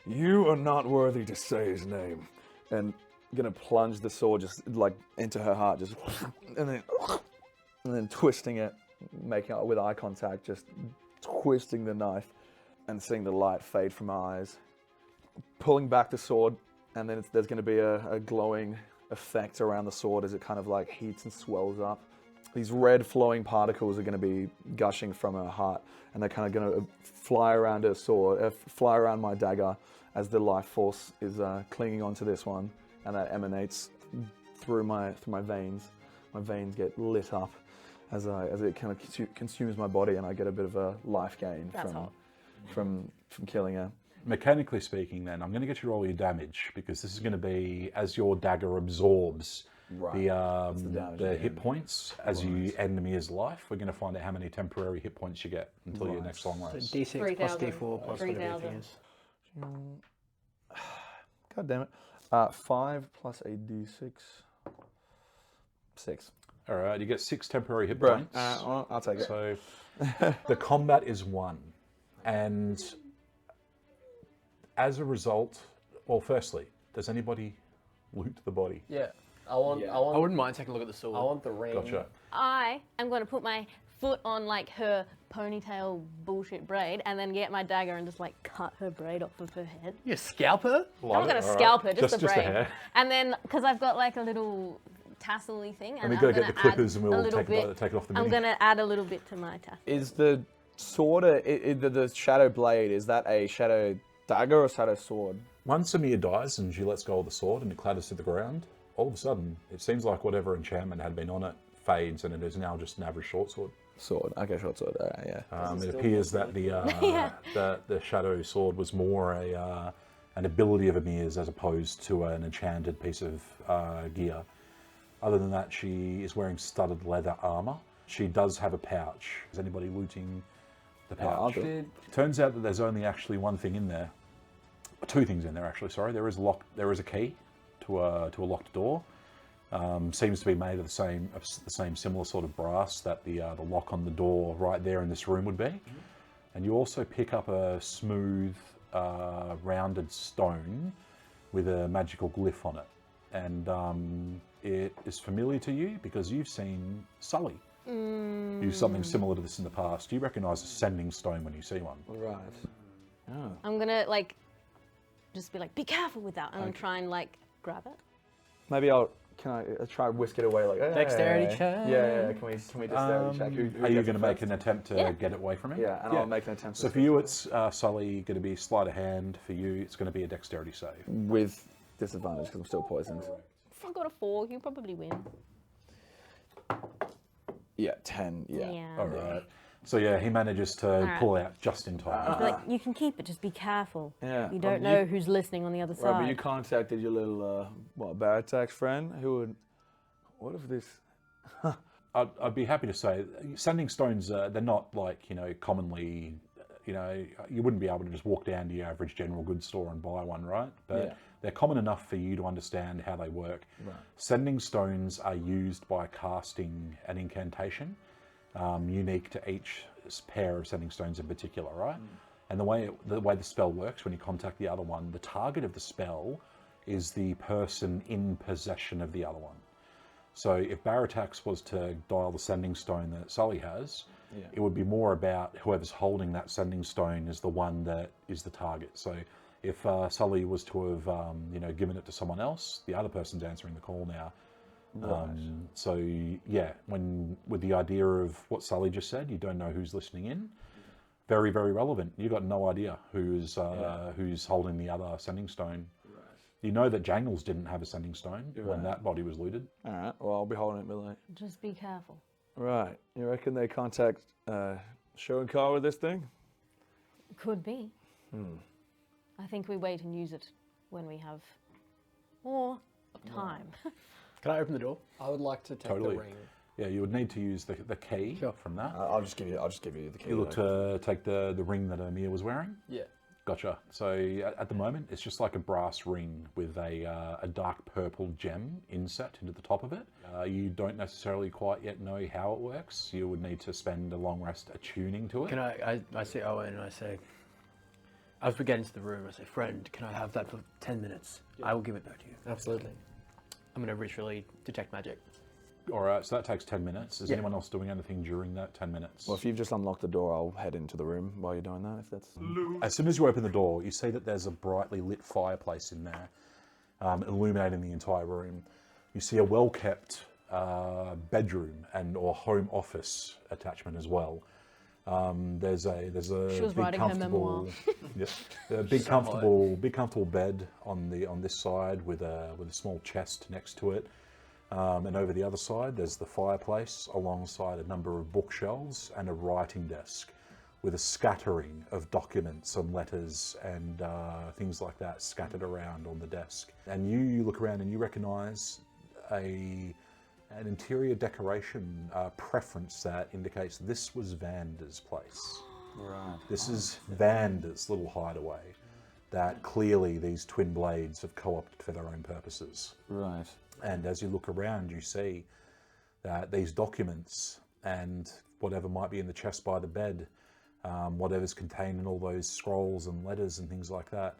You are not worthy to say his name. And I'm gonna plunge the sword just like into her heart, just and then twisting it, making it with eye contact, just twisting the knife and seeing the light fade from my eyes. Pulling back the sword, and then there's gonna be a glowing effect around the sword as it kind of like heats and swells up. These red flowing particles are going to be gushing from her heart, and they're kind of going to fly around her sword, fly around my dagger as the life force is clinging onto this one, and that emanates through my veins. My veins get lit up as it kind of consumes my body, and I get a bit of a life gain from killing her. Mechanically speaking, then, I'm going to get you to roll your damage, because this is going to be as your dagger absorbs the hit points as you end Emir's life. We're going to find out how many temporary hit points you get until your next long rest. D6 plus 3,000. D4 plus whatever the thing 3,000. is. God damn it. 5 plus a d6. 6. All right, you get 6 temporary hit Bro, points. I'll take it. So the combat is won, and as a result, well, firstly, does anybody loot the body? Yeah. I want I wouldn't mind taking a look at the sword. I want the ring. Gotcha. I am going to put my foot on like her ponytail bullshit braid and then get my dagger and just like cut her braid off of her head. You a scalper? I'm not going to scalp her, just the braid. And then, because I've got like a little tassel-y thing. And we've got to get the clippers and we'll take it off the mini. I'm going to add a little bit to my tassel. Is the sword, the shadow blade, is that a shadow dagger or shadow sword? Once Eimir dies and she lets go of the sword and it clatters to the ground, all of a sudden, it seems like whatever enchantment had been on it fades, and it is now just an average short sword. Sword. Okay, short sword. Yeah. It appears that the shadow sword was more an ability of Emir's as opposed to an enchanted piece of gear. Other than that, she is wearing studded leather armor. She does have a pouch. Is anybody looting the pouch? Turns out that there's only actually one thing in there. 2 things in there, actually. Sorry, there is a key to a locked door. Seems to be made of the same similar sort of brass that the lock on the door right there in this room would be. And you also pick up a smooth, rounded stone with a magical glyph on it. And it is familiar to you because you've seen Sully use something similar to this in the past. You recognise a sending stone when you see one. Right. Oh. I'm going to like, just be like, be careful with that, and then try and like grab it. Maybe can I try and whisk it away like, hey. Dexterity check. Yeah. Can we dexterity check? Who Are you gets going it to make first? an attempt to get it away from him? Yeah, and I'll make an attempt. So for you, it's Sully going to be sleight of hand. For you, it's going to be a dexterity save. With disadvantage because I'm still poisoned. If I got a 4, you probably win. Yeah, 10. Yeah. All right. So yeah, he manages to pull out just in time. Like, you can keep it, just be careful. Yeah. You don't know who's listening on the other Right, side. but you contacted your little Baratax friend who would. What if this? I'd be happy to say, sending stones, they're not like, commonly, you wouldn't be able to just walk down to your average general goods store and buy one, right? But they're common enough for you to understand how they work. Right. Sending stones are used by casting an incantation, unique to each pair of sending stones in particular, right? And the way the spell works, when you contact the other one, the target of the spell is the person in possession of the other one. So if Baratax was to dial the sending stone that Sully has, it would be more about whoever's holding that sending stone is the one that is the target. So if Sully was to have, given it to someone else, the other person's answering the call now. So yeah, with the idea of what Sully just said, you don't know who's listening in. Very, very relevant. You got no idea who's holding the other sending stone. You know that Jangles didn't have a sending stone when that body was looted. All right. Well, I'll be holding it, Billy. Just be careful. Right. You reckon they contact Show and Car with this thing? Could be. I think we wait and use it when we have more time. Can I open the door? I would like to take Totally. the ring. Yeah, you would need to use the key from that. I'll just give you the key. You look to take the ring that Eimir was wearing. Yeah. Gotcha. So at the moment, it's just like a brass ring with a dark purple gem inset into the top of it. You don't necessarily quite yet know how it works. You would need to spend a long rest attuning to it. Can I see Owen and I say, as we get into the room, I say, friend, can I have that for 10 minutes? I will give it back to you. Absolutely. I'm going to ritually detect magic. All right, so that takes 10 minutes. Is anyone else doing anything during that 10 minutes? Well, if you've just unlocked the door, I'll head into the room while you're doing that, if that's... As soon as you open the door, you see that there's a brightly lit fireplace in there, illuminating the entire room. You see a well-kept bedroom or home office attachment as well. There's a She was big writing her comfortable, a big comfortable bed on this side with a small chest next to it. And over the other side, there's the fireplace alongside a number of bookshelves and a writing desk with a scattering of documents and letters and things like that scattered around on the desk. And you look around and you recognise an interior decoration preference that indicates this was Vander's place. Right. This is Vander's little hideaway that clearly these twin blades have co-opted for their own purposes. Right. And as you look around, you see that these documents and whatever might be in the chest by the bed, whatever's contained in all those scrolls and letters and things like that,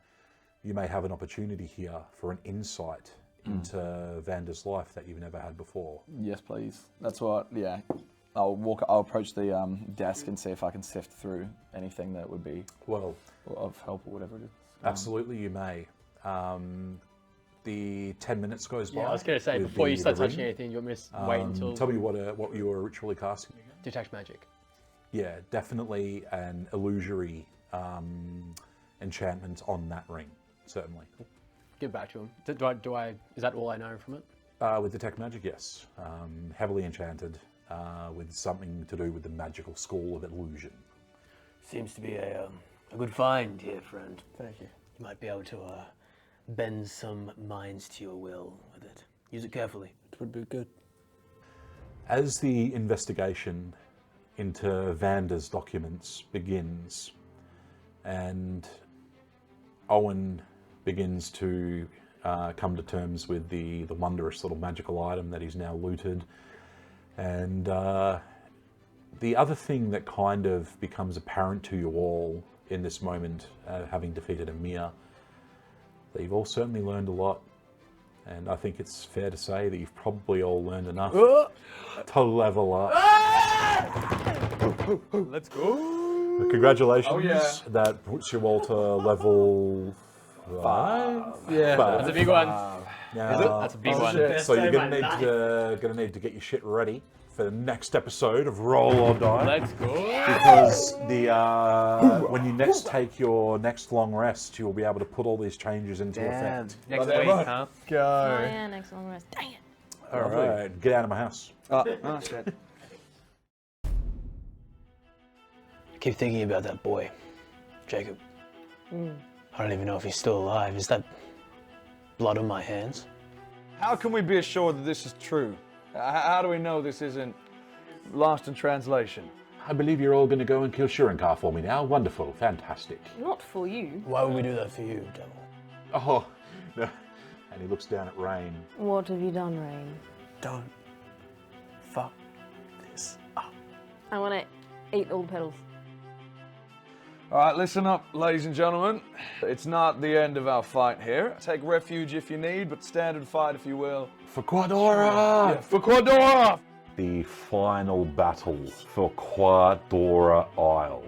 you may have an opportunity here for an insight into Vander's life that you've never had before. Yes, please. That's what, yeah. I'll approach the desk and see if I can sift through anything that would be Well, of help or whatever it is. absolutely you may. The 10 minutes goes by. Yeah, I was going to say, with before you the start ring. touching anything, you want me to wait until... Tell me what you were ritually casting again. Detect magic. Yeah, definitely an illusory enchantment on that ring, certainly. Give it back to him. Is that all I know from it? With detect magic, yes. Heavily enchanted with something to do with the magical school of illusion. Seems to be a good find here, friend. Thank you. You might be able to bend some minds to your will with it. Use it carefully. It would be good. As the investigation into Vander's documents begins, and Owen begins to come to terms with the wondrous little magical item that he's now looted, and the other thing that kind of becomes apparent to you all in this moment, having defeated Eimir, that you've all certainly learned a lot, and I think it's fair to say that you've probably all learned enough to level up. Let's go! But congratulations, Oh, yeah. that puts you all to level 5. Yeah, that's a big one. Now, That's a big one. so you're gonna need to get your shit ready for the next episode of Roll or Die. Let's go. Because when you next take your next long rest, you'll be able to put all these changes into effect. Next Well, week, then, huh? Oh Go! yeah, next long rest. Dang it. All right, get out of my house. Oh, shit. I keep thinking about that boy, Jacob. I don't even know if he's still alive. Is that blood on my hands? How can we be assured that this is true? How do we know this isn't lost in translation? I believe you're all going to go and kill Shurinkar for me now. Wonderful, fantastic. Not for you. Why would we do that for you, Devil? Oh, no. And he looks down at Rain. What have you done, Rain? Don't fuck this up. I want to eat all the petals. All right, listen up, ladies and gentlemen. It's not the end of our fight here. Take refuge if you need, but stand and fight if you will. For Quadora! Yeah, for Quadora! The final battle for Quadora Isle.